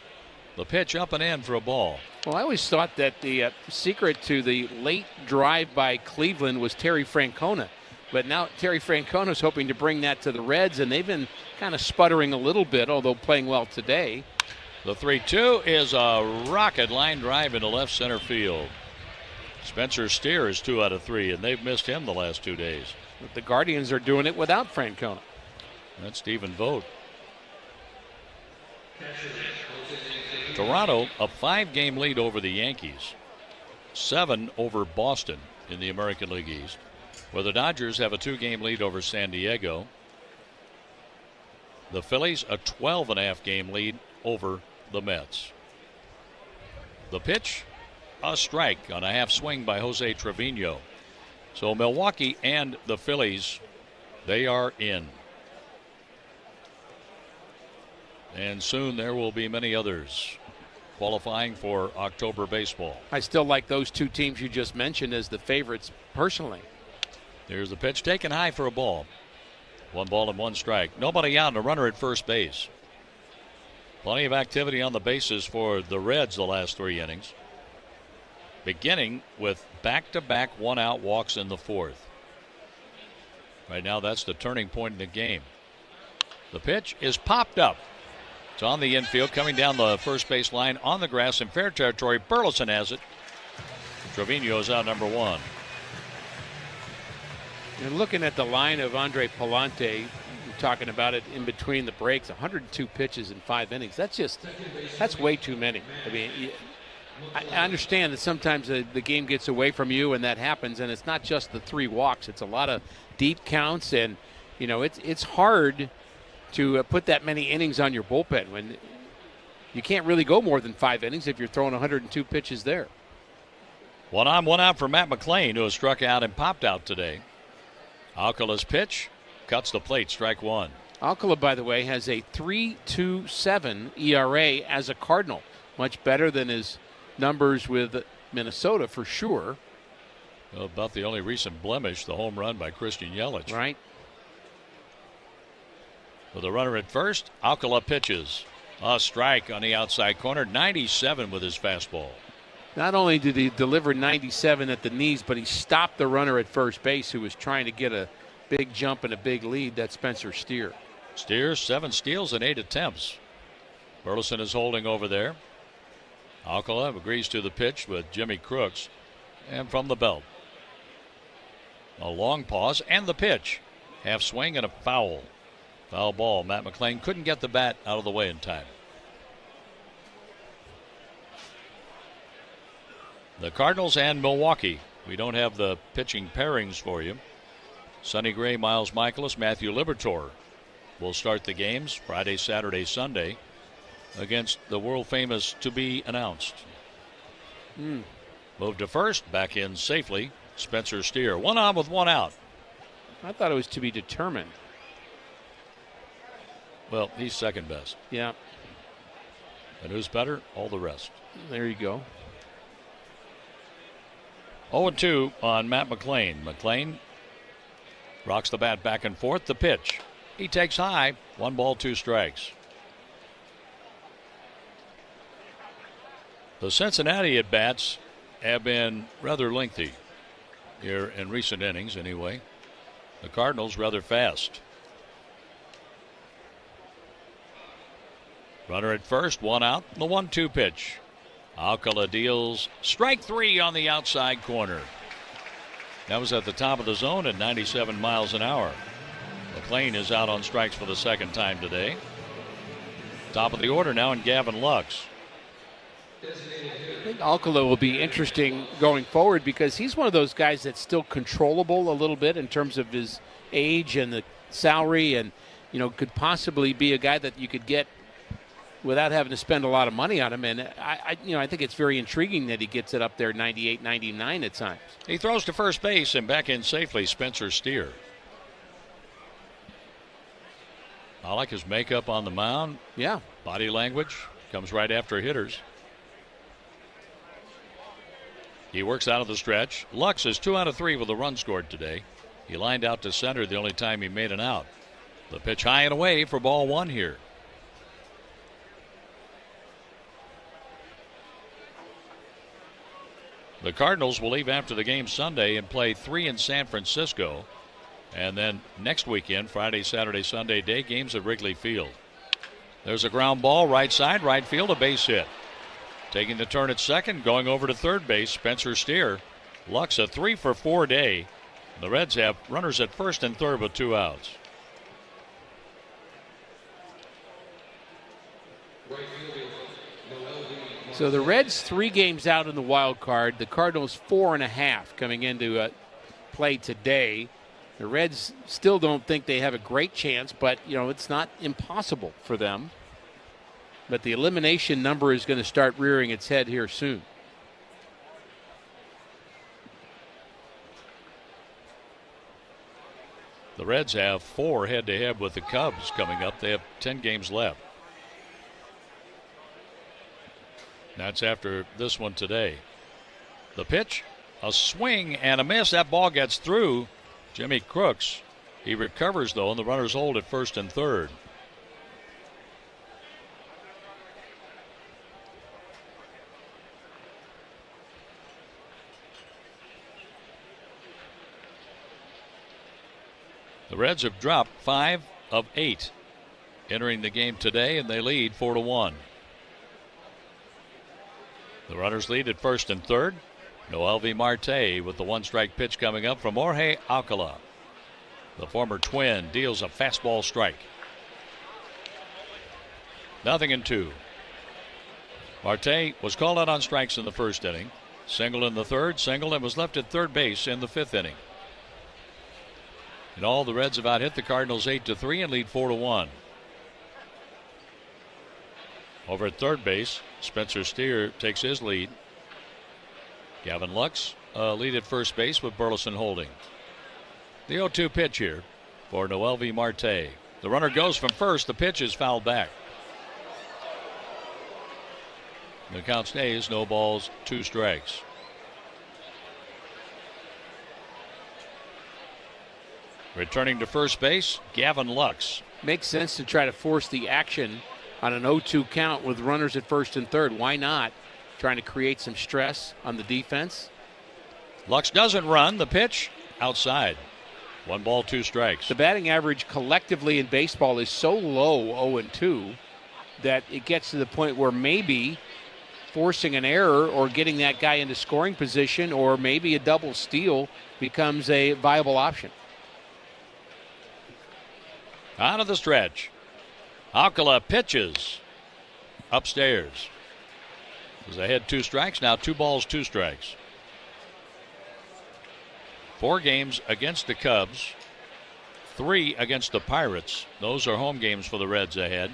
D: The pitch up and in for a ball.
M: Well, I always thought that the secret to the late drive by Cleveland was Terry Francona. But now Terry Francona's hoping to bring that to the Reds, and they've been kind of sputtering a little bit, although playing well today.
D: The 3-2 is a rocket line drive into left center field. Spencer Steer is 2 out of 3, and they've missed him the last 2 days.
M: But the Guardians are doing it without Francona.
D: That's Stephen Vogt. Toronto, a 5-game lead over the Yankees. 7 over Boston in the American League East. Where the Dodgers have a 2-game lead over San Diego. The Phillies a 12.5 game lead over the Mets. The pitch, a strike on a half swing by Jose Trevino. So Milwaukee and the Phillies, they are in. And soon there will be many others qualifying for October baseball.
M: I still like those 2 teams you just mentioned as the favorites personally.
D: There's the pitch taken high for a ball. 1 ball and 1 strike. Nobody out and a runner at first base. Plenty of activity on the bases for the Reds the last 3 innings. Beginning with back-to-back 1-out walks in the 4th. Right now that's the turning point in the game. The pitch is popped up. It's on the infield, coming down the first base line on the grass in fair territory. Burleson has it. Trevino is out number 1.
M: And looking at the line of Andre Palante, we're talking about it in between the breaks, 102 pitches in 5 innings. That's way too many. I mean, I understand that sometimes the game gets away from you and that happens, and it's not just the 3 walks. It's a lot of deep counts, and, you know, it's hard to put that many innings on your bullpen when you can't really go more than 5 innings if you're throwing 102 pitches there.
D: 1 on, 1 out for Matt McClain, who has struck out and popped out today. Alcala's pitch cuts the plate, strike 1.
M: Alcala, by the way, has a 3.27 ERA as a Cardinal. Much better than his numbers with Minnesota for sure.
D: Well, about the only recent blemish, the home run by Christian Yelich.
M: Right.
D: With a runner at first, Alcala pitches. A strike on the outside corner, 97 with his fastball.
M: Not only did he deliver 97 at the knees, but he stopped the runner at first base who was trying to get a big jump and a big lead. That's Spencer Steer.
D: Steer, 7 steals and 8 attempts. Burleson is holding over there. Alcala agrees to the pitch with Jimmy Crooks. And from the belt, a long pause and the pitch. Half swing and a foul. Foul ball. Matt McLean couldn't get the bat out of the way in time. The Cardinals and Milwaukee. We don't have the pitching pairings for you. Sonny Gray, Miles Michaelis, Matthew Liberatore will start the games Friday, Saturday, Sunday against the world famous to be announced. Moved to first, back in safely. Spencer Steer. 1 on with 1 out.
M: I thought it was to be determined.
D: Well, he's second best.
M: Yeah.
D: And who's better? All the rest.
M: There you go.
D: 0-2 on Matt McLean. McLean rocks the bat back and forth. The pitch. He takes high. 1 ball, 2 strikes. The Cincinnati at-bats have been rather lengthy here in recent innings anyway. The Cardinals rather fast. Runner at first, 1 out. The 1-2 pitch. Alcala deals strike 3 on the outside corner. That was at the top of the zone at 97 miles an hour. McLean is out on strikes for the second time today. Top of the order now in Gavin Lux.
M: I think Alcala will be interesting going forward because he's one of those guys that's still controllable a little bit in terms of his age and the salary, and could possibly be a guy that you could get without having to spend a lot of money on him. And I think it's very intriguing that he gets it up there 98, 99 at times.
D: He throws to first base and back in safely. Spencer Steer. I like his makeup on the mound.
M: Yeah.
D: Body language comes right after hitters. He works out of the stretch. Lux is 2 out of 3 with a run scored today. He lined out to center the only time he made an out. The pitch high and away for ball 1 here. The Cardinals will leave after the game Sunday and play 3 in San Francisco. And then next weekend, Friday, Saturday, Sunday, day games at Wrigley Field. There's a ground ball, right side, right field, a base hit. Taking the turn at second, going over to third base, Spencer Steer. Lux a 3-for-4 day. The Reds have runners at first and third with 2 outs.
M: So the Reds 3 games out in the wild card. The Cardinals 4.5 coming into play today. The Reds still don't think they have a great chance, but it's not impossible for them. But the elimination number is going to start rearing its head here soon.
D: The Reds have 4 head-to-head with the Cubs coming up. They have 10 games left. That's after this one today. The pitch, a swing and a miss. That ball gets through Jimmy Crooks. He recovers, though, and the runners hold at first and third. The Reds have dropped 5 of 8 entering the game today, and they lead 4-1. The runners lead at first and third. Noelvi Marte with the 1-strike pitch coming up from Jorge Alcala. The former Twin deals a fastball strike. 0-2. Marte was called out on strikes in the first inning. Single in the third, single, and was left at third base in the 5th inning. In all, the Reds have out-hit the Cardinals 8-3 and lead 4-1. Over at third base, Spencer Steer takes his lead. Gavin Lux lead at first base with Burleson holding. The 0-2 pitch here for Noelvi Marte. The runner goes from first. The pitch is fouled back. The count stays, no balls, 2 strikes. Returning to first base, Gavin Lux.
M: Makes sense to try to force the action on an 0-2 count with runners at first and third. Why not? Trying to create some stress on the defense.
D: Lux doesn't run. The pitch outside. 1 ball, 2 strikes.
M: The batting average collectively in baseball is so low, 0-2, that it gets to the point where maybe forcing an error or getting that guy into scoring position or maybe a double steal becomes a viable option.
D: Out of the stretch. Alcala pitches upstairs. As they had 2 strikes, now 2 balls, 2 strikes. 4 games against the Cubs, 3 against the Pirates. Those are home games for the Reds ahead.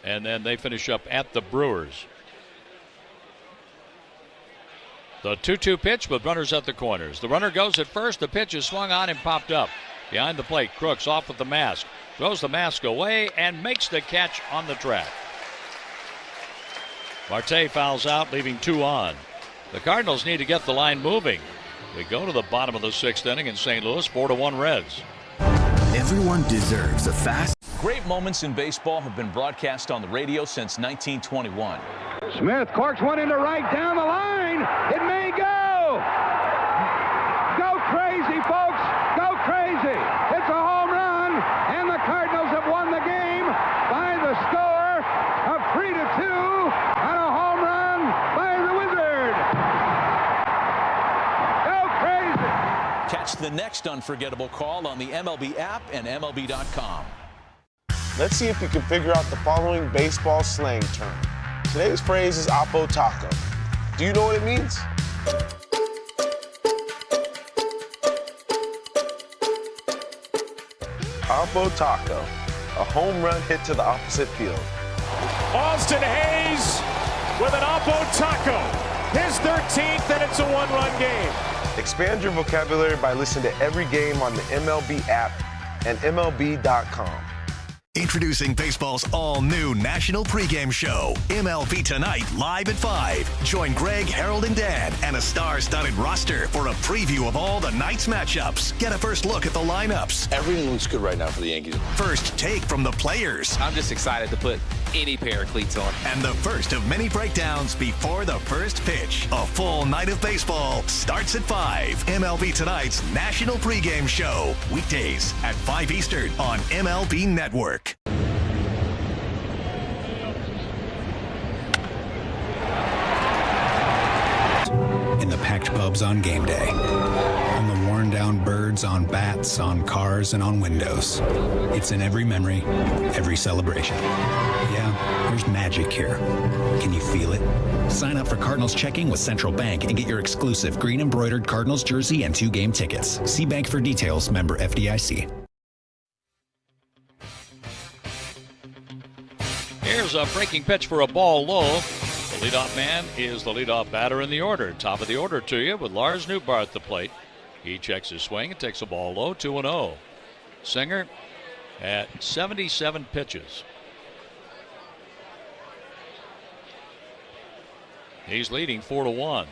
D: And then they finish up at the Brewers. The 2-2 pitch with runners at the corners. The runner goes at first. The pitch is swung on and popped up. Behind the plate, Crooks off with the mask. Throws the mask away and makes the catch on the track. Marte fouls out, leaving 2 on. The Cardinals need to get the line moving. We go to the bottom of the 6th inning in St. Louis, 4-1 Reds.
L: Everyone deserves a fast.
G: Great moments in baseball have been broadcast on the radio since 1921.
Y: Smith corks one into right down the line. It may go. Go crazy, folks. Go crazy. It's a home run, and the Cardinals have won the game by the score of 3-2 on a home run by the Wizard. Go crazy.
G: Catch the next unforgettable call on the MLB app and MLB.com.
V: Let's see if you can figure out the following baseball slang term. Today's phrase is Oppo Taco. Do you know what it means? Oppo Taco, a home run hit to the opposite field.
N: Austin Hayes with an Oppo Taco. His 13th, and it's a 1-run game.
V: Expand your vocabulary by listening to every game on the MLB app and MLB.com.
B: Introducing baseball's all-new national pregame show, MLB Tonight, live at 5. Join Greg, Harold, and Dan and a star-studded roster for a preview of all the night's matchups. Get a first look at the lineups.
C: Everything looks good right now for the Yankees.
B: First take from the players.
Q: I'm just excited to put any pair of cleats on.
B: And the first of many breakdowns before the first pitch. A full night of baseball starts at 5. MLB Tonight's national pregame show. Weekdays at 5 Eastern on MLB Network.
H: In the packed pubs on game day, on the worn down birds on bats, on cars, and on windows. It's in every memory, every celebration. Yeah, there's magic here. Can you feel it? Sign up for Cardinals checking with Central Bank and get your exclusive green embroidered Cardinals jersey and 2 game tickets. See bank for details, member FDIC.
D: Here's a breaking pitch for a ball low. The leadoff man is the leadoff batter in the order. Top of the order to you with Lars Nootbaar at the plate. He checks his swing and takes a ball low, 2-0. Singer at 77 pitches. He's leading 4-1.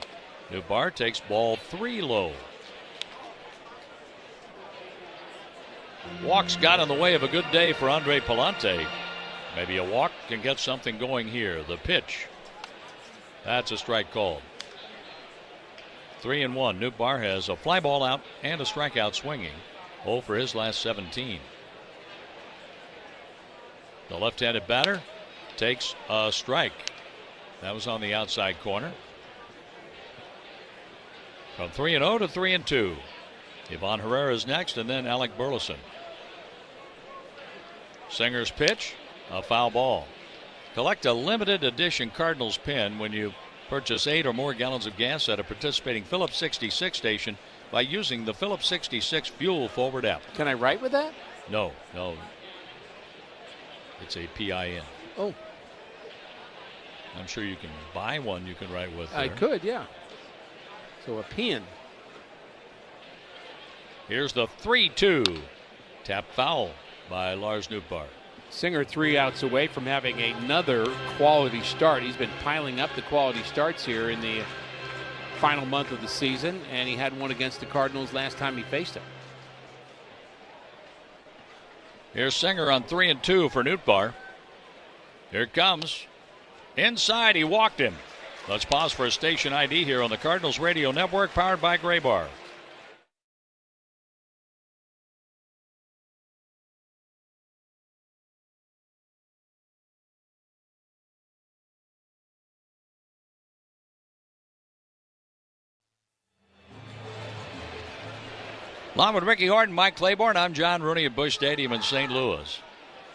D: Nootbaar takes ball 3 low. Walks got in the way of a good day for Andre Palante. Maybe a walk can get something going here. The pitch. That's a strike called. 3-1. Nootbaar has a fly ball out and a strikeout swinging. 0 for his last 17. The left-handed batter takes a strike. That was on the outside corner. From 3-0 to 3-2. Ivan Herrera is next, and then Alec Burleson. Singer's pitch. A foul ball. Collect a limited edition Cardinals pin when you purchase 8 or more gallons of gas at a participating Phillips 66 station by using the Phillips 66 Fuel Forward app.
M: Can I write with that?
D: No. It's a PIN.
M: Oh.
D: I'm sure you can buy one you can write with.
M: I could, yeah. So a pin.
D: Here's the 3-2. Tap foul by Lars Nootbaar.
M: Singer 3 outs away from having another quality start. He's been piling up the quality starts here in the final month of the season, and he had one against the Cardinals last time he faced him.
D: Here's Singer on 3-2 for Nootbaar. Here it comes. Inside, he walked him. Let's pause for a station ID here on the Cardinals Radio Network, powered by Graybar. Along with Ricky Horton, Mike Claiborne, I'm John Rooney at Busch Stadium in St. Louis.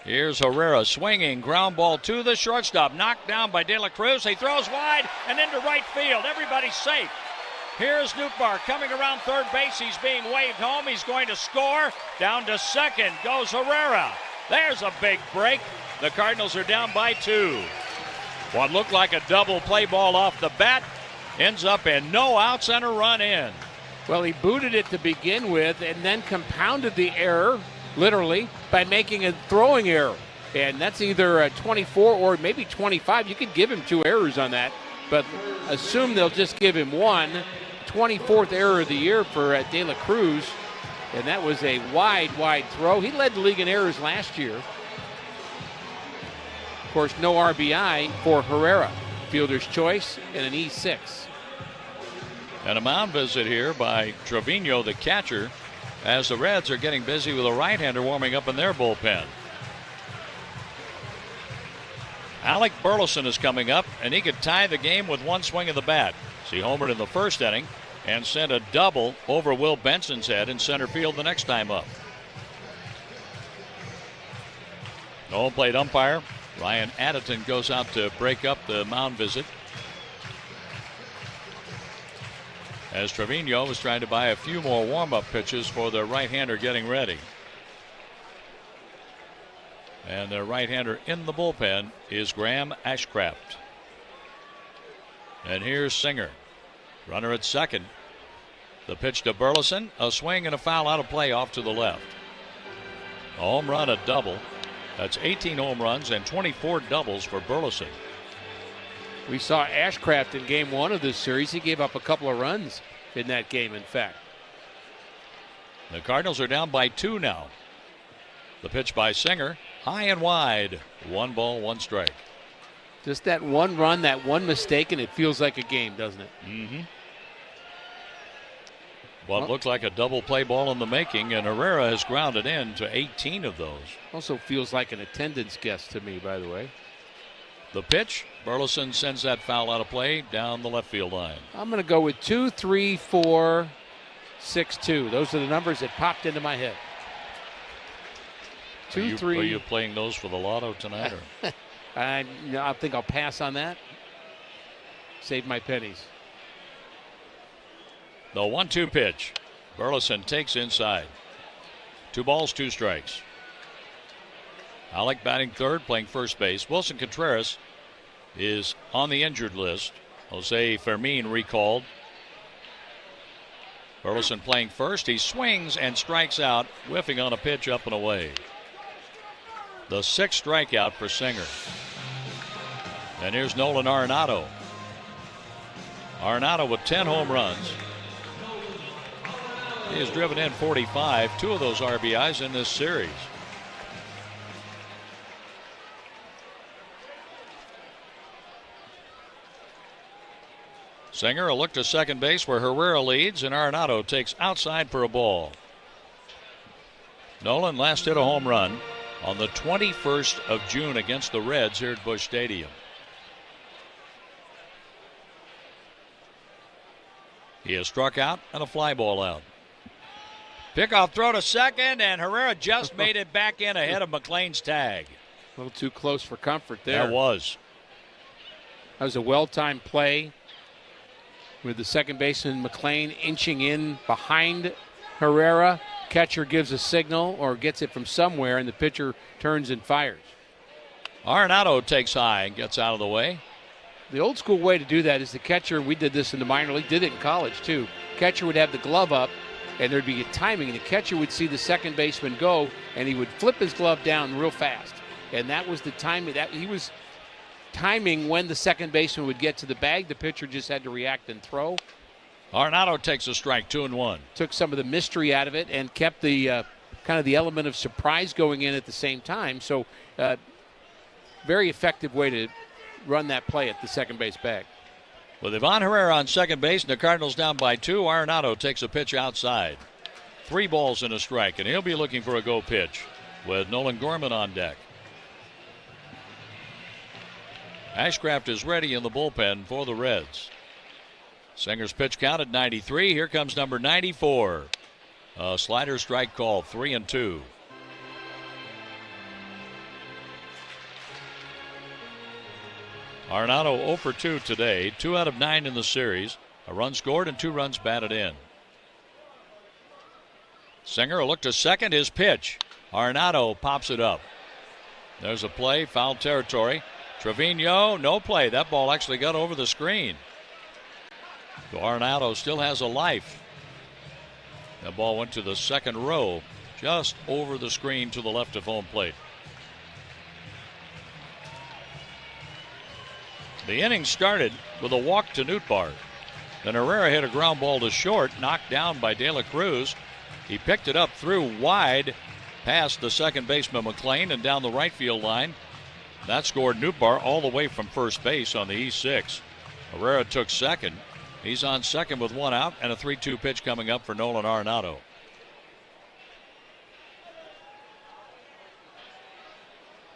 D: Here's Herrera swinging, ground ball to the shortstop, knocked down by De La Cruz. He throws wide and into right field. Everybody's safe. Here's Nootbaar coming around third base. He's being waved home. He's going to score. Down to second goes Herrera. There's a big break. The Cardinals are down by 2. What looked like a double play ball off the bat ends up in no outs and a run in.
M: Well, he booted it to begin with and then compounded the error, literally, by making a throwing error. And that's either a 24 or maybe 25. You could give him 2 errors on that, but assume they'll just give him 1. 24th error of the year for De La Cruz, and that was a wide throw. He led the league in errors last year. Of course, no RBI for Herrera. Fielder's choice and an E6.
D: And a mound visit here by Trevino, the catcher, as the Reds are getting busy with a right-hander warming up in their bullpen. Alec Burleson is coming up, and he could tie the game with 1 swing of the bat. He homered in the first inning and sent a double over Will Benson's head in center field the next time up. No home plate umpire. Ryan Addington goes out to break up the mound visit, as Trevino was trying to buy a few more warm-up pitches for the right-hander getting ready. And their right-hander in the bullpen is Graham Ashcraft. And here's Singer. Runner at second. The pitch to Burleson. A swing and a foul out of play off to the left. A home run, a double. That's 18 home runs and 24 doubles for Burleson.
M: We saw Ashcraft in game 1 of this series. He gave up a couple of runs in that game, in fact.
D: The Cardinals are down by 2 now. The pitch by Singer. High and wide. 1 ball, 1 strike.
M: Just that 1 run, that 1 mistake, and it feels like a game, doesn't it?
D: Mm-hmm. Well, it looked like a double play ball in the making, and Herrera has grounded in to 18 of those.
M: Also feels like an attendance guess to me, by the way.
D: The pitch, Burleson sends that foul out of play down the left field line.
M: I'm going to go with 2, 3, 4, 6, 2. Those are the numbers that popped into my head. 2, 3.
D: Are you playing those for the lotto tonight? Or?
M: I think I'll pass on that. Save my pennies.
D: The 1-2 pitch. Burleson takes inside. 2 balls, 2 strikes. Alec batting third, playing first base. Wilson Contreras is on the injured list. Jose Fermin recalled. Burleson playing first. He swings and strikes out, whiffing on a pitch up and away. The 6th strikeout for Singer. And here's Nolan Arenado. Arenado with 10 home runs. He has driven in 45, 2 of those RBIs in this series. Singer, a look to second base where Herrera leads, and Arenado takes outside for a ball. Nolan last hit a home run on the 21st of June against the Reds here at Busch Stadium. He has struck out and a fly ball out. Pickoff throw to second, and Herrera just made it back in ahead of McLean's tag.
M: A little too close for comfort there.
D: That was.
M: That was a well-timed play with the second baseman McLean inching in behind Herrera. Catcher gives a signal or gets it from somewhere, and the pitcher turns and fires.
D: Arenado takes high and gets out of the way.
M: The old school way to do that is the catcher, we did this in the minor league, did it in college too. Catcher would have the glove up, and there'd be a timing, and the catcher would see the second baseman go, and he would flip his glove down real fast. And that was the timing. That he was timing when the second baseman would get to the bag. The pitcher just had to react and throw.
D: Arenado takes a strike, 2-1.
M: Took some of the mystery out of it and kept the kind of the element of surprise going in at the same time. So very effective way to run that play at the second base bag.
D: With Ivan Herrera on second base and the Cardinals down by 2, Arenado takes a pitch outside. 3 balls and a strike, and he'll be looking for a go pitch with Nolan Gorman on deck. Ashcraft is ready in the bullpen for the Reds. Singer's pitch count at 93. Here comes number 94.
X: Slider strike call, 3-2. Arenado 0 for 2 today, 2 out of 9 in the series. A run scored and 2 runs batted in. Singer will look to second, his pitch. Arenado pops it up. There's a play, foul territory. Trevino, no play. That ball actually got over the screen. So Arenado still has a life. That ball went to the second row, just over the screen to the left of home plate. The inning started with a walk to Nootbaar. Then Herrera hit a ground ball to short, knocked down by De La Cruz. He picked it up through wide, past the second baseman McLean and down the right field line. That scored Nootbaar all the way from first base on the E6. Herrera took second. He's on second with 1 out and a 3-2 pitch coming up for Nolan Arenado.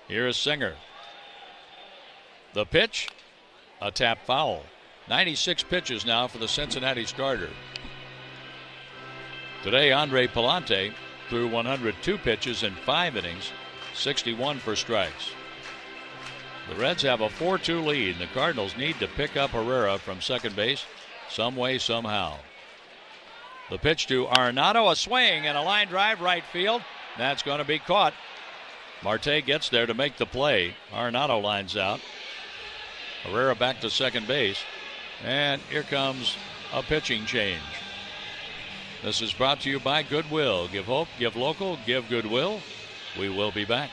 X: Here is Singer. The pitch, a tap foul. 96 pitches now for the Cincinnati starter. Today, Andre Palante threw 102 pitches in 5 innings, 61 for strikes. The Reds have a 4-2 lead. The Cardinals need to pick up Herrera from second base some way, somehow. The pitch to Arenado, a swing and a line drive right field. That's going to be caught. Marte gets there to make the play. Arenado lines out. Herrera back to second base. And here comes a pitching change. This is brought to you by Goodwill. Give hope, give local, give Goodwill. We will be back.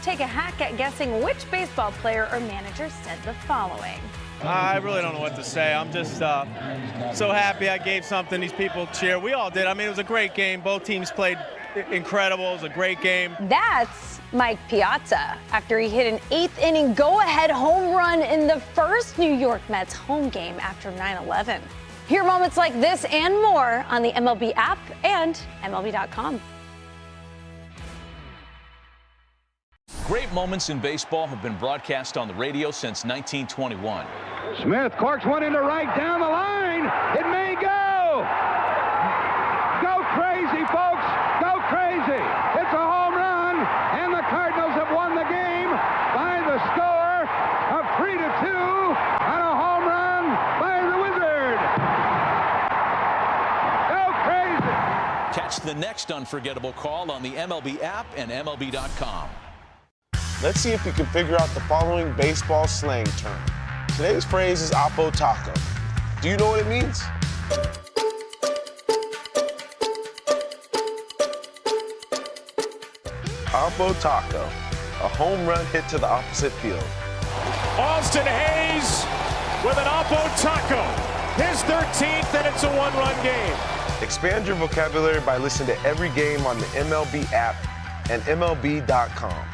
T: Take a hack at guessing which baseball player or manager said the following.
U: I really don't know what to say. I'm just so happy I gave something these people cheer. We all did. I mean, it was a great game. Both teams played incredible. It was a great game.
T: That's Mike Piazza after he hit an 8th inning go-ahead home run in the first New York Mets home game after 9/11. Hear moments like this and more on the MLB app and MLB.com.
G: Great moments in baseball have been broadcast on the radio since 1921.
Y: Smith corks one into right down the line. It may go. Go crazy, folks. Go crazy. It's a home run, and the Cardinals have won the game by the score of 3-2 on a home run by the Wizard. Go crazy.
G: Catch the next unforgettable call on the MLB app and MLB.com.
V: Let's see if we can figure out the following baseball slang term. Today's phrase is Oppo Taco. Do you know what it means? Oppo Taco, a home run hit to the opposite field.
N: Austin Hayes with an Oppo Taco. His 13th, and it's a 1-run game.
V: Expand your vocabulary by listening to every game on the MLB app and MLB.com.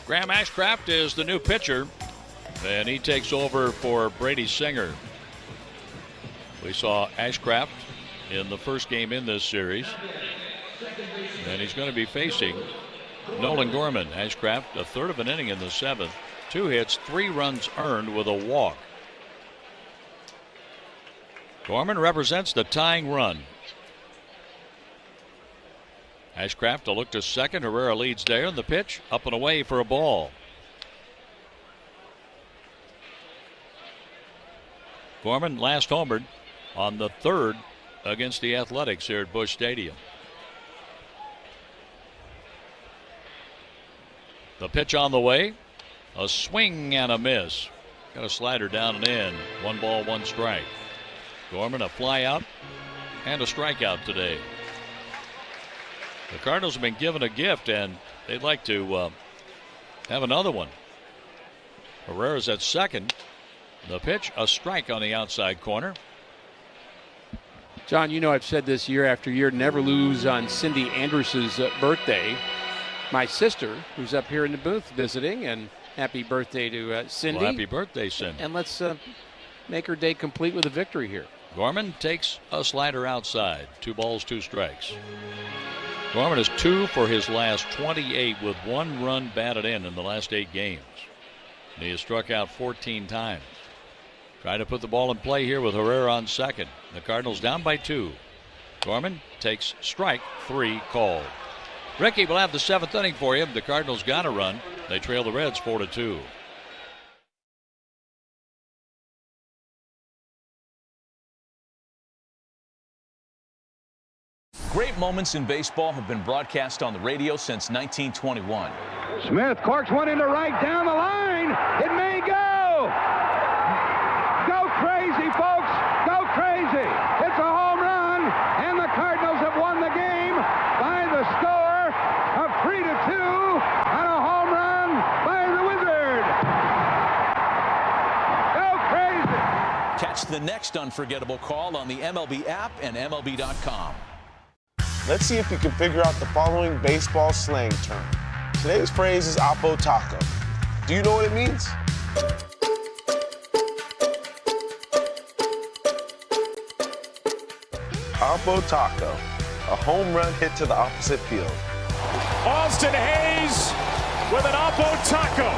D: Graham Ashcraft is the new pitcher, and he takes over for Brady Singer. We saw Ashcraft in the first game in this series, and he's going to be facing Nolan Gorman. Ashcraft, a third of an inning in the 7th, 2 hits, 3 runs earned with a walk. Gorman represents the tying run. Ashcraft to look to second. Herrera leads there, and the pitch up and away for a ball. Gorman last homered on the 3rd against the Athletics here at Busch Stadium. The pitch on the way. A swing and a miss. Got a slider down and in. 1 ball, 1 strike. Gorman a fly out and a strikeout today. The Cardinals have been given a gift, and they'd like to have another one. Herrera's at second. The pitch, a strike on the outside corner.
M: John, you know I've said this year after year, never lose on Cindy Andrus's birthday. My sister, who's up here in the booth visiting, and happy birthday to Cindy.
D: Well, happy birthday, Cindy.
M: And let's make her day complete with a victory here.
D: Gorman takes a slider outside. 2 balls, 2 strikes. Gorman is 2 for his last 28 with 1 run batted in the last 8 games. And he has struck out 14 times. Trying to put the ball in play here with Herrera on second. The Cardinals down by 2. Gorman takes strike 3 called. Ricky will have the 7th inning for you. The Cardinals got a run. They trail the Reds 4-2.
G: Great moments in baseball have been broadcast on the radio since 1921.
Y: Smith corks one into right down the line. It may go. Go crazy, folks. Go crazy. It's a home run, and the Cardinals have won the game by the score of 3-2 on a home run by the Wizard. Go crazy.
G: Catch the next unforgettable call on the MLB app and MLB.com.
V: Let's see if you can figure out the following baseball slang term. Today's phrase is Oppo Taco. Do you know what it means? Oppo Taco, a home run hit to the opposite field.
N: Austin Hayes with an Oppo Taco.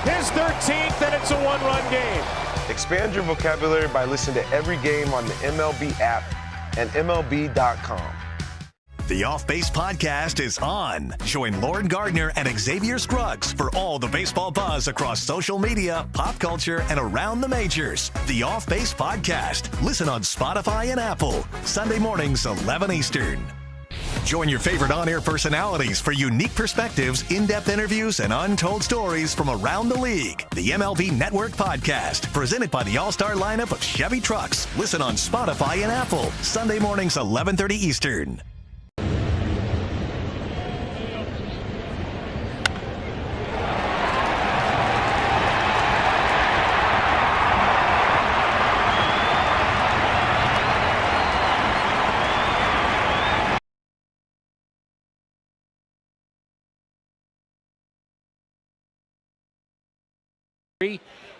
N: His 13th, and it's a 1-run game.
V: Expand your vocabulary by listening to every game on the MLB app and MLB.com.
B: The Off Base Podcast is on. Join Lauren Gardner and Xavier Scruggs for all the baseball buzz across social media, pop culture, and around the majors. The Off Base Podcast. Listen on Spotify and Apple. Sunday mornings, 11 Eastern. Join your favorite on-air personalities for unique perspectives, in-depth interviews, and untold stories from around the league. The MLB Network Podcast, presented by the all-star lineup of Chevy trucks. Listen on Spotify and Apple. Sunday mornings, 11:30 Eastern.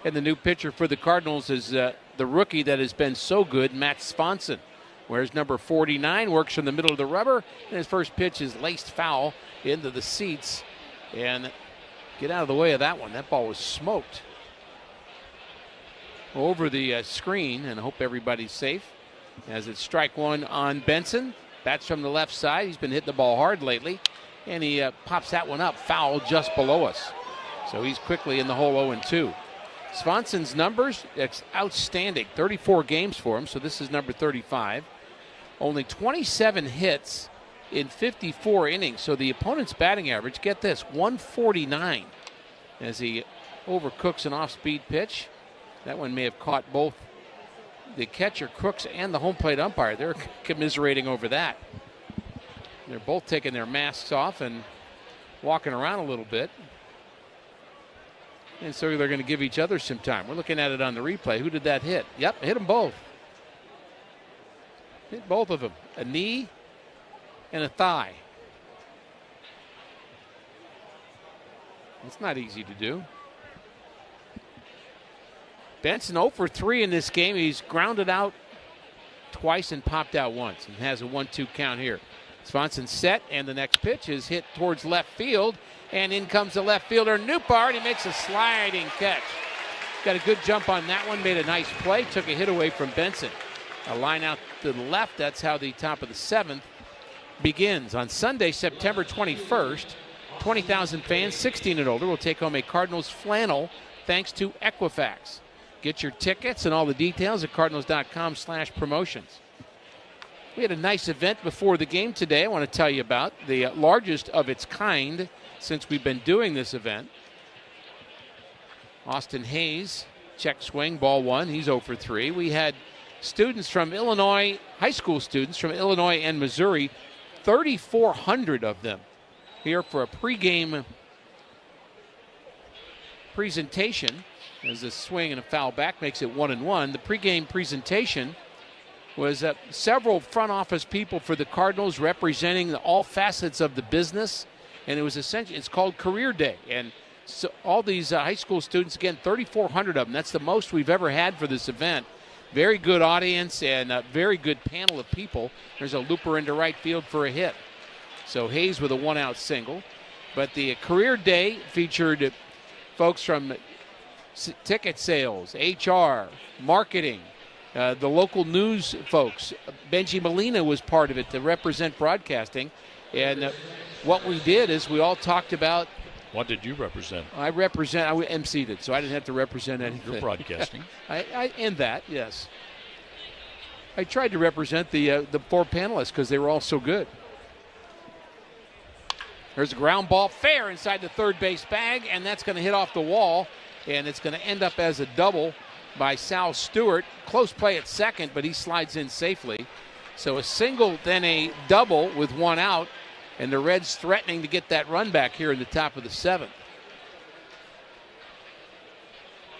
M: And the new pitcher for the Cardinals is the rookie that has been so good, Matt Swanson. Whereas number 49 works from the middle of the rubber, and his first pitch is laced foul into the seats. And get out of the way of that one. That ball was smoked over the screen, and I hope everybody's safe. As it's strike 1 on Benson. Bats from the left side. He's been hitting the ball hard lately, and he pops that one up foul just below us. So he's quickly in the hole 0-2. Swanson's numbers, it's outstanding. 34 games for him, so this is number 35. Only 27 hits in 54 innings. So the opponent's batting average, get this, 149 as he overcooks an off-speed pitch. That one may have caught both the catcher, Crooks, and the home plate umpire. They're commiserating over that. They're both taking their masks off and walking around a little bit. And so they're going to give each other some time. We're looking at it on the replay. Who did that hit? Yep, hit them both. Hit both of them. A knee and a thigh. It's not easy to do. Benson 0 for 3 in this game. He's grounded out twice and popped out once and has a 1-2 count here. Swanson set, and the next pitch is hit towards left field. And in comes the left fielder, Newpart. He makes a sliding catch. Got a good jump on that one, made a nice play, took a hit away from Benson. A line out to the left, that's how the top of the 7th begins. On Sunday, September 21st, 20,000 fans, 16 and older, will take home a Cardinals flannel thanks to Equifax. Get your tickets and all the details at cardinals.com/promotions. We had a nice event before the game today I want to tell you about, the largest of its kind since we've been doing this event. Austin Hayes, check swing, ball 1. He's 0 for 3. We had students from Illinois, high school students from Illinois and Missouri, 3,400 of them here for a pregame presentation, as a swing and a foul back makes it 1-1. The pregame presentation was several front office people for the Cardinals representing all facets of the business, and it was essentially, it's called Career Day. And so all these high school students, again, 3,400 of them, that's the most we've ever had for this event. Very good audience and a very good panel of people. There's a looper into right field for a hit. So Hayes with a 1-out single. But the Career Day featured folks from ticket sales, HR, marketing, the local news folks. Benji Molina was part of it to represent broadcasting. And what we did is we all talked about.
D: What did you represent?
M: I emceed it, so I didn't have to represent anything.
D: You're broadcasting.
M: And that, yes. I tried to represent the 4 panelists because they were all so good. There's a ground ball fair inside the third base bag, and that's going to hit off the wall, and it's going to end up as a double by Sal Stewart. Close play at second, but he slides in safely. So a single, then a double with 1 out, and the Reds threatening to get that run back here in the top of the 7th.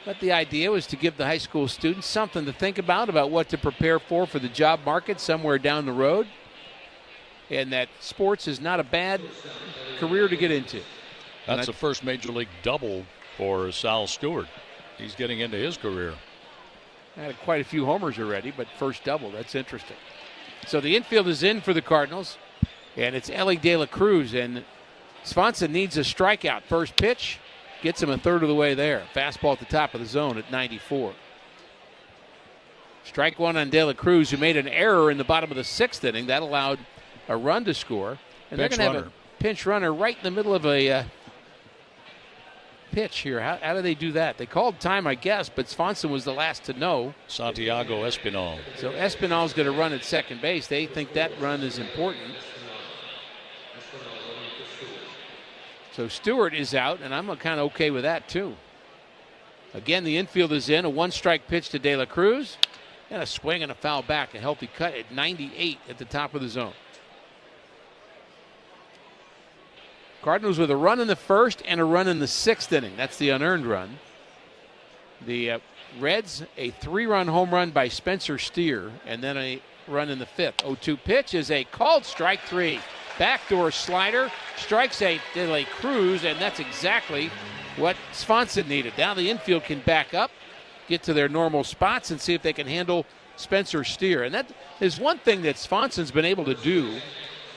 M: But the idea was to give the high school students something to think about what to prepare for the job market somewhere down the road, and that sports is not a bad career to get into.
D: That's the first major league double for Sal Stewart. He's getting into his career.
M: Had quite a few homers already, but first double, that's interesting. So the infield is in for the Cardinals, and it's Ellie De La Cruz, and Swanson needs a strikeout. First pitch gets him a third of the way there. Fastball at the top of the zone at 94. Strike one on De La Cruz, who made an error in the bottom of the 6th inning. That allowed a run to score. And they're going to have a pinch runner right in the middle of a pitch here. How do they do that? They called time, I guess, but Swanson was the last to know.
D: Santiago Espinal.
M: So Espinal's going to run at second base. They think that run is important. So Stewart is out, and I'm kind of okay with that, too. Again, the infield is in. A 1-strike pitch to De La Cruz. And a swing and a foul back. A healthy cut at 98 at the top of the zone. Cardinals with a run in the 1st and a run in the 6th inning. That's the unearned run. The Reds, a 3-run home run by Spencer Steer, and then a run in the 5th. 0-2 pitch is a called strike 3. Backdoor slider, strikes a De La Cruz, and that's exactly what Swanson needed. Now the infield can back up, get to their normal spots, and see if they can handle Spencer Steer. And that is one thing that Swanson's been able to do,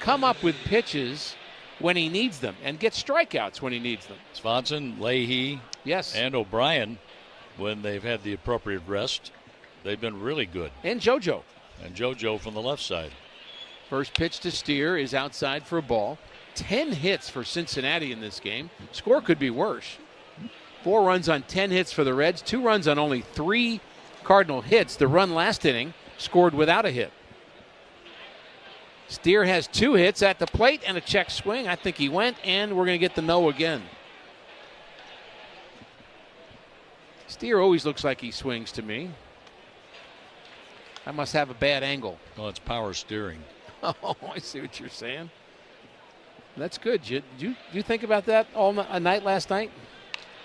M: come up with pitches when he needs them and get strikeouts when he needs them.
D: Swanson, Leahy,
M: yes,
D: and O'Brien, when they've had the appropriate rest, they've been really good.
M: And JoJo.
D: And JoJo from the left side.
M: First pitch to Steer is outside for a ball. 10 hits for Cincinnati in this game. Score could be worse. 4 runs on 10 hits for the Reds, 2 runs on only 3 Cardinal hits. The run last inning scored without a hit. Steer has 2 hits at the plate and a check swing. I think he went, and we're going to get the no again. Steer always looks like he swings to me. I must have a bad angle.
D: Well, it's power steering.
M: Oh, I see what you're saying. That's good. Did you think about that all night last night?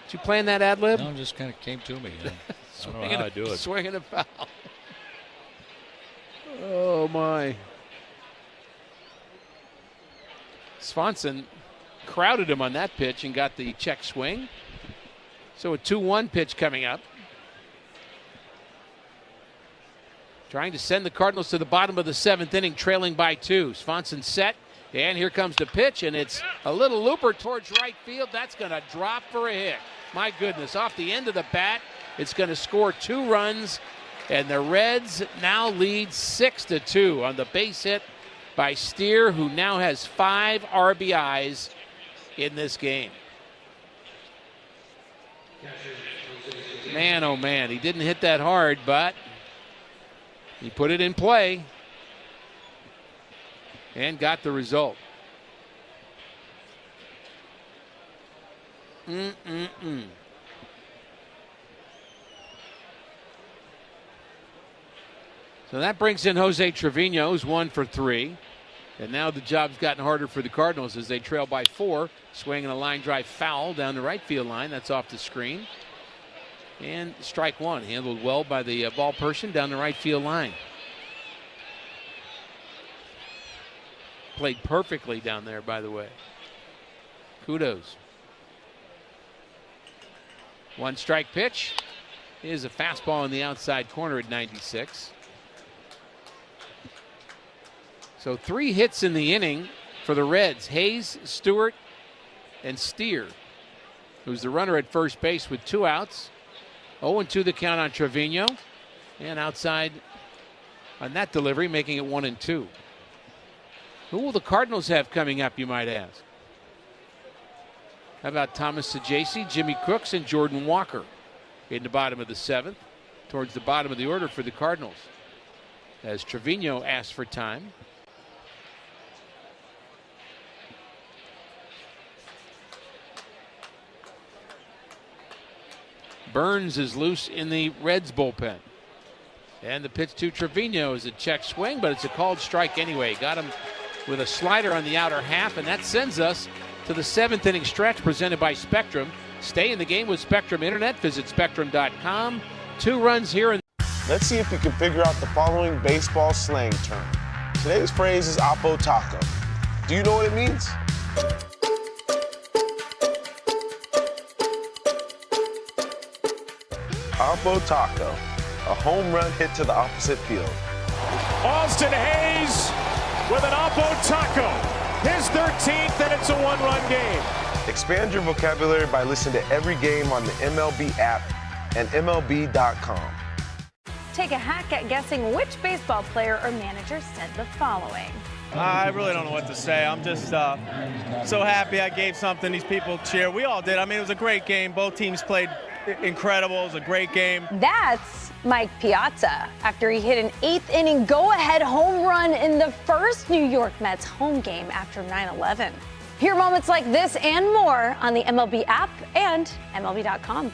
M: Did you plan that ad lib?
D: No, it just kind of came to me. I don't know how I do it.
M: Swinging a foul. Oh, my. Swanson crowded him on that pitch and got the check swing. So a 2-1 pitch coming up. Trying to send the Cardinals to the bottom of the 7th inning, trailing by 2. Swanson set, and here comes the pitch, and it's a little looper towards right field. That's going to drop for a hit. My goodness, off the end of the bat, it's going to score 2 runs, and the Reds now lead 6-2 on the base hit by Steer, who now has 5 RBIs in this game. Man, oh man, he didn't hit that hard, but he put it in play and got the result. So that brings in Jose Trevino, who's 1 for 3. And now the job's gotten harder for the Cardinals as they trail by 4. Swinging a line drive foul down the right field line. That's off the screen. And strike one, handled well by the ball person down the right field line. Played perfectly down there, by the way. Kudos. 1 strike pitch is a fastball in the outside corner at 96. So 3 hits in the inning for the Reds. Hayes, Stewart, and Steer, who's the runner at first base with 2 outs. 0-2 the count on Trevino. And outside on that delivery, making it 1-2. Who will the Cardinals have coming up, you might ask? How about Thomas Saggese, Jimmy Crooks, and Jordan Walker in the bottom of the 7th, towards the bottom of the order for the Cardinals, as Trevino asks for time. Burns is loose in the Reds bullpen. And the pitch to Trevino is a check swing, but it's a called strike anyway. Got him with a slider on the outer half, and that sends us to the 7th inning stretch presented by Spectrum. Stay in the game with Spectrum Internet. Visit Spectrum.com. 2 runs here. And
V: let's see if we can figure out the following baseball slang term. Today's phrase is Oppo Taco. Do you know what it means? Oppo Taco, a home run hit to the opposite field.
N: Austin Hayes with an Oppo Taco, his 13th, and it's a 1-run game.
V: Expand your vocabulary by listening to every game on the MLB app and MLB.com.
T: Take a hack at guessing which baseball player or manager said the following.
U: I really don't know what to say. I'm just so happy I gave something these people cheer. We all did. I mean, it was a great game. Both teams played incredible. It was a great game.
T: That's Mike Piazza after he hit an 8th inning go-ahead home run in the first New York Mets home game after 9/11. Hear moments like this and more on the MLB app and MLB.com.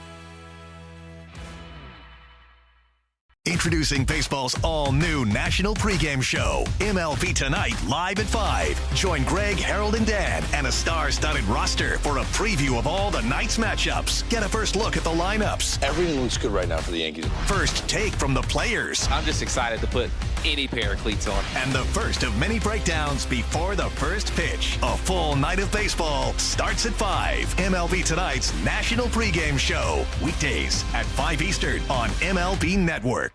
B: Introducing baseball's all-new national pregame show, MLB Tonight, live at 5. Join Greg, Harold, and Dan and a star-studded roster for a preview of all the night's matchups. Get a first look at the lineups.
C: Everything looks good right now for the Yankees.
B: First take from the players.
Q: I'm just excited to put any pair of cleats on.
B: And the first of many breakdowns before the first pitch. A full night of baseball starts at 5. MLB Tonight's national pregame show. Weekdays at 5 Eastern on MLB Network.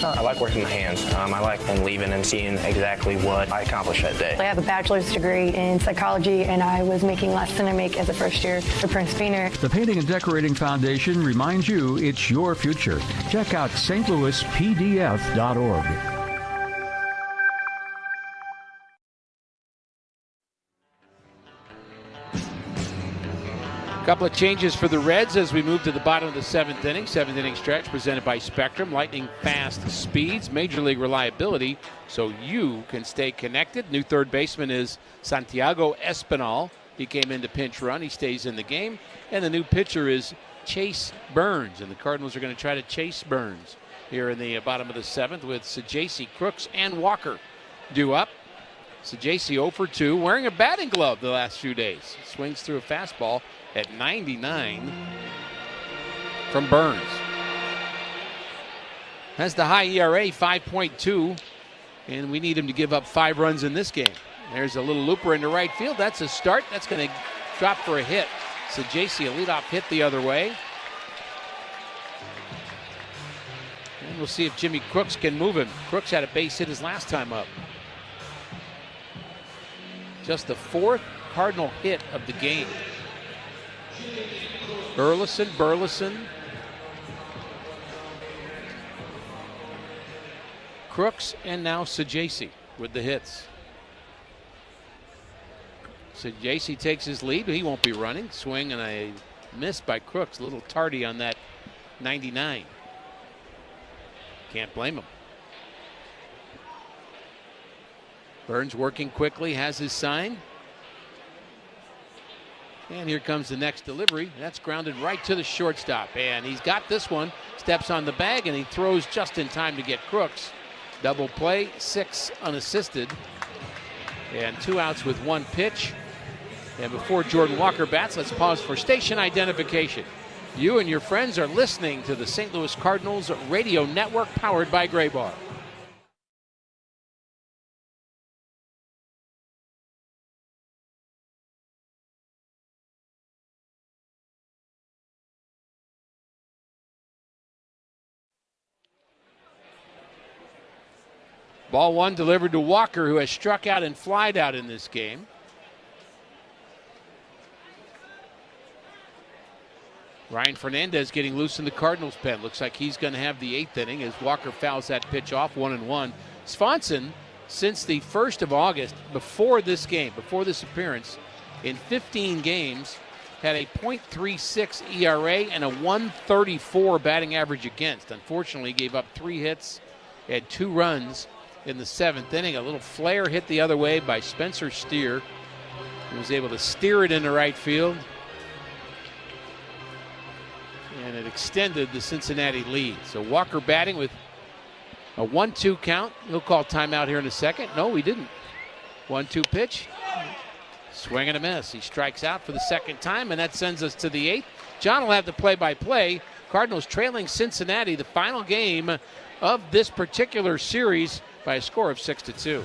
E: I like working my hands. I like leaving and seeing exactly what I accomplished that day.
J: I have a bachelor's degree in psychology, and I was making less than I make as a first year for Prince Painter.
O: The Painting and Decorating Foundation reminds you it's your future. Check out stlouispdf.org.
M: Couple of changes for the Reds as we move to the bottom of the 7th inning. 7th inning stretch presented by Spectrum. Lightning fast speeds, major league reliability, so you can stay connected. New third baseman is Santiago Espinal. He came in to pinch run. He stays in the game. And the new pitcher is Chase Burns. And the Cardinals are going to try to chase Burns here in the bottom of the 7th with Saggese, Crooks, and Walker due up. Saggese 0 for 2, wearing a batting glove the last few days. Swings through a fastball at 99 from Burns. Has the high ERA, 5.2, and we need him to give up 5 runs in this game. There's a little looper into right field. That's a start. That's going to drop for a hit. Saggese, a leadoff hit the other way. And we'll see if Jimmy Crooks can move him. Crooks had a base hit his last time up. Just the 4th Cardinal hit of the game. Burleson. Crooks, and now Saggese with the hits. Saggese takes his lead, but he won't be running. Swing and a miss by Crooks. A little tardy on that 99. Can't blame him. Burns working quickly, has his sign. And here comes the next delivery. That's grounded right to the shortstop. And he's got this one. Steps on the bag, and he throws just in time to get Crooks. Double play, 6 unassisted. And 2 outs with 1 pitch. And before Jordan Walker bats, let's pause for station identification. You and your friends are listening to the St. Louis Cardinals radio network powered by Graybar. Ball 1 delivered to Walker, who has struck out and flied out in this game. Ryan Fernandez getting loose in the Cardinals pen. Looks like he's going to have the 8th inning as Walker fouls that pitch off, 1-1. Swanson, since the 1st of August, before this game, before this appearance, in 15 games, had a .36 ERA and a 134 batting average against. Unfortunately, gave up 3 hits, had 2 runs in the 7th inning. A little flare hit the other way by Spencer Steer. He was able to steer it into right field. And it extended the Cincinnati lead. So Walker batting with a 1-2 count. He'll call timeout here in a second. No, he didn't. 1-2 pitch. Swing and a miss. He strikes out for the 2nd time, and that sends us to the 8th. John will have the play-by-play. Cardinals trailing Cincinnati, the final game of this particular series, by a score of 6-2.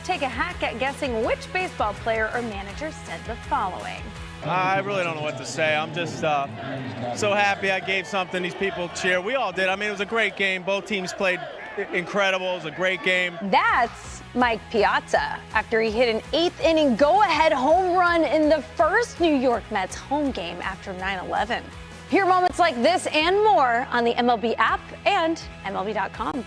T: Take a hack at guessing which baseball player or manager said the following.
U: I really don't know what to say. I'm just so happy I gave something these people cheer. We all did. I mean, it was a great game. Both teams played incredible. It was a great game.
T: That's Mike Piazza after he hit an 8th inning go-ahead home run in the first New York Mets home game after 9/11. Hear moments like this and more on the MLB app and MLB.com.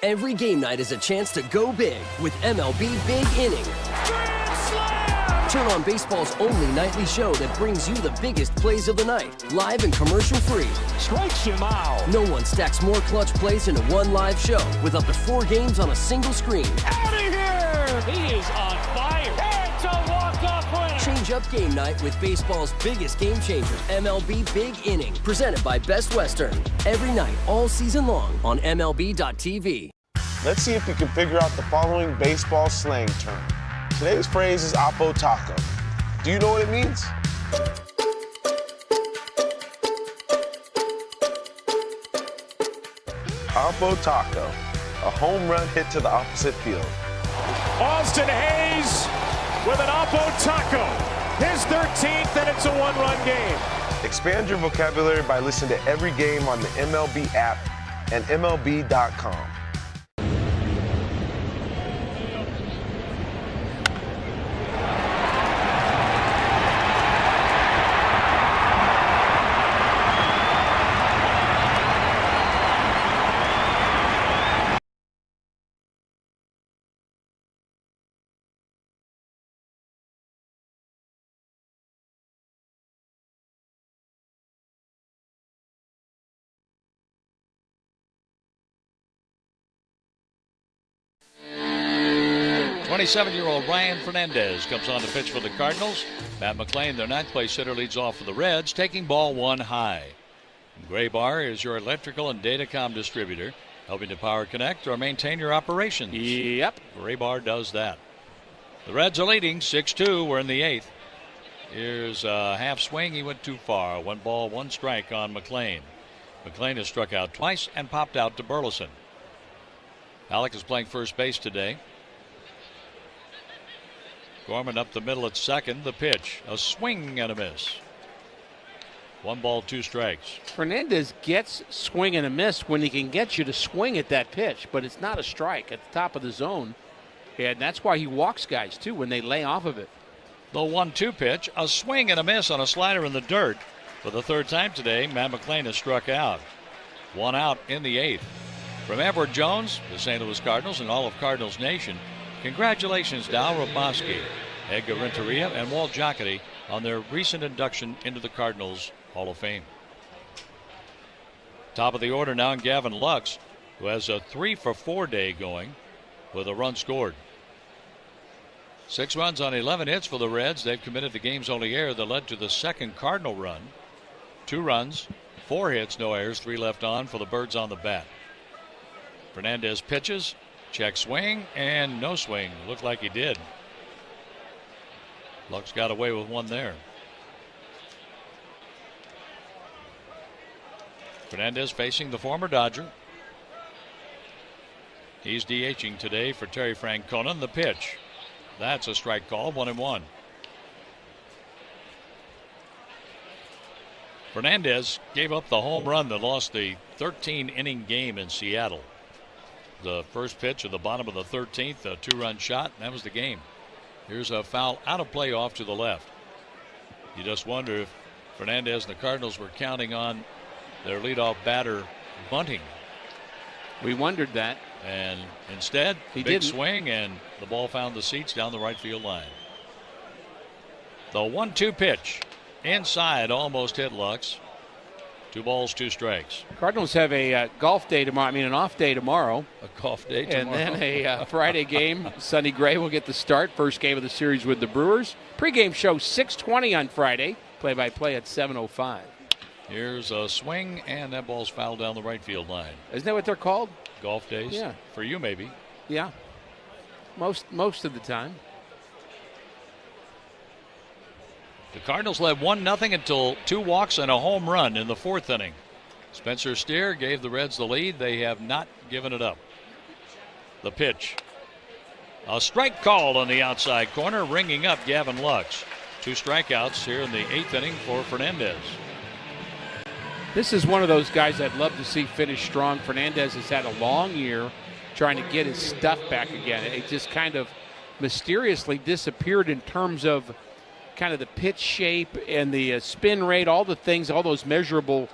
A: Every game night is a chance to go big with MLB Big Inning. Turn on baseball's only nightly show that brings you the biggest plays of the night, live and commercial-free.
N: Strikes him out.
A: No one stacks more clutch plays into one live show with up to 4 games on a single screen.
N: Out of here! He is on fire. It's a walk-off winner.
A: Change up game night with baseball's biggest game changer, MLB Big Inning, presented by Best Western. Every night, all season long on MLB.tv.
V: Let's see if we can figure out the following baseball slang term. Today's phrase is Oppo Taco. Do you know what it means? Oppo Taco, a home run hit to the opposite field.
N: Austin Hayes with an Oppo Taco. His 13th, and it's a 1-run game.
V: Expand your vocabulary by listening to every game on the MLB app and MLB.com.
D: Twenty-seven-year-old Ryan Fernandez comes on to pitch for the Cardinals. Matt McLain, their 9th-place hitter, leads off for the Reds, taking ball 1 high. Graybar is your electrical and datacom distributor, helping to power, connect, or maintain your operations.
M: Yep.
D: Graybar does that. The Reds are leading 6-2. We're in the 8th. Here's a half swing. He went too far. 1 ball, 1 strike on McLain. McLain has struck out twice and popped out to Burleson. Alec is playing first base today. Gorman up the middle at second. The pitch, a swing and a miss. 1 ball, 2 strikes.
M: Fernandez gets swing and a miss when he can get you to swing at that pitch, but it's not a strike at the top of the zone. And that's why he walks guys, too, when they lay off of it.
D: The 1-2 pitch, a swing and a miss on a slider in the dirt. For the 3rd time today, Matt McLain has struck out. 1 out in the 8th. From Edward Jones, the St. Louis Cardinals, and all of Cardinals Nation, congratulations to Al Robosky, Edgar Renteria, and Walt Jocketty on their recent induction into the Cardinals Hall of Fame. Top of the order now, Gavin Lux. who has a 3-for-4 day going with a run scored. 6 runs on 11 hits for the Reds. They've committed the game's only error that led to the second Cardinal run. 2 runs, 4 hits, no errors, 3 left on for the Birds on the bat. Fernandez pitches, check swing, and no swing. Looked like he did. Lux got away with one there. Fernandez facing the former Dodger. He's DHing today for Terry Francona. The pitch. That's a strike call, 1-1. Fernandez gave up the home run that lost the 13-inning game in Seattle. The first pitch at the bottom of the 13th, a 2-run shot, and that was the game. Here's a foul out of play off to the left. You just wonder if Fernandez and the Cardinals were counting on their leadoff batter bunting.
M: We wondered that.
D: And instead,
M: he
D: big
M: didn't.
D: swing, and the ball found the seats down the right field line. The 1-2 pitch. Inside, almost hit Lux. 2 balls, 2 strikes.
M: Cardinals have a golf day tomorrow. An off day tomorrow.
D: A golf day tomorrow.
M: And then a Friday game. Sonny Gray will get the start. First game of the series with the Brewers. Pre-game show 6:20 on Friday. Play-by-play at 7:05.
D: Here's a swing, and that ball's fouled down the right field line.
M: Isn't that what they're called?
D: Golf days?
M: Yeah.
D: For you, maybe.
M: Yeah. Most of the time.
D: The Cardinals led 1-0 until 2 walks and a home run in the 4th inning. Spencer Steer gave the Reds the lead. They have not given it up. The pitch. A strike called on the outside corner, ringing up Gavin Lux. 2 strikeouts here in the 8th inning for Fernandez.
M: This is one of those guys I'd love to see finish strong. Fernandez has had a long year trying to get his stuff back again. It just kind of mysteriously disappeared in terms of kind of the pitch shape and the spin rate, all the things, all those measurable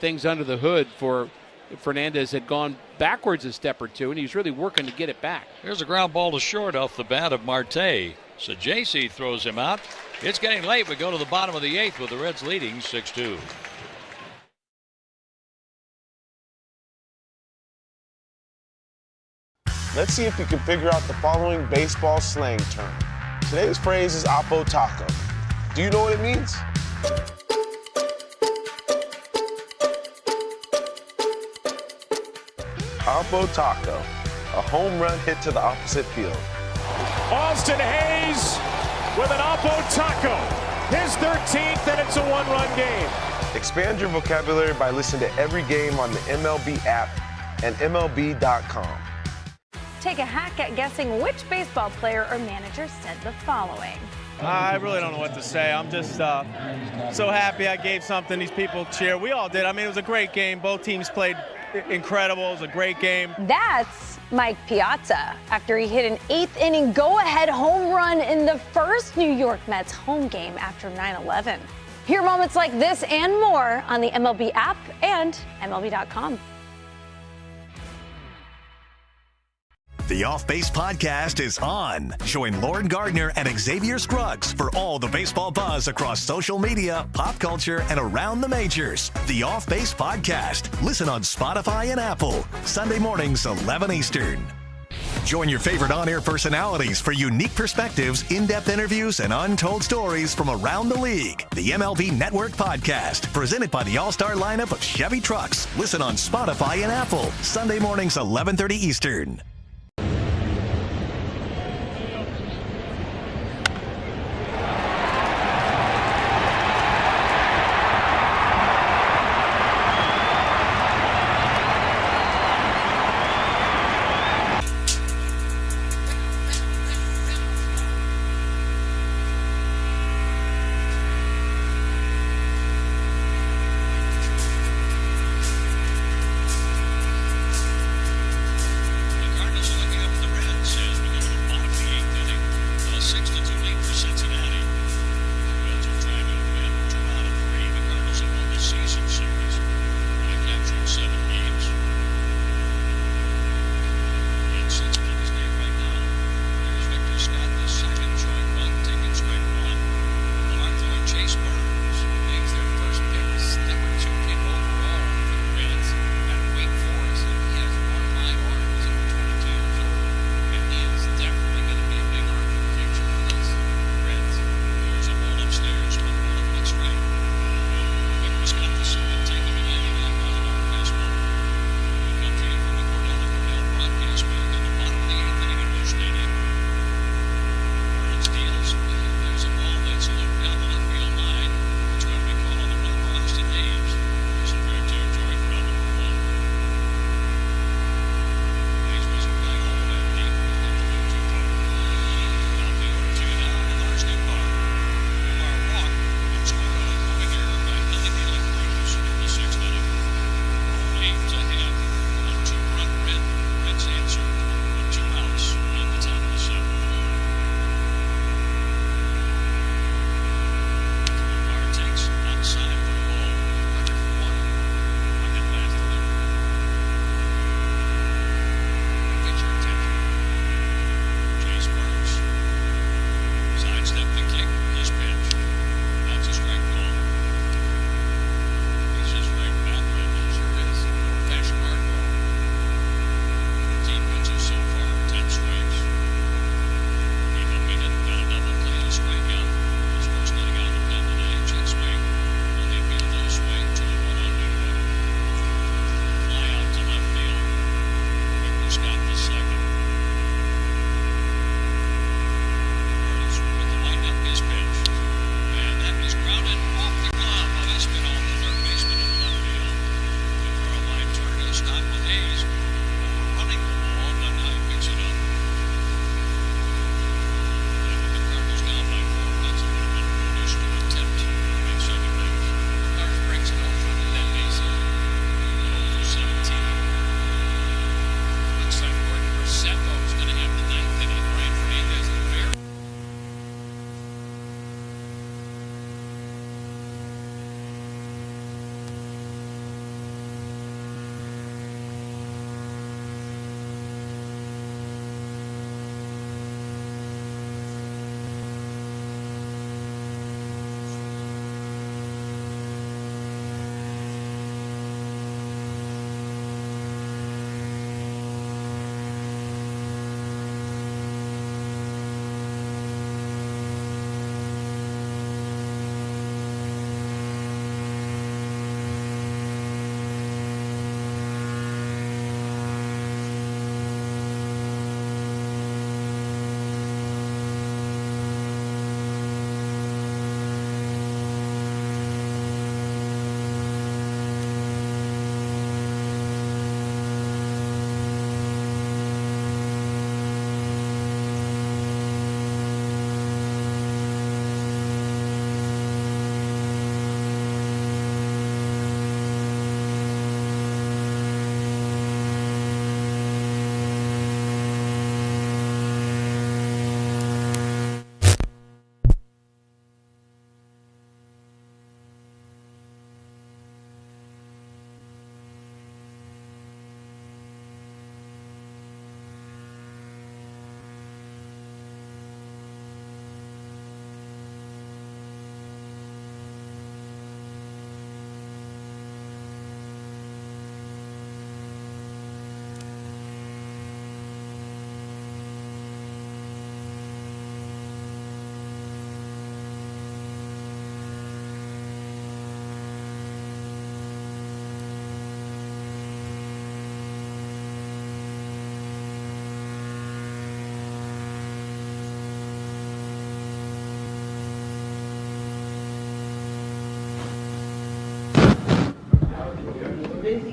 M: things under the hood for Fernandez had gone backwards a step or two, and he's really working to get it back.
D: Here's a ground ball to short off the bat of Marte. So JC throws him out. It's getting late. We go to the bottom of the 8th with the Reds leading 6-2.
V: Let's see if we can figure out the following baseball slang term. Today's phrase is Oppo Taco. Do you know what it means? Oppo Taco, a home run hit to the opposite field.
N: Austin Hayes with an Oppo Taco. His 13th, and it's a 1-run game.
V: Expand your vocabulary by listening to every game on the MLB app and MLB.com.
T: Take a hack at guessing which baseball player or manager said the following.
U: I really don't know what to say. I'm just so happy I gave something these people cheer. We all did. I mean, it was a great game. Both teams played incredible. It was a great game.
T: That's Mike Piazza after he hit an 8th inning go-ahead home run in the first New York Mets home game after 9/11. Hear moments like this and more on the MLB app and MLB.com.
B: The Off Base Podcast is on. Join Lauren Gardner and Xavier Scruggs for all the baseball buzz across social media, pop culture, and around the majors. The Off Base Podcast. Listen on Spotify and Apple. Sunday mornings, 11 Eastern. Join your favorite on-air personalities for unique perspectives, in-depth interviews, and untold stories from around the league. The MLB Network Podcast, presented by the all-star lineup of Chevy trucks. Listen on Spotify and Apple. Sunday mornings, 11:30 Eastern.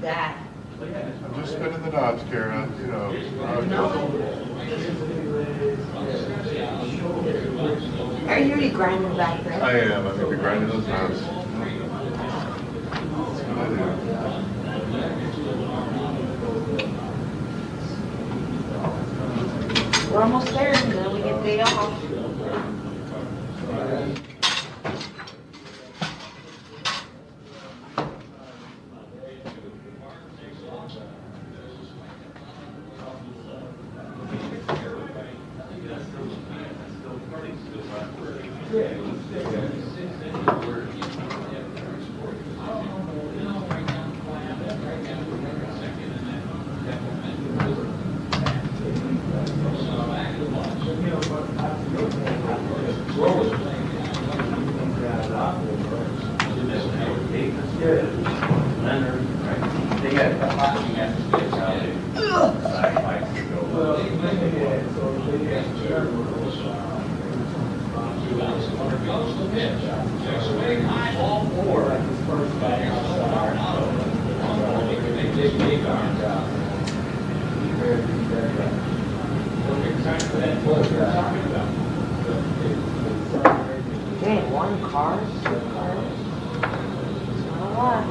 K: that?
P: I'm just spinning the knobs, Kara. You know.
K: Are you already grinding back there?
P: I am. I'm going to be grinding those knobs.
K: We're almost there, and then we get the day off. Dang, one car? Two cars? It's not a lot.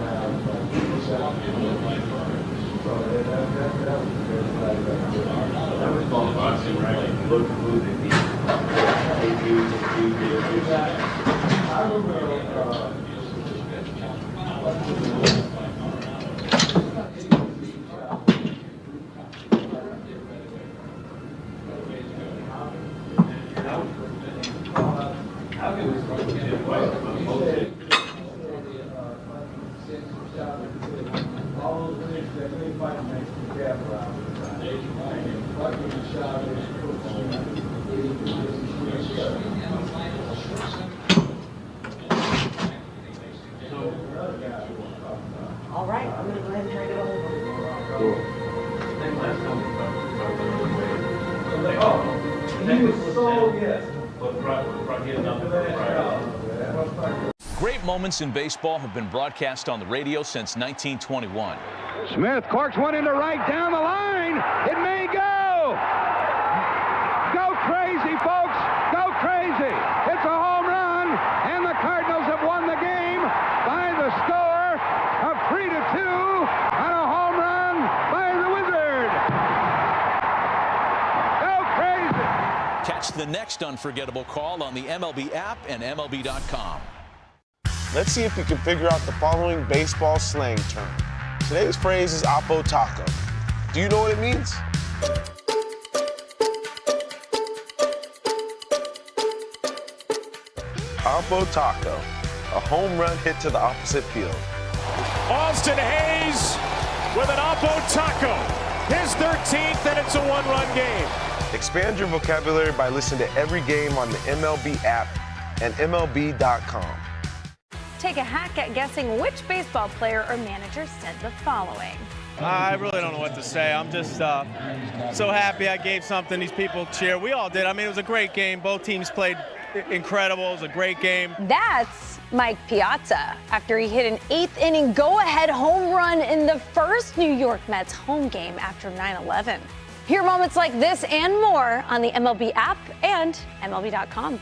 K: All right, I'm going to go ahead and try to get a hold of him.
P: He was so, yes.
G: Great moments in baseball have been broadcast on the radio since 1921.
Y: Smith corks one into right down the line. It may go. Go crazy, folks. Go crazy. It's a home run, and the Cardinals have won the game by the score of 3-2 on a home run by the Wizard. Go crazy.
G: Catch the next unforgettable call on the MLB app and MLB.com.
V: Let's see if we can figure out the following baseball slang term. Today's phrase is Oppo Taco. Do you know what it means? Oppo Taco, a home run hit to the opposite field.
N: Austin Hayes with an Oppo Taco. His 13th, and it's a one-run game.
V: Expand your vocabulary by listening to every game on the MLB app and MLB.com.
T: Take a hack at guessing which baseball player or manager said the following.
U: I really don't know what to say. I'm just so happy I gave something these people cheer. We all did. I mean, it was a great game. Both teams played incredible. It was a great game.
T: That's Mike Piazza after he hit an 8th inning go-ahead home run in the first New York Mets home game after 9/11. Hear moments like this and more on the MLB app and MLB.com.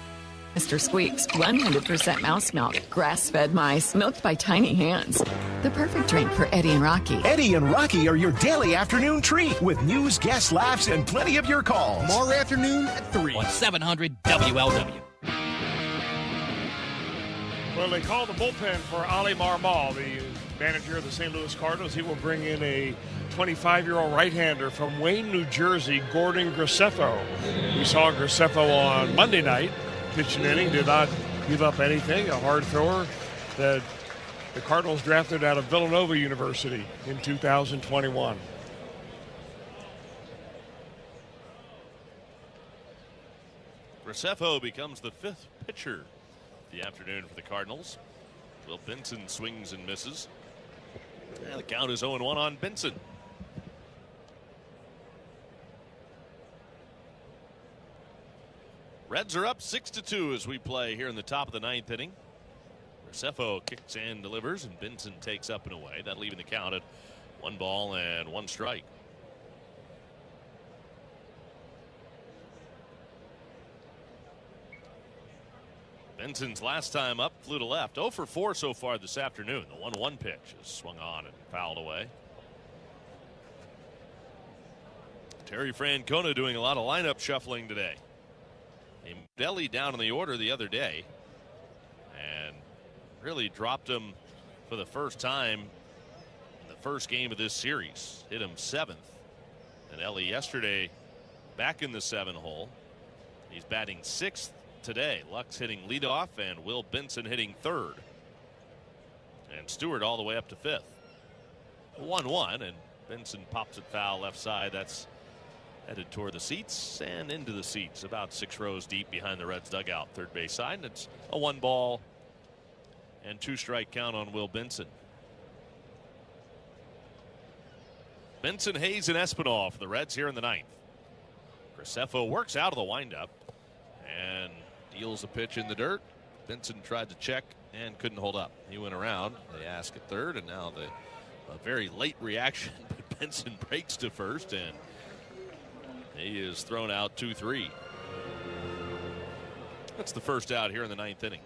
R: Mr. Squeaks, 100% mouse milk, grass-fed mice, milked by tiny hands. The perfect drink for Eddie and Rocky.
B: Eddie and Rocky are your daily afternoon treat with news, guests, laughs, and plenty of your calls.
S: More afternoon at 3 on 700 WLW.
N: Well, they call the bullpen for Ali Marmol, the manager of the St. Louis Cardinals. He will bring in a 25-year-old right-hander from Wayne, New Jersey, Gordon Graceffo. We saw Graceffo on Monday night. Pitched an inning, did not give up anything. A hard thrower that the Cardinals drafted out of Villanova University in 2021.
W: Graceffo becomes the 5th pitcher of the afternoon for the Cardinals. Will Benson swings and misses. And the count is 0-1 on Benson. Reds are up 6-2 as we play here in the top of the 9th inning. Graceffo kicks and delivers, and Benson takes up and away. That leaving the count at 1 ball and 1 strike. Benson's last time up flew to left. 0 for 4 so far this afternoon. The 1-1 pitch is swung on and fouled away. Terry Francona doing a lot of lineup shuffling today. He moved Ellie down in the order the other day and really dropped him for the first time in the first game of this series. Hit him 7th. And Ellie yesterday back in the 7 hole. He's batting 6th today. Lux hitting leadoff and Will Benson hitting 3rd. And Stewart all the way up to 5th. 1-1, and Benson pops it foul left side. That's headed toward the seats and into the seats, about 6 rows deep behind the Reds dugout, third base side. And it's a 1 ball and 2 strike count on Will Benson. Benson, Hayes, and Espinal for the Reds here in the 9th. Graceffo works out of the windup and deals a pitch in the dirt. Benson tried to check and couldn't hold up. He went around. They ask at third, and now a very late reaction, but Benson breaks to first, and he is thrown out 2-3. That's the first out here in the 9th inning.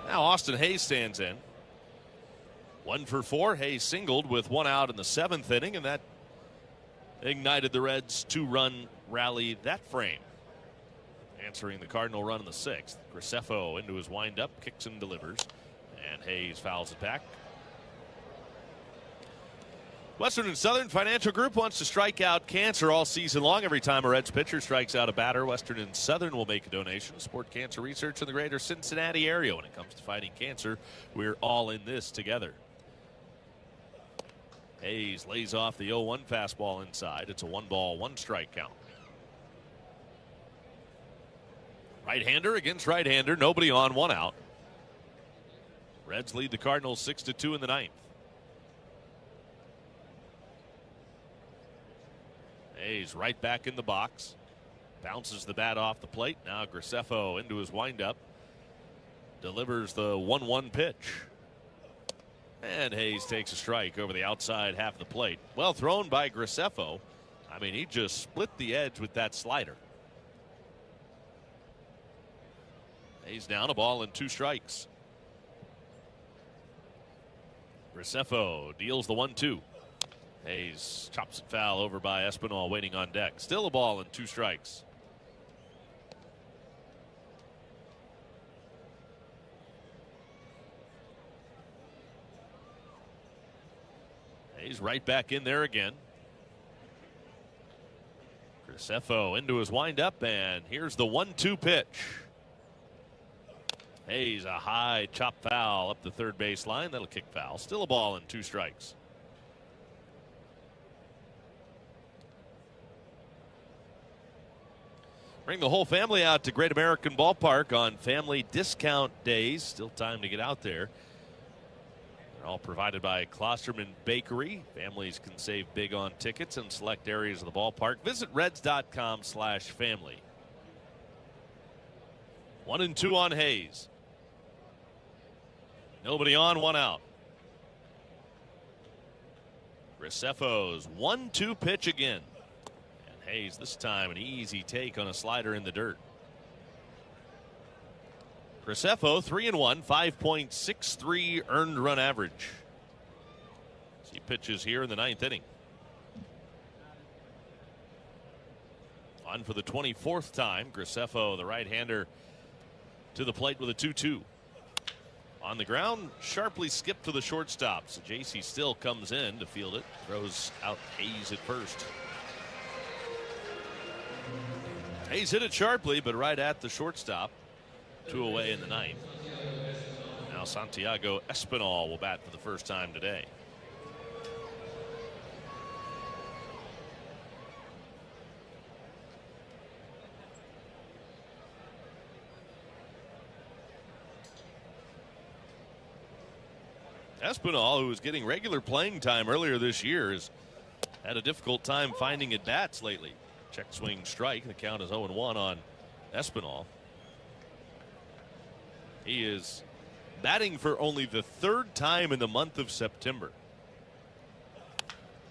W: Now Austin Hayes stands in. 1 for 4. Hayes singled with 1 out in the 7th inning, and that ignited the Reds' 2-run rally that frame. Answering the Cardinal run in the 6th. Graceffo into his windup, kicks and delivers, and Hayes fouls it back. Western and Southern Financial Group wants to strike out cancer all season long. Every time a Reds pitcher strikes out a batter, Western and Southern will make a donation to support cancer research in the greater Cincinnati area. When it comes to fighting cancer, we're all in this together. Hayes lays off the 0-1 fastball inside. It's a 1 ball, 1 strike count. Right-hander against right-hander. Nobody on, 1 out. Reds lead the Cardinals 6-2 in the 9th. Hayes right back in the box. Bounces the bat off the plate. Now Graceffo into his windup. Delivers the 1-1 pitch. And Hayes takes a strike over the outside half of the plate. Well thrown by Graceffo. I mean, he just split the edge with that slider. Hayes down, a ball and 2 strikes. Graceffo deals the 1-2. Hayes chops it foul over by Espinal waiting on deck. Still a ball and 2 strikes. Hayes right back in there again. Graceffo into his windup, and here's the 1-2 pitch. Hayes, a high chop foul up the third base line. That'll kick foul. Still a ball and 2 strikes. Bring the whole family out to Great American Ballpark on family discount days. Still time to get out there. They're all provided by Klosterman Bakery. Families can save big on tickets in select areas of the ballpark. Visit reds.com/family. 1-2 on Hayes. Nobody on, 1 out. Graceffo's 1-2 pitch again. Hayes this time an easy take on a slider in the dirt. Graceffo 3-1, 5.63 earned run average. He pitches here in the 9th inning. On for the 24th time, Graceffo, the right-hander, to the plate with a 2-2. On the ground, sharply skipped to the shortstop. So JC Still comes in to field it, throws out Hayes at first. Hayes hit it sharply, but right at the shortstop. 2 away in the 9th. Now Santiago Espinal will bat for the first time today. Espinal, who was getting regular playing time earlier this year, has had a difficult time finding at bats lately. Check swing strike. The count is 0-1 on Espinal. He is batting for only the third time in the month of September.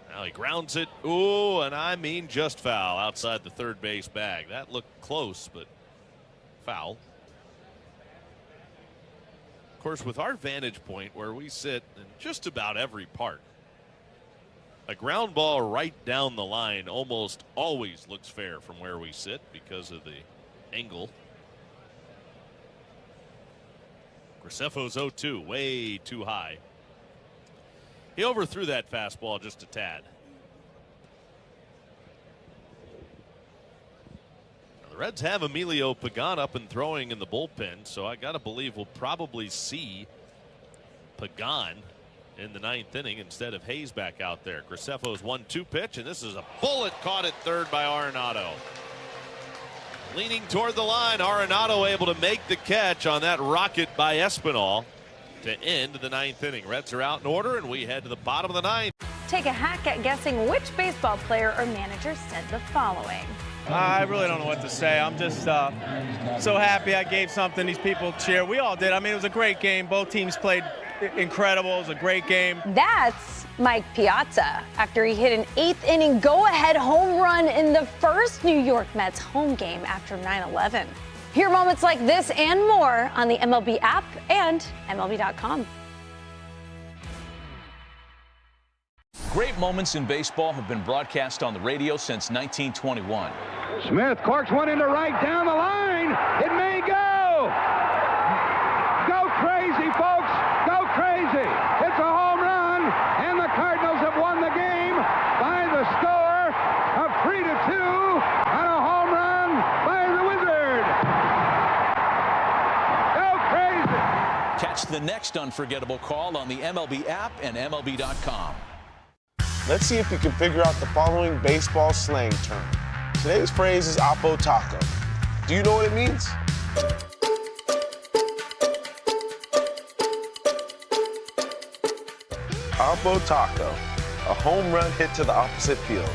W: Now he grounds it. Ooh, and I mean just foul outside the third base bag. That looked close, but foul. Of course, with our vantage point where we sit in just about every park, a ground ball right down the line almost always looks fair from where we sit because of the angle. Graceffo's 0-2, way too high. He overthrew that fastball just a tad. Now, the Reds have Emilio Pagan up and throwing in the bullpen, so I got to believe we'll probably see Pagan in the ninth inning instead of Hayes back out there. Graceffo's 1-2 pitch, and this is a bullet caught at third by Arenado. Leaning toward the line, Arenado able to make the catch on that rocket by Espinal to end the ninth inning. Reds are out in order, and we head to the bottom of the ninth.
T: Take a hack at guessing which baseball player or manager said the following.
U: I really don't know what to say. I'm just so happy I gave something these people cheer. We all did. I mean, it was a great game. Both teams played incredible. It was a great game.
T: That's Mike Piazza after he hit an eighth inning go-ahead home run in the first New York Mets home game after 9/11. Hear moments like this and more on the MLB app and MLB.com.
G: Great moments in baseball have been broadcast on the radio since 1921.
Y: Smith corks one into right down the line. It may go. Go crazy, folks. Go crazy. It's a home run, and the Cardinals have won the game by the score of 3-2 on a home run by the Wizard. Go crazy.
G: Catch the next unforgettable call on the MLB app and MLB.com.
V: Let's see if you can figure out the following baseball slang term. Today's phrase is Oppo Taco. Do you know what it means? Oppo Taco, a home run hit to the opposite field.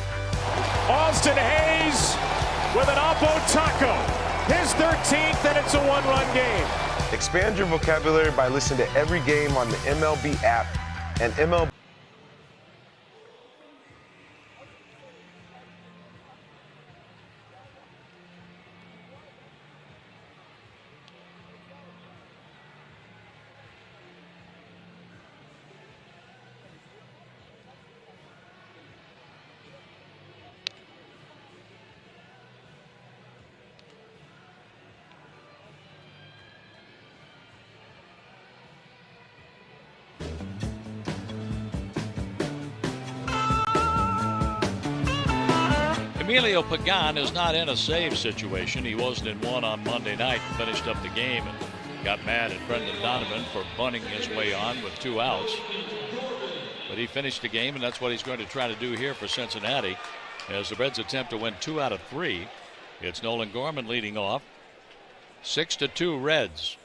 N: Austin Hayes with an Oppo Taco. His 13th, and it's a one-run game.
V: Expand your vocabulary by listening to every game on the MLB app and MLB.
D: Emilio Pagan is not in a save situation. He wasn't in one on Monday night and finished up the game and got mad at Brendan Donovan for bunting his way on with 2 outs. But he finished the game, and that's what he's going to try to do here for Cincinnati as the Reds attempt to win 2 out of 3. It's Nolan Gorman leading off. 6-2 Reds.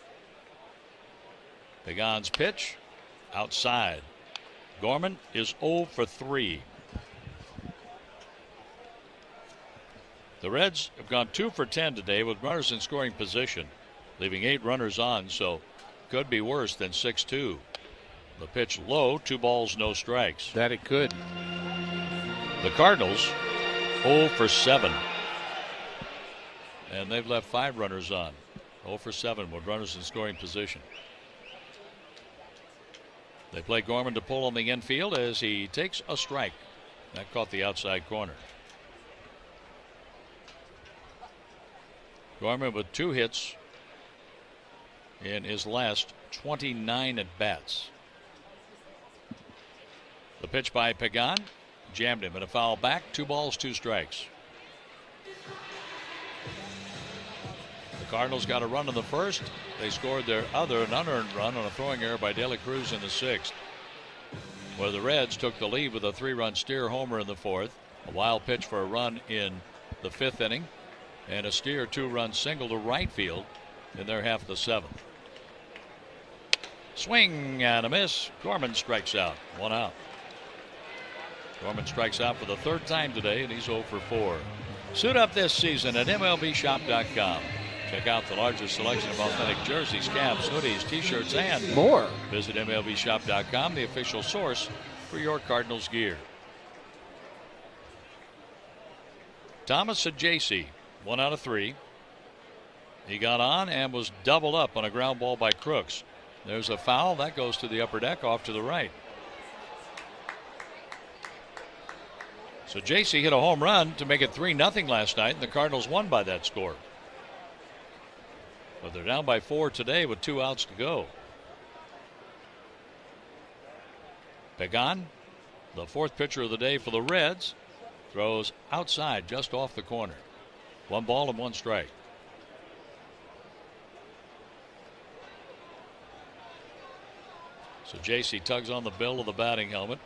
D: Pagan's pitch outside. Gorman is 0 for 3. The Reds have gone 2 for 10 today with runners in scoring position, leaving 8 runners on, so could be worse than 6-2. The pitch low, 2 balls, no strikes.
M: That it could.
D: The Cardinals 0 for 7. And they've left 5 runners on. 0 for 7 with runners in scoring position. They play Gorman to pull on the infield as he takes a strike. That caught the outside corner. Gorman with 2 hits in his last 29 at-bats. The pitch by Pagan jammed him in a foul back. 2 balls, 2 strikes. The Cardinals got a run in the first. They scored their other, an unearned run on a throwing error by De La Cruz in the 6th. Where the Reds took the lead with a 3-run Steer homer in the 4th. A wild pitch for a run in the 5th inning. And a Steer 2-run single to right field in their half of the 7th. Swing and a miss. Gorman strikes out. 1 out. Gorman strikes out for the 3rd time today, and he's 0 for 4. Suit up this season at MLBshop.com. Check out the largest selection of authentic jerseys, caps, hoodies, T-shirts, and
M: more.
D: Visit MLBshop.com, the official source for your Cardinals gear. Thomas Ajacci, 1 out of 3. He got on and was doubled up on a ground ball by Crooks. There's a foul. That goes to the upper deck off to the right. So Ajacci hit a home run to make it 3-0 last night, and the Cardinals won by that score. But they're down by 4 today with 2 outs to go. Pagan, the 4th pitcher of the day for the Reds, throws outside just off the corner. 1 ball and 1 strike. So Ajacci tugs on the bill of the batting helmet.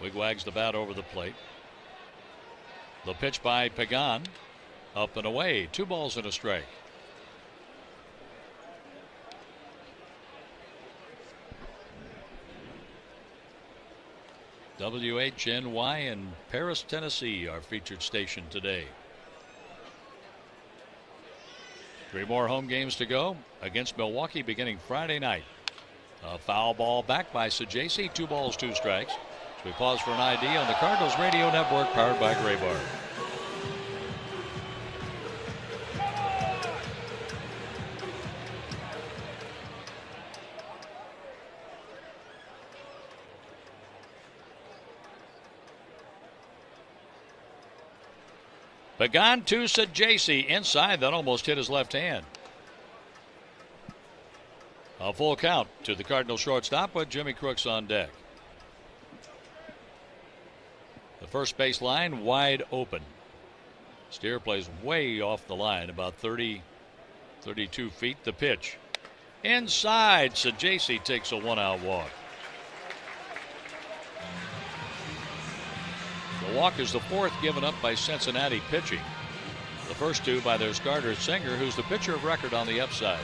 D: Wigwags the bat over the plate. The pitch by Pagan. Up and away. 2 balls and a strike. WHNY in Paris, Tennessee, our featured station today. 3 more home games to go against Milwaukee beginning Friday night. A foul ball back by Ajacci. 2 balls, 2 strikes. So we pause for an ID on the Cardinals Radio Network, powered by Graybar. Pagan to Ajacci inside. That almost hit his left hand. A full count to the Cardinal shortstop with Jimmy Crooks on deck. The first base line wide open. Steer plays way off the line, about 32 feet. The pitch inside. Ajacci takes a 1-out walk. The walk is the 4th given up by Cincinnati pitching. The first 2 by their starter Singer, who's the pitcher of record on the upside.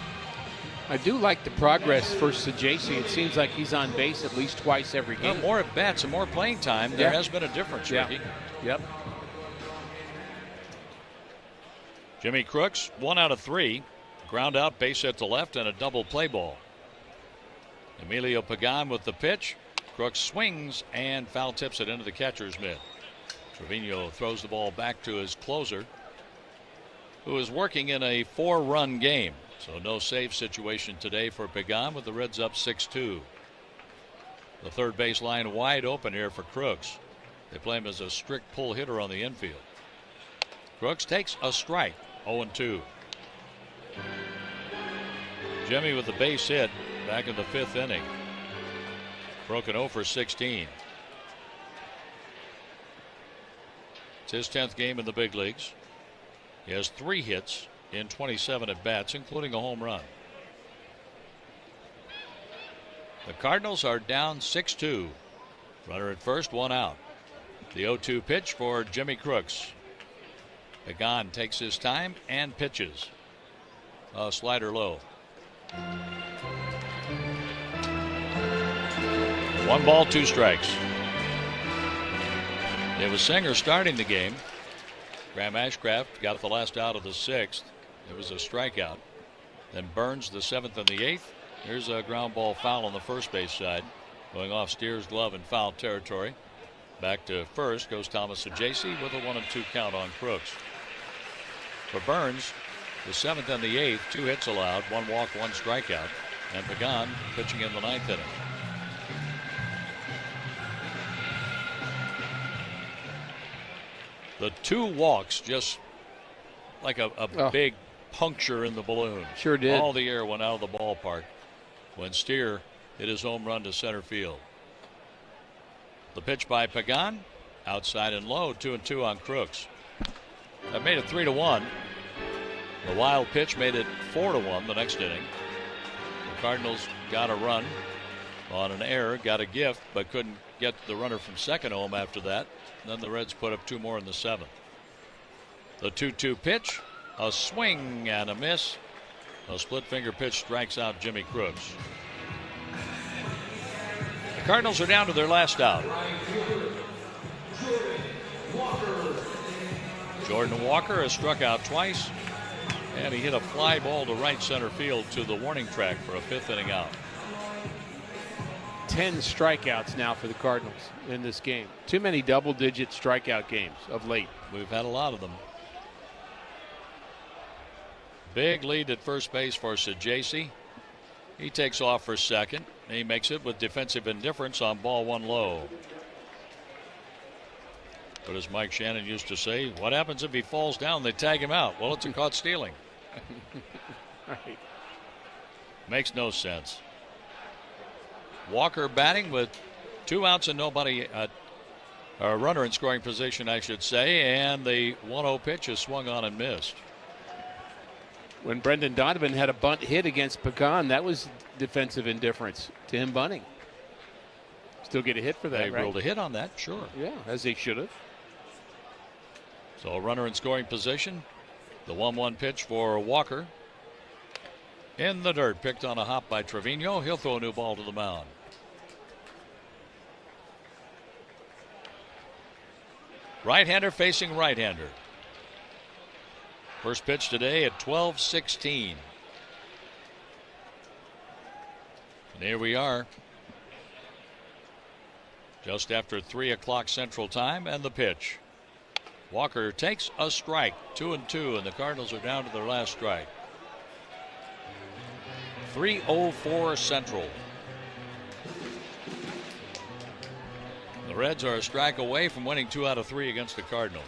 M: I do like the progress for Ajacci. It seems like he's on base at least twice every game.
D: More at bats and more playing time. There has been a difference, Ricky.
M: Yep.
D: Jimmy Crooks, 1 out of 3. Ground out, base hit to left, and a double play ball. Emilio Pagan with the pitch. Crooks swings and foul tips it into the catcher's mitt. Trevino throws the ball back to his closer, who is working in a 4-run game. So no save situation today for Pagan, with the Reds up 6-2. The third base line wide open here for Crooks. They play him as a strict pull hitter on the infield. Crooks takes a strike, 0-2. Jimmy with the base hit back in the 5th inning. Broken 0 for 16. It's his 10th game in the big leagues. He has 3 hits in 27 at bats, including a home run. The Cardinals are down 6-2. Runner at first, 1 out. The 0-2 pitch for Jimmy Crooks. Pagan takes his time and pitches. A slider low. 1 ball, 2 strikes. It was Singer starting the game. Graham Ashcraft got the last out of the 6th. It was a strikeout. Then Burns the 7th and the 8th. Here's a ground ball foul on the first base side, going off Steer's glove in foul territory. Back to first goes Thomas Ajacci with a 1-2 count on Crooks. For Burns, the 7th and the 8th, 2 hits allowed, 1 walk, 1 strikeout, and Pagan pitching in the 9th inning. The 2 walks, just like a big puncture in the balloon.
M: Sure did.
D: All the air went out of the ballpark when Steer hit his home run to center field. The pitch by Pagan, outside and low, 2-2 on Crooks. That made it 3-1. The wild pitch made it 4-1 the next inning. The Cardinals got a run on an error, got a gift, but couldn't get the runner from second home after that. Then the Reds put up 2 more in the 7th. The 2-2 pitch, a swing and a miss. A split finger pitch strikes out Jimmy Crooks. The Cardinals are down to their last out. Jordan Walker has struck out twice. And he hit a fly ball to right center field to the warning track for a 5th inning out.
M: 10 strikeouts now for the Cardinals in this game. Too many double-digit strikeout games of late.
D: We've had a lot of them. Big lead at first base for Sajasi. He takes off for second. He makes it with defensive indifference on ball 1 low. But as Mike Shannon used to say, what happens if he falls down? They tag him out. Well, it's a caught stealing.
M: Right.
D: Makes no sense. Walker batting with 2 outs and nobody, a runner in scoring position, I should say, and the 1-0 pitch is swung on and missed.
M: When Brendan Donovan had a bunt hit against Pagan, that was defensive indifference to him bunting. Still get a hit for that,
D: They
M: right?
D: ruled a hit on that, sure.
M: Yeah, as they should have.
D: So a runner in scoring position. The 1-1 pitch for Walker. In the dirt, picked on a hop by Trevino. He'll throw a new ball to the mound. Right-hander facing right-hander. First pitch today at 12:16. And here we are. Just after 3 o'clock Central Time, and the pitch. Walker takes a strike, 2-2, and the Cardinals are down to their last strike. 3:04 Central. The Reds are a strike away from winning 2 out of 3 against the Cardinals.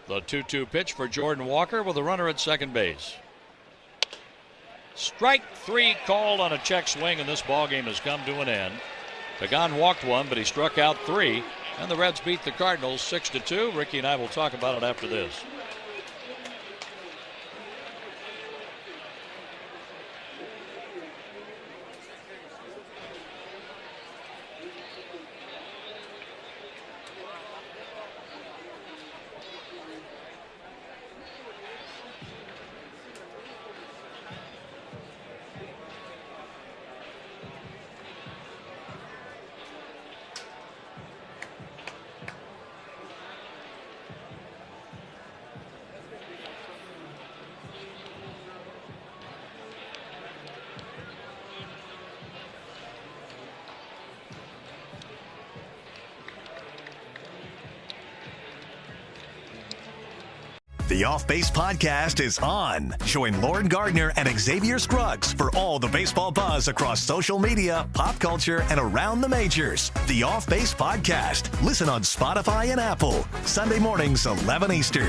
D: The 2-2 pitch for Jordan Walker with a runner at second base. Strike 3 called on a check swing, and this ball game has come to an end. Pagan walked 1, but he struck out 3, and the Reds beat the Cardinals 6-2. Ricky and I will talk about it after this.
B: The Off Base Podcast is on. Join Lauren Gardner and Xavier Scruggs for all the baseball buzz across social media, pop culture, and around the majors. The Off Base Podcast. Listen on Spotify and Apple. Sunday mornings, 11 Eastern.